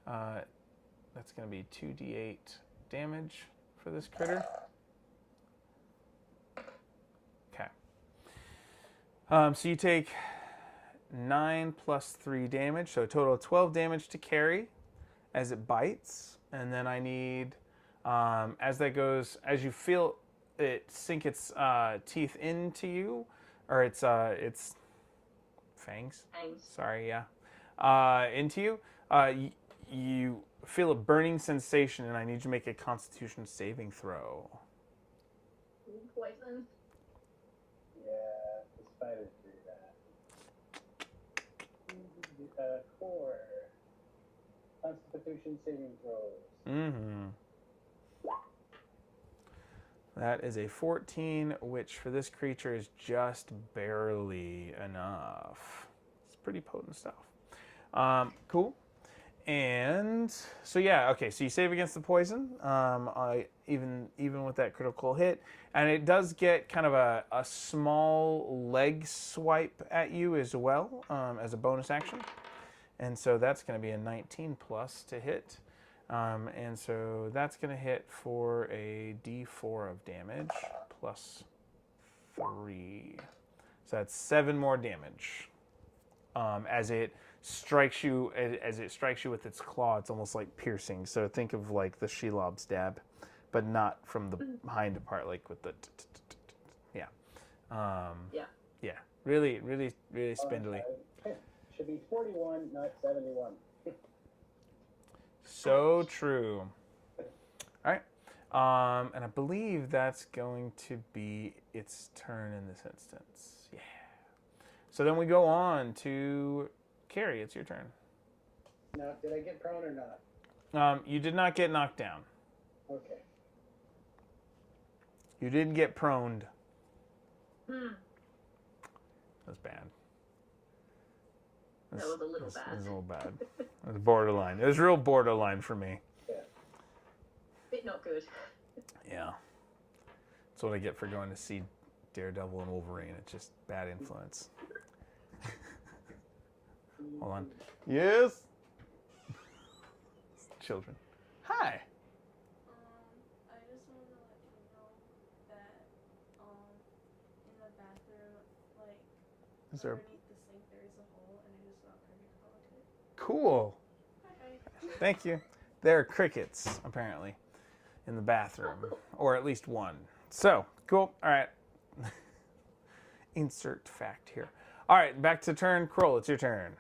C: That's going to be 2d8 damage for this critter. Okay. So you take 9 plus 3 damage, so a total of 12 damage to carry as it bites. And then I need, as that goes, as you feel it sink its teeth into you, or its fangs. Sorry, yeah. Into you, you feel a burning sensation, and I need you to make a Constitution saving throw.
A: Poison.
B: Yeah, the spiders do that. 4. Constitution saving throws.
C: Mm-hmm. That is a 14, which for this creature is just barely enough. It's pretty potent stuff. Cool. And so yeah, okay. So you save against the poison, even with that critical hit, and it does get kind of a small leg swipe at you as well, as a bonus action. And so that's going to be a 19 plus to hit. And so that's going to hit for a d4 of damage plus 3. So that's 7 more damage. As it strikes you with its claw, it's almost like piercing. So think of like the Shelob stab, but not from the behind part, like with the yeah. Yeah. Really spindly.
B: Should be 41, not 71.
C: So true. All right. And I believe that's going to be its turn in this instance. Yeah. So then we go on to Carrie. It's your turn.
B: Now, did I get prone or not?
C: You did not get knocked down.
B: Okay.
C: You did get proned. That's bad.
A: That was a little bad.
C: It was a little bad. It was borderline. It was real borderline for me.
B: Yeah.
A: Bit not good.
C: Yeah. That's what I get for going to see Daredevil and Wolverine. It's just bad influence. Hold on. Yes? Children. Hi.
F: I just wanted to let you know that in the bathroom, like
C: Is there...
F: underneath the sink, there is a hole, and I just saw a cricket crawl into it.
C: Cool.
F: Hi.
C: Thank you. There are crickets, apparently, in the bathroom. Or at least one. So, cool. All right. Insert fact here. All right, back to turn. Kroll, it's your turn.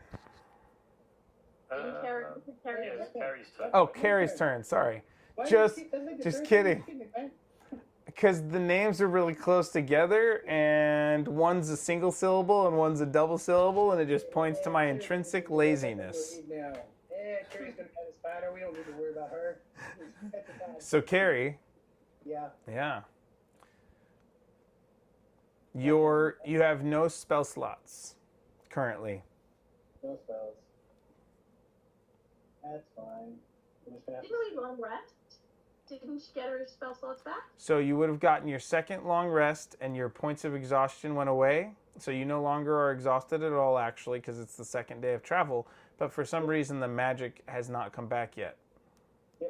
D: It's Carrie's turn.
C: Oh, Carrie's turn. Sorry.
B: Why
C: Just
B: do you keep- that's like the
C: just
B: first
C: kidding.
B: thing you think, man.
C: Because the names are really close together, and one's a single syllable and one's a double syllable, and it just points to my intrinsic laziness.
B: Now, Carrie's gonna have a spider. We don't need to worry about her.
C: So, Carrie,
B: Yeah.
C: yeah. You have no spell slots currently.
B: No spells. That's fine. We're just gonna have
A: Didn't we long rest? Didn't she get her spell slots back?
C: So you would have gotten your second long rest, and your points of exhaustion went away. So you no longer are exhausted at all, actually, because it's the second day of travel. But for some reason, the magic has not come back yet.
A: Yeah.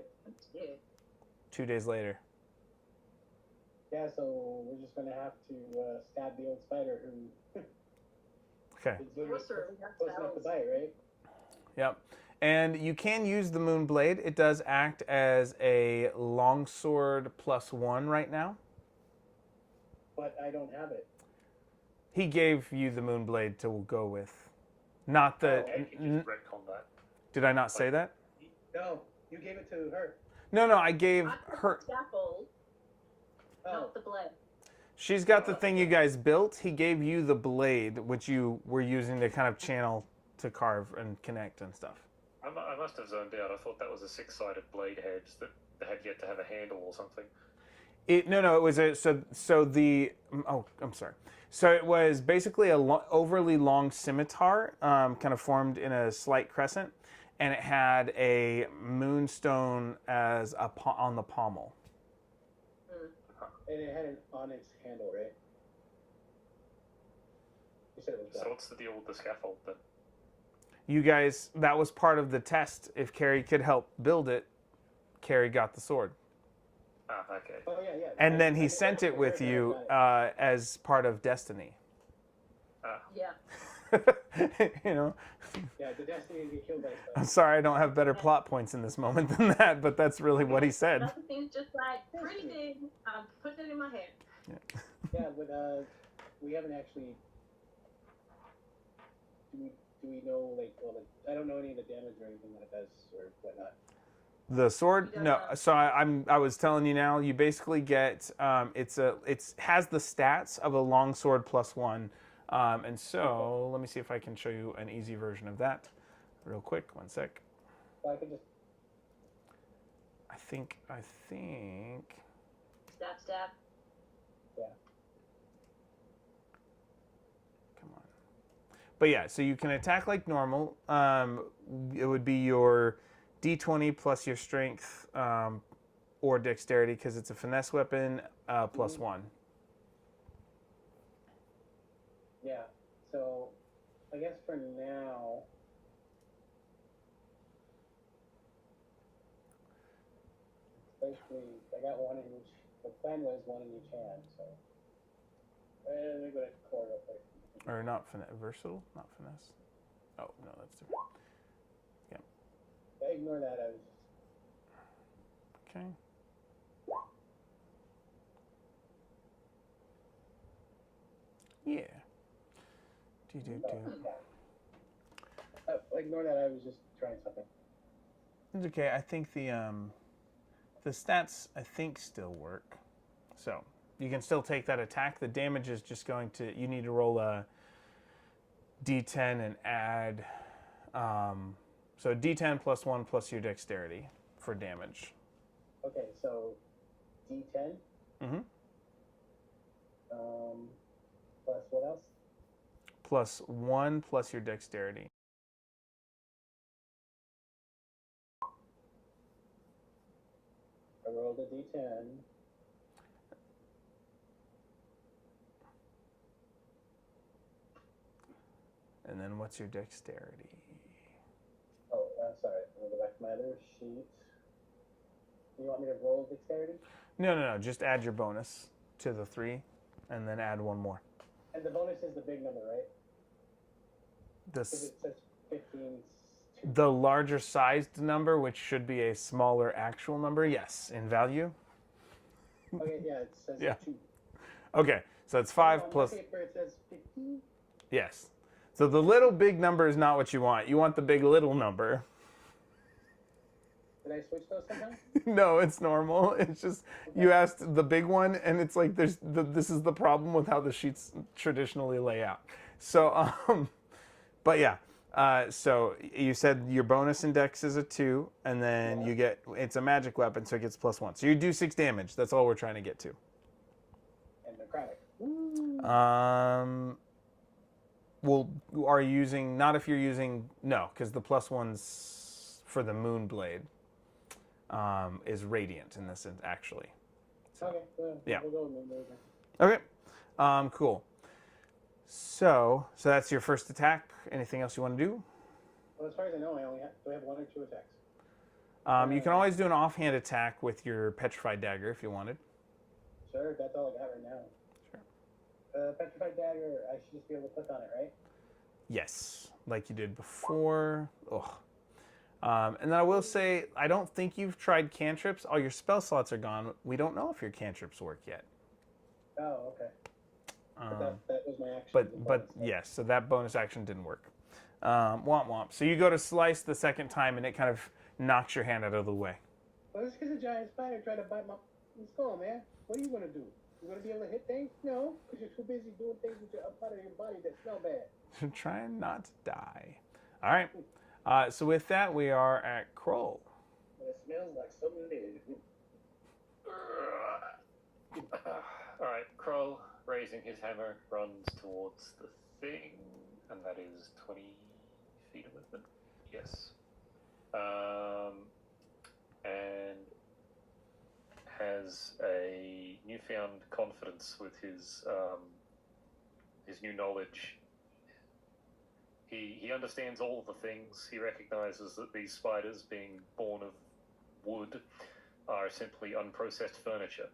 C: 2 days later.
B: Yeah, so we're just gonna have to stab the old spider who
C: Okay.
B: is literally
A: Most certainly got
B: close enough to
A: spells.
B: bite, right?
C: Yep. And you can use the moon blade. It does act as a longsword +1 right now.
B: But I don't have it.
C: He gave you the moon blade to go with. Not the...
D: You can just retcon that.
C: Did I not say that?
B: No, you gave it to her.
C: No, I gave
A: I
C: her...
A: Scaffold,
B: Oh,
A: not the blade.
C: She's got the thing you guys built. He gave you the blade, which you were using to kind of channel to carve and connect and stuff.
D: I must have zoned out. I thought that was a six-sided blade head that had yet to have a handle or something.
C: No, it was I'm sorry. So it was basically a overly long scimitar, kind of formed in a slight crescent, and it had a moonstone as on the pommel.
B: And it had an onyx handle, right? You said it was black.
D: So what's the deal with the scaffold then?
C: You guys, that was part of the test. If Carrie could help build it, Carrie got the sword.
D: Ah, okay.
B: Oh, yeah.
C: And then he sent it with you as part of Destiny.
D: Ah.
A: Yeah.
C: You know?
B: Yeah, the Destiny to get killed by
C: I'm sorry I don't have better plot points in this moment than that, but that's really what he said.
A: That seems just like pretty big. I'm putting it in my head.
B: Yeah, but we haven't actually. Do we know I don't know any of the damage or anything that it does or whatnot.
C: The sword? No. So I was telling you now. You basically get it has the stats of a longsword +1, and so let me see if I can show you an easy version of that, real quick. One sec.
B: So I could just.
C: I think.
A: Stab.
B: Yeah.
C: Come on. But yeah, so you can attack like normal. It would be your D20 plus your strength or dexterity because it's a finesse weapon +1.
B: Yeah. So, I guess for now. Basically, I got one in each. The plan was one in each hand, so. Let me go to core real quick.
C: Or not finesse. Versatile? Not finesse. Oh, no, that's different.
B: Yeah, ignore that. I was.
C: Okay. Yeah.
B: Ignore that. I was just trying something.
C: It's okay. I think the stats still work. So you can still take that attack. The damage is just going to. You need to roll a D10 and add. So D10 +1 plus your dexterity for damage.
B: Okay, so D10.
C: Mm-hmm.
B: Plus what else?
C: +1 plus your dexterity.
B: I rolled a D10.
C: And then what's your dexterity?
B: Oh, sorry. I'll go back to my other sheet. You want me to roll dexterity?
C: No. Just add your bonus to the 3, and then add one more.
B: And the bonus is the big number, right? Because it says 15.
C: The larger sized number, which should be a smaller actual number, yes, in value.
B: Okay, yeah, it says 2.
C: Okay, so it's 5
B: on
C: plus.
B: My paper it says 15.
C: Yes. So the little big number is not what you want. You want the big little number.
B: Did I switch those somehow?
C: No, it's normal. It's just you asked the big one, and it's like this is the problem with how the sheets traditionally lay out. So, but yeah. So you said your bonus index is a 2, and then you get it's a magic weapon, so it gets +1. So you do 6 damage. That's all we're trying to get to.
B: And necrotic.
C: Well, are you using not if you're using no, because the +1's for the moon blade is radiant in this actually. So,
B: Okay,
C: yeah.
B: We'll go with moon
C: Okay, cool. So that's your first attack. Anything else you want to do?
B: Well, as far as I know, I only do I have 1 or 2 attacks?
C: You can always do an offhand attack with your petrified dagger if you wanted.
B: Sure, that's all I got right now.
C: Sure.
B: Petrified dagger, I should just be able to click on it, right?
C: Yes, like you did before. Ugh. And then I will say, I don't think you've tried cantrips. All your spell slots are gone. We don't know if your cantrips work yet.
B: Oh, okay. But that was my action.
C: But yes, so that bonus action didn't work. Womp womp. So you go to slice the second time, and it kind of knocks your hand out of the way.
B: Well, it's because a giant spider tried to bite my skull, man. What are you gonna do? You gonna be able to hit things? No, because you're too busy doing things with your upper part of your body that smell bad.
C: Trying not to die. All right. So with that, we are at Kroll.
B: But it smells like something dead.
D: All right, Kroll, raising his hammer, runs towards the thing, and that is 20 feet of movement. Yes. And has a newfound confidence with his new knowledge. He understands all of the things. He recognizes that these spiders, being born of wood, are simply unprocessed furniture.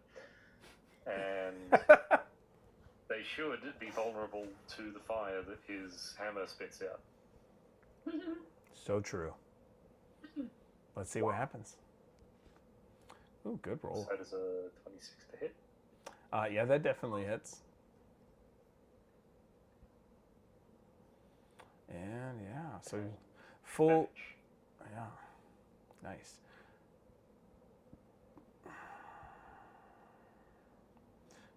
D: And they should be vulnerable to the fire that his hammer spits out.
C: So true. Let's see what happens. Ooh, good roll.
D: So that is a 26 to hit.
C: Yeah, that definitely hits. And yeah, so full.
D: Damage.
C: Yeah, nice.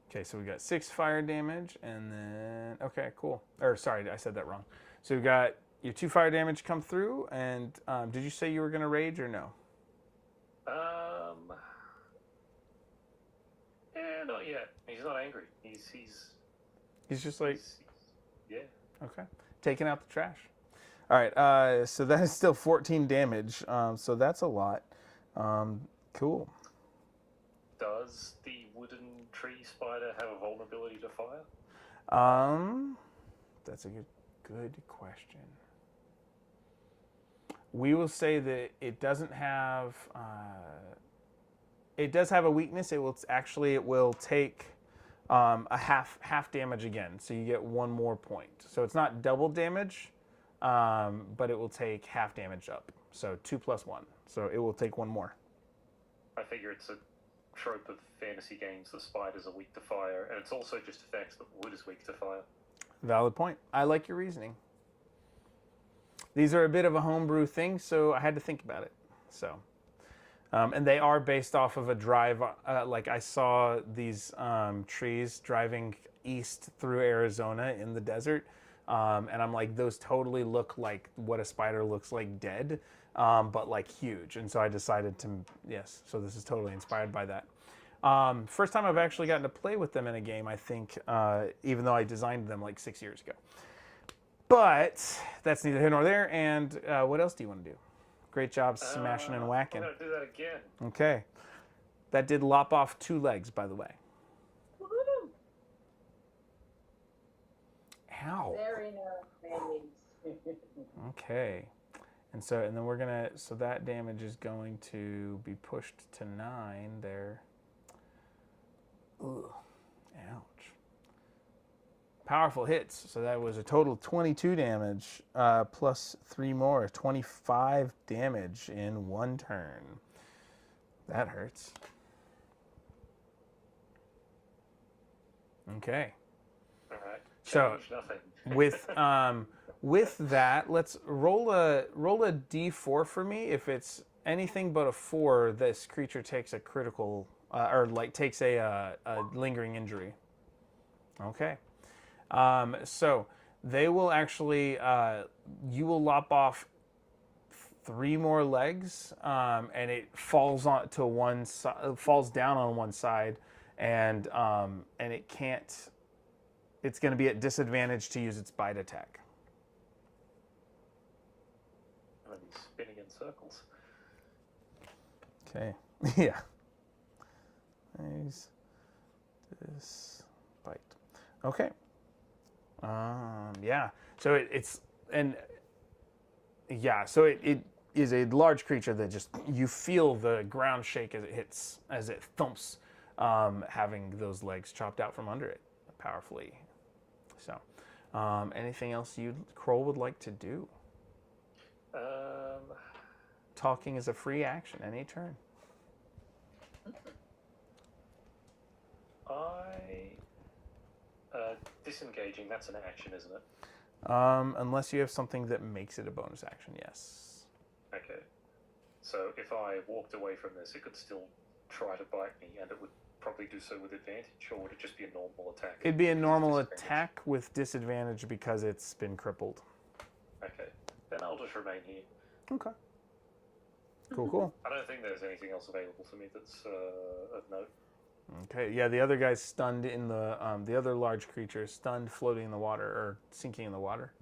C: Okay, so we got 6 fire damage, and then okay, cool. Or sorry, I said that wrong. So we got your 2 fire damage come through, and did you say you were gonna rage or no?
D: Yeah, not yet. He's not angry. He's
C: He's just like
D: yeah.
C: okay, taking out the trash. All right, so that is still 14 damage. So that's a lot. Cool.
D: Does the wooden tree spider have a vulnerability to fire?
C: That's a good question. We will say that it doesn't have. It does have a weakness. It will take a half damage again. So you get 1 more point. So it's not double damage, but it will take half damage up. So 2 + 1. So it will take 1 more.
D: I figure it's a trope of fantasy games that spiders are weak to fire, and it's also just a fact that wood is weak to fire.
C: Valid point. I like your reasoning. These are a bit of a homebrew thing, so I had to think about it. So, and they are based off of a drive. Like I saw these trees driving east through Arizona in the desert, and I'm like, those totally look like what a spider looks like dead, but like huge. And so I decided to, yes, so this is totally inspired by that. First time I've actually gotten to play with them in a game, I think, even though I designed them like 6 years ago. But that's neither here nor there. And what else do you want to do? Great job smashing and whacking.
D: I'm going to do that again.
C: Okay. That did lop off 2 legs, by the way.
A: Woohoo!
C: Ow.
A: Very nice.
C: Okay. And then we're going to, so that damage is going to be pushed to 9 there. Ugh. Ouch. Powerful hits. So that was a total of 22 damage, plus 3 more, 25 damage in 1 turn. That hurts. Okay.
D: All right.
C: So
D: Change nothing.
C: with that, let's roll a d4 for me. If it's anything but a 4, this creature takes a critical or like takes a lingering injury. Okay. So they will actually you will lop off 3 more legs, and it falls on to one side, falls down on one side, and it can't. It's going to be at disadvantage to use its bite attack.
D: I'm going to be spinning in circles.
C: Okay. Yeah. Nice. This bite. Okay. Yeah. So it's So it is a large creature that just you feel the ground shake as it thumps, having those legs chopped out from under it powerfully. So, anything else Kroll would like to do? Talking is a free action any turn.
D: Disengaging, that's an action, isn't it?
C: Unless you have something that makes it a bonus action, yes.
D: Okay. So if I walked away from this, it could still try to bite me, and it would probably do so with advantage, or would it just be a normal attack?
C: It'd be a
D: Because it's
C: normal
D: disadvantage?
C: attack with disadvantage because it's been crippled.
D: Okay, then I'll just remain here.
C: Okay. Cool.
D: I don't think there's anything else available to me that's of note.
C: Okay, yeah, the other guy's stunned in the other large creature is stunned, floating in the water, or sinking in the water.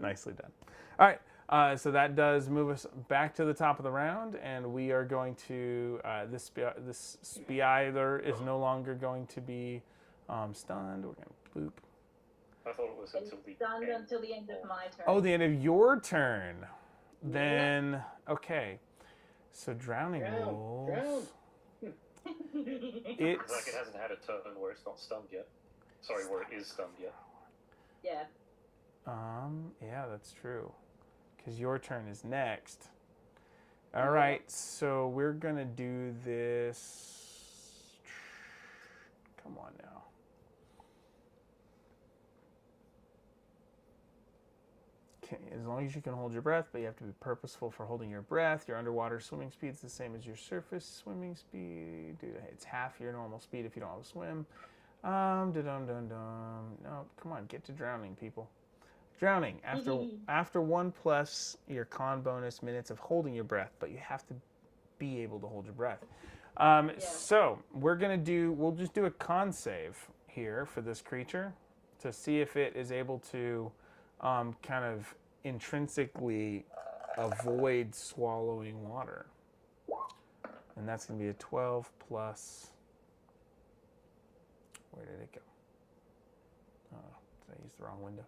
C: Nicely done. All right, so that does move us back to the top of the round, and we are going to, this Spider is no longer going to be stunned. We're going to bloop.
D: I thought it was until the
A: Done
D: end.
A: until the end of my turn.
C: Oh, the end of your turn. Then, okay. So drowning rules.
B: Drown.
D: It's
C: It's
D: like it hasn't had a turn where it's not stunned yet. Sorry, where it is stunned yet.
A: Yeah.
C: yeah, that's true. Because your turn is next. All right, so we're gonna do this. Come on now. Okay, as long as you can hold your breath, but you have to be purposeful for holding your breath. Your underwater swimming speed is the same as your surface swimming speed. It's half your normal speed if you don't have a swim. No, come on, get to drowning, people. Drowning after 1+ your con bonus minutes of holding your breath, but you have to be able to hold your breath. So we'll just do a con save here for this creature to see if it is able to kind of intrinsically avoid swallowing water. And that's going to be a 12 plus. Where did it go? Oh, did I use the wrong window?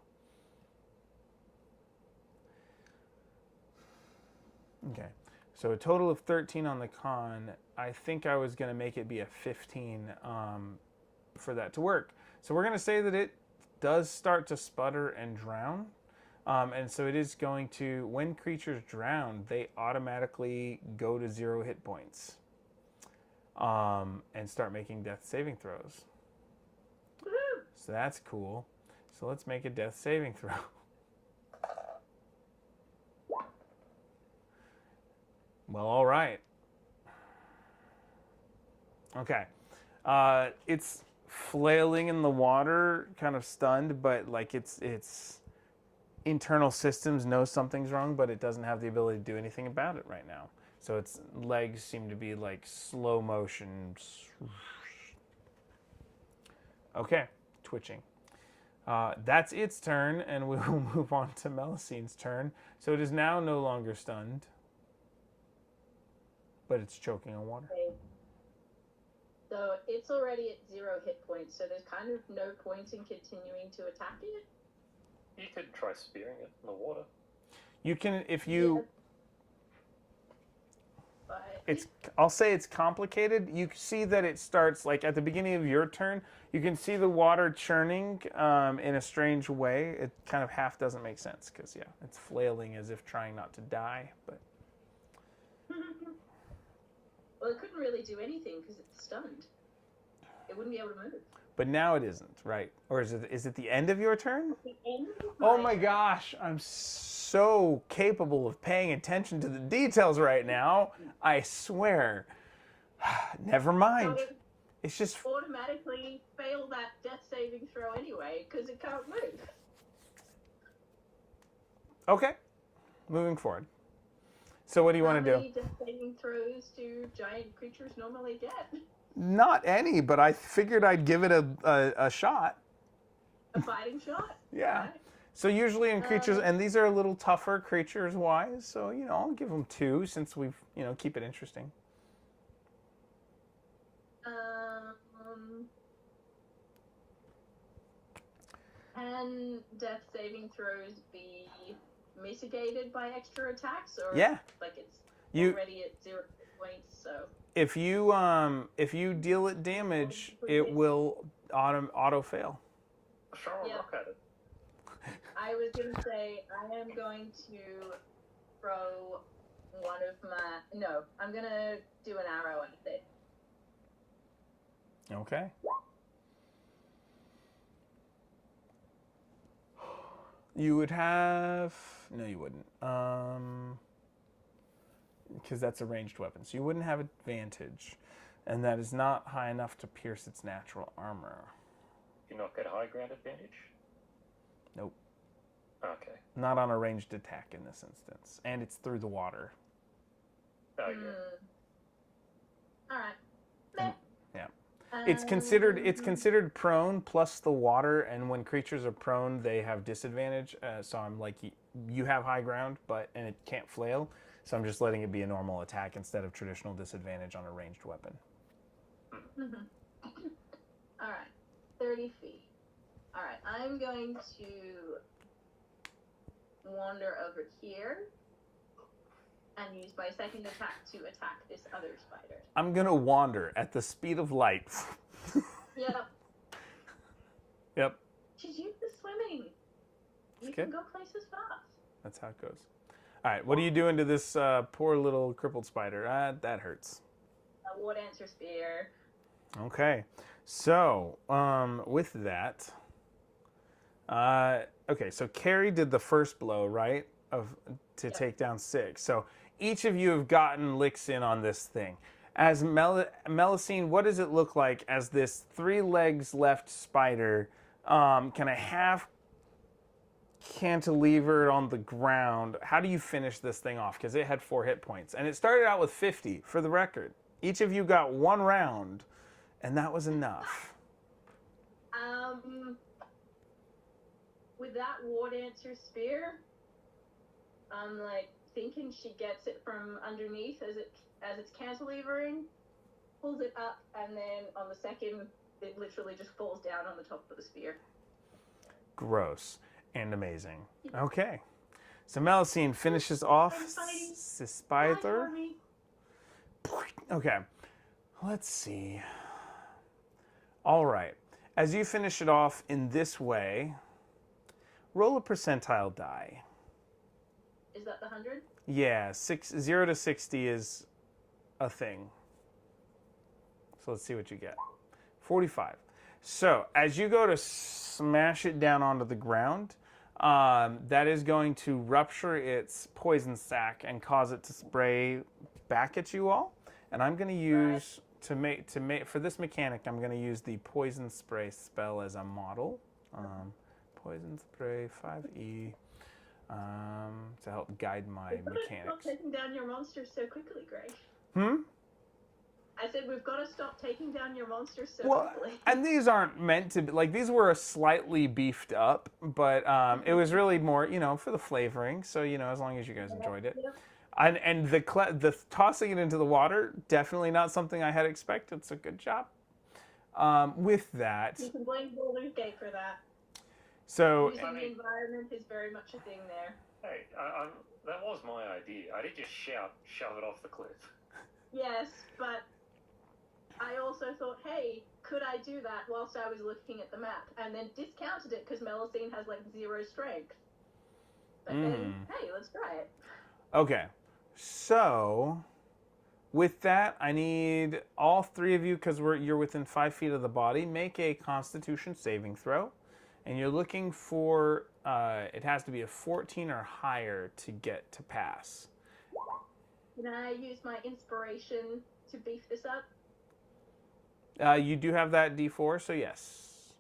C: Okay, so a total of 13 on the con. I think I was going to make it be a 15 for that to work. So we're going to say that it does start to sputter and drown. And so it is going to, when creatures drown, they automatically go to 0 hit points and start making death saving throws.
A: Woo-hoo!
C: So that's cool. So let's make a death saving throw. Well, all right. Okay. It's flailing in the water, kind of stunned, but like its internal systems know something's wrong, but it doesn't have the ability to do anything about it right now. So its legs seem to be like slow motion. Okay, twitching. That's its turn, and we will move on to Melicine's turn. So it is now no longer stunned, but it's choking on water.
A: Okay. So it's already at 0 hit points, so there's kind of no point in continuing to attack it.
D: You could try spearing it in the water.
C: You can, if you...
A: But
C: I'll say it's complicated. You see that it starts, like at the beginning of your turn, you can see the water churning in a strange way. It kind of half doesn't make sense because, yeah, it's flailing as if trying not to die. But
A: well, it couldn't really do anything because it's stunned. It wouldn't be able to move.
C: But now it isn't, right? Or is it the end of your turn?
A: The end of
C: Oh my
A: turn.
C: gosh, I'm so capable of paying attention to the details right now. I swear. Never mind.
A: So it
C: It's just
A: automatically fail that death saving throw anyway because it can't move.
C: okay. Moving forward. So what do you want to
A: How
C: do?
A: many death saving throws do giant creatures normally get?
C: Not any, but I figured I'd give it a shot.
A: A fighting shot?
C: Yeah.
A: Right.
C: So usually in creatures, and these are a little tougher creatures wise, so I'll give them 2 since we've keep it interesting.
A: Can death saving throws be mitigated by extra attacks, or
C: Yeah.
A: like it's
C: You
A: already at 0 points? So
C: if you deal it damage, it will auto fail.
D: Throw a
A: Yeah.
D: rock at it.
A: I was gonna say I am going to throw one of my I'm gonna do an arrow at it.
C: Okay. You would have no, you wouldn't. because that's a ranged weapon. So you wouldn't have advantage. And that is not high enough to pierce its natural armor.
D: You not get high ground advantage?
C: Nope.
D: Okay.
C: Not on a ranged attack in this instance. And it's through the water.
D: Oh, yeah.
A: All right. Meh.
C: Yeah. It's considered prone plus the water, and when creatures are prone, they have disadvantage. So I'm like, you have high ground, and it can't flail. So I'm just letting it be a normal attack instead of traditional disadvantage on a ranged weapon.
A: All right. 30 feet. All right. I'm going to wander over here and use my second attack to attack this other spider.
C: I'm gonna wander at the speed of light.
A: Yep.
C: Yep.
A: She's used to swimming. You can go places fast.
C: That's how it goes. All right, what are you doing to this poor little crippled spider? That hurts.
A: A war dancer spear.
C: Okay, so with that, okay, so Carrie did the first blow, right, to take down 6. So each of you have gotten licks in on this thing. As Melusine, what does it look like as this 3 legs left spider kind of half cantilevered on the ground? How do you finish this thing off? Because it had 4 hit points. And it started out with 50, for the record. Each of you got 1 round, and that was enough.
A: With that war dancer spear, I'm like thinking she gets it from underneath as it's cantilevering, pulls it up, and then on the second, it literally just falls down on the top of the spear.
C: Gross and amazing. Okay, so Melusine finishes off this spider. Okay, let's see. All right, as you finish it off in this way, roll a percentile die.
A: Is that the 100?
C: Yeah, 0 to 60 is a thing. So let's see what you get. 45. So as you go to smash it down onto the ground, that is going to rupture its poison sac and cause it to spray back at you all. And I'm going to use for this mechanic, I'm going to use the poison spray spell as a model. Poison spray 5e. To help guide my mechanics.
A: Stop taking down your monsters so quickly, Greg. I said we've got to stop taking down your monsters so quickly.
C: And these aren't meant to be, like, these were slightly beefed up, but it was really more, for the flavoring. So, as long as you guys enjoyed it.
A: Yep.
C: And the tossing it into the water, definitely not something I had expected. So good job. With that.
A: You can blame Baldur's Gate for that.
C: So
A: using the environment is very much a thing there.
D: Hey, that was my idea. I didn't just shove it off the cliff.
A: Yes, but I also thought, hey, could I do that whilst I was looking at the map? And then discounted it because Melusine has 0 strength. But then, hey, let's try it.
C: Okay, so with that, I need all 3 of you, because you're within 5 feet of the body, make a Constitution saving throw. And you're looking for, it has to be a 14 or higher to get to pass.
A: Can I use my inspiration to beef this up?
C: You do have that D4, so yes.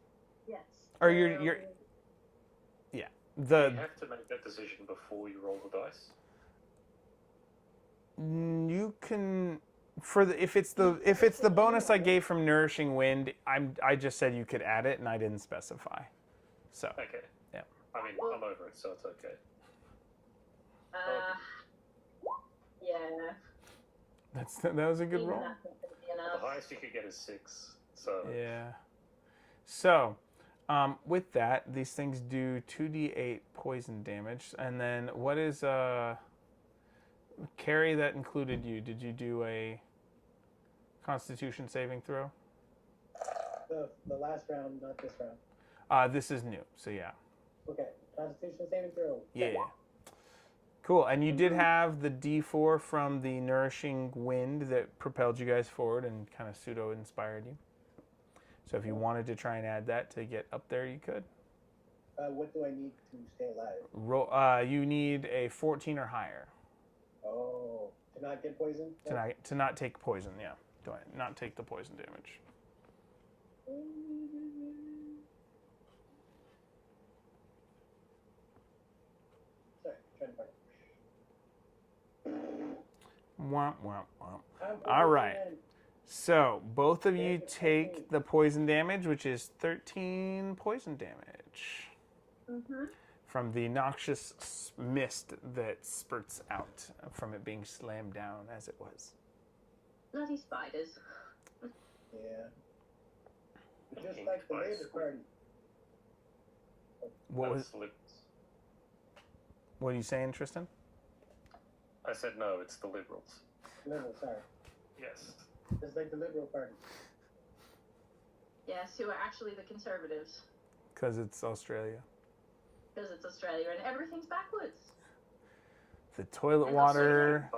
A: Yes.
C: Or
A: so...
C: yeah.
D: You have to make that decision before you roll the dice.
C: You can, if it's the bonus I gave from Nourishing Wind, I just said you could add it, and I didn't specify. So.
D: Okay.
C: Yeah.
D: I mean, I'm over it, so it's okay.
A: Yeah.
C: That was a good roll.
D: The highest you could get is 6. So.
C: Yeah. So, with that, these things do 2d8 poison damage, and then what is Carrie, that included you? Did you do a Constitution saving throw?
B: The last round, not this round.
C: This is new, so yeah.
B: Okay, Constitution saving throw.
C: Yeah. Cool, and you did have the D4 from the Nourishing Wind that propelled you guys forward and kind of pseudo-inspired you. So if you wanted to try and add that to get up there, you could.
B: What do I need to stay alive?
C: You need a 14 or higher.
B: Oh, to To not get poisoned?
C: To not take poison, yeah. Do I not take the poison damage?
B: Sorry, trying to find
C: Womp, womp, womp.
B: it.
C: All right. So, both of you take the poison damage, which is 13 poison damage from the noxious mist that spurts out from it being slammed down as it was.
A: Bloody spiders.
B: Yeah. Just like the Labour Party.
C: What
D: That's
C: was? What are you saying, Tristan?
D: I said no, it's the Liberals.
B: Liberal, sorry.
D: Yes.
B: Just like the Liberal Party.
A: Yes, who are actually the Conservatives.
C: Because it's Australia.
A: Because it's Australia and everything's backwards.
C: The toilet
A: And
C: water.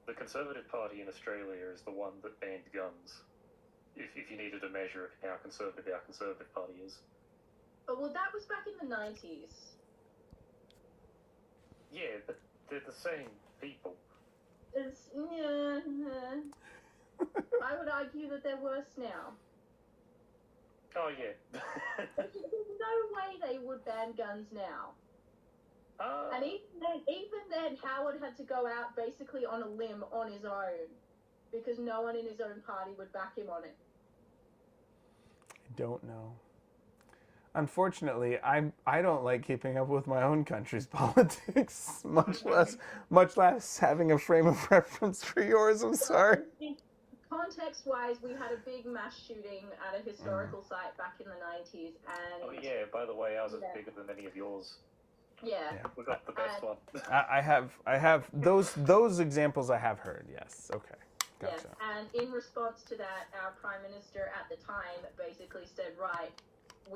D: The Conservative Party in Australia is the one that banned guns. If you needed a measure of how conservative our Conservative Party is.
A: Oh, well, that was back in the 90s.
D: Yeah, but they're the same people.
A: It's, yeah. I would argue that they're worse now.
D: Oh, yeah.
A: There's no way they would ban guns now. And even then, Howard had to go out basically on a limb on his own because no one in his own party would back him on it.
C: I don't know. Unfortunately, I don't like keeping up with my own country's politics, much less having a frame of reference for yours. I'm sorry.
A: Context-wise, we had a big mass shooting at a historical site back in the 90s, and
D: Oh, yeah, by the way, ours is bigger than any of yours.
A: yeah.
D: We got the best one.
C: I have those examples I have heard. Yes. Okay. Gotcha.
A: Yes, and in response to that, our Prime Minister at the time basically said, right,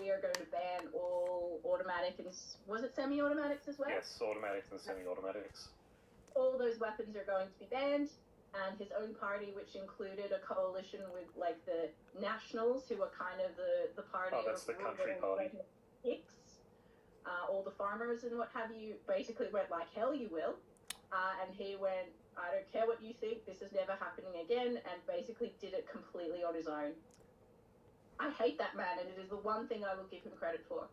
A: we are going to ban all automatic and, was it semi-automatics as well?
D: Yes, automatics and semi-automatics.
A: All those weapons are going to be banned, and his own party, which included a coalition with, like, the Nationals, who were kind of the party
D: Oh, that's
A: of
D: the country
A: rural
D: party.
A: Hicks, all the farmers and what have you, basically went like, hell you will. And he went, I don't care what you think, this is never happening again, and basically did it completely on his own. I hate that man, and it is the one thing I will give him credit for.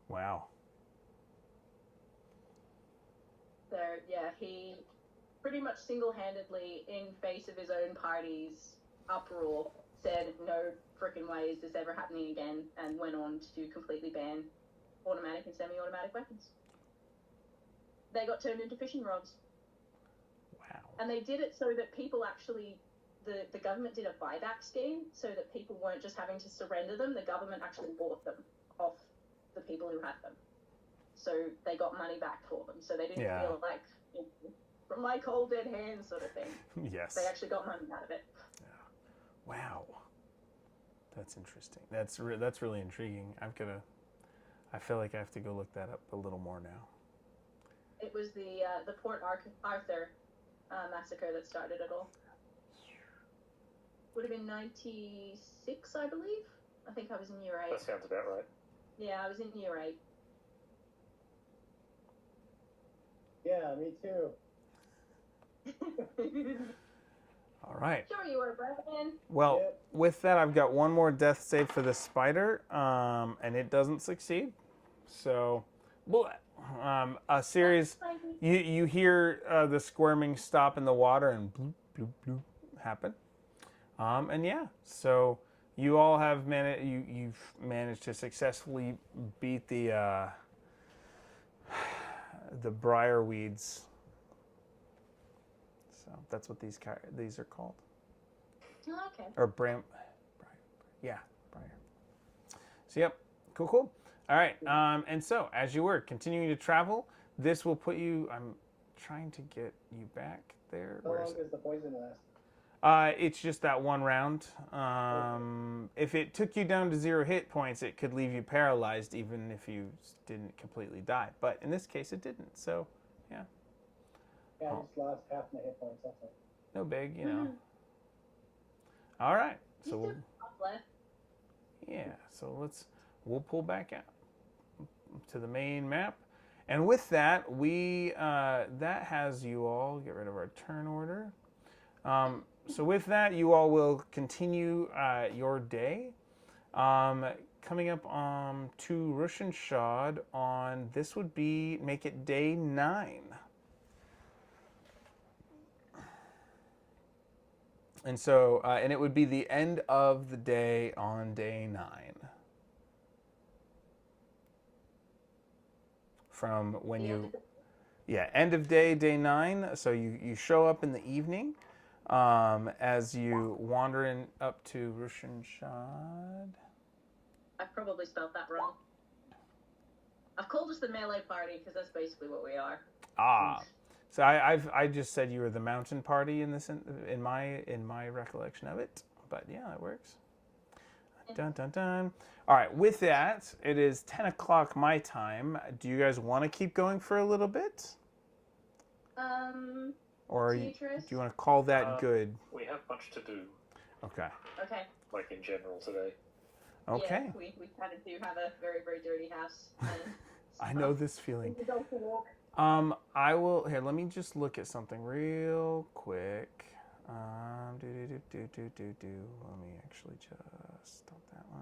C: Wow.
A: So, yeah, he pretty much single-handedly, in face of his own party's uproar, said, no frickin' way is this ever happening again, and went on to completely ban automatic and semi-automatic weapons. They got turned into fishing rods.
C: Wow.
A: And they did it so that people actually, the government did a buyback scheme so that people weren't just having to surrender them. The government actually bought them off the people who had them. So they got money back for them. So they didn't feel like, from my cold dead hands sort of thing.
C: Yes.
A: They actually got money out of it.
C: Yeah. Wow. That's interesting. That's really intriguing. I feel like I have to go look that up a little more now.
A: It was the Port Arthur massacre that started it all. Would have been 96, I believe. I think I was in year 8.
D: That sounds about right.
A: Yeah, I was in year 8.
B: Yeah, me too.
C: All right.
A: Sure you were, Brendan.
C: Well,
B: Yep.
C: with that, I've got one more death save for the spider, and it doesn't succeed. So, a series. You hear the squirming stop in the water and bloop bloop bloop happen. And yeah, so you all have you've managed to successfully beat the briar weeds. So that's what these are called.
A: Oh, okay.
C: Or briar. So yep, cool. All right, and so as you were continuing to travel, this will put you. I'm trying to get you back there.
B: How
C: Where
B: long
C: is it?
B: does the poison last?
C: It's just that one round. If it took you down to 0 hit points, it could leave you paralyzed even if you didn't completely die. But in this case, it didn't. So, yeah.
B: Yeah, I just lost half my hit points. That's it.
C: No big, you know. All right. So we'll pull back out to the main map, And with that, that has you all get rid of our turn order. So with that, you all will continue your day. Coming up to Russian Shad on this would be make it day 9. And so, and it would be the end of the day on day 9. From when end of day, day 9. So you show up in the evening as you wander in up to Russian Shad.
A: I probably spelled that wrong. I've called us the melee party because that's basically what we are.
C: So I just said you were the mountain party in this in my recollection of it, but yeah, it works. Dun dun dun. All right, with that, it is 10 o'clock my time. Do you guys want to keep going for a little bit? Or do you want to call that good?
D: We have much to do.
C: Okay.
A: Okay.
D: Like in general today.
A: Okay. Yeah, we kind of do have a very, very dirty house.
C: I know this feeling.
A: We go for a walk.
C: I will here. Let me just look at something real quick. Let me actually just stop that one.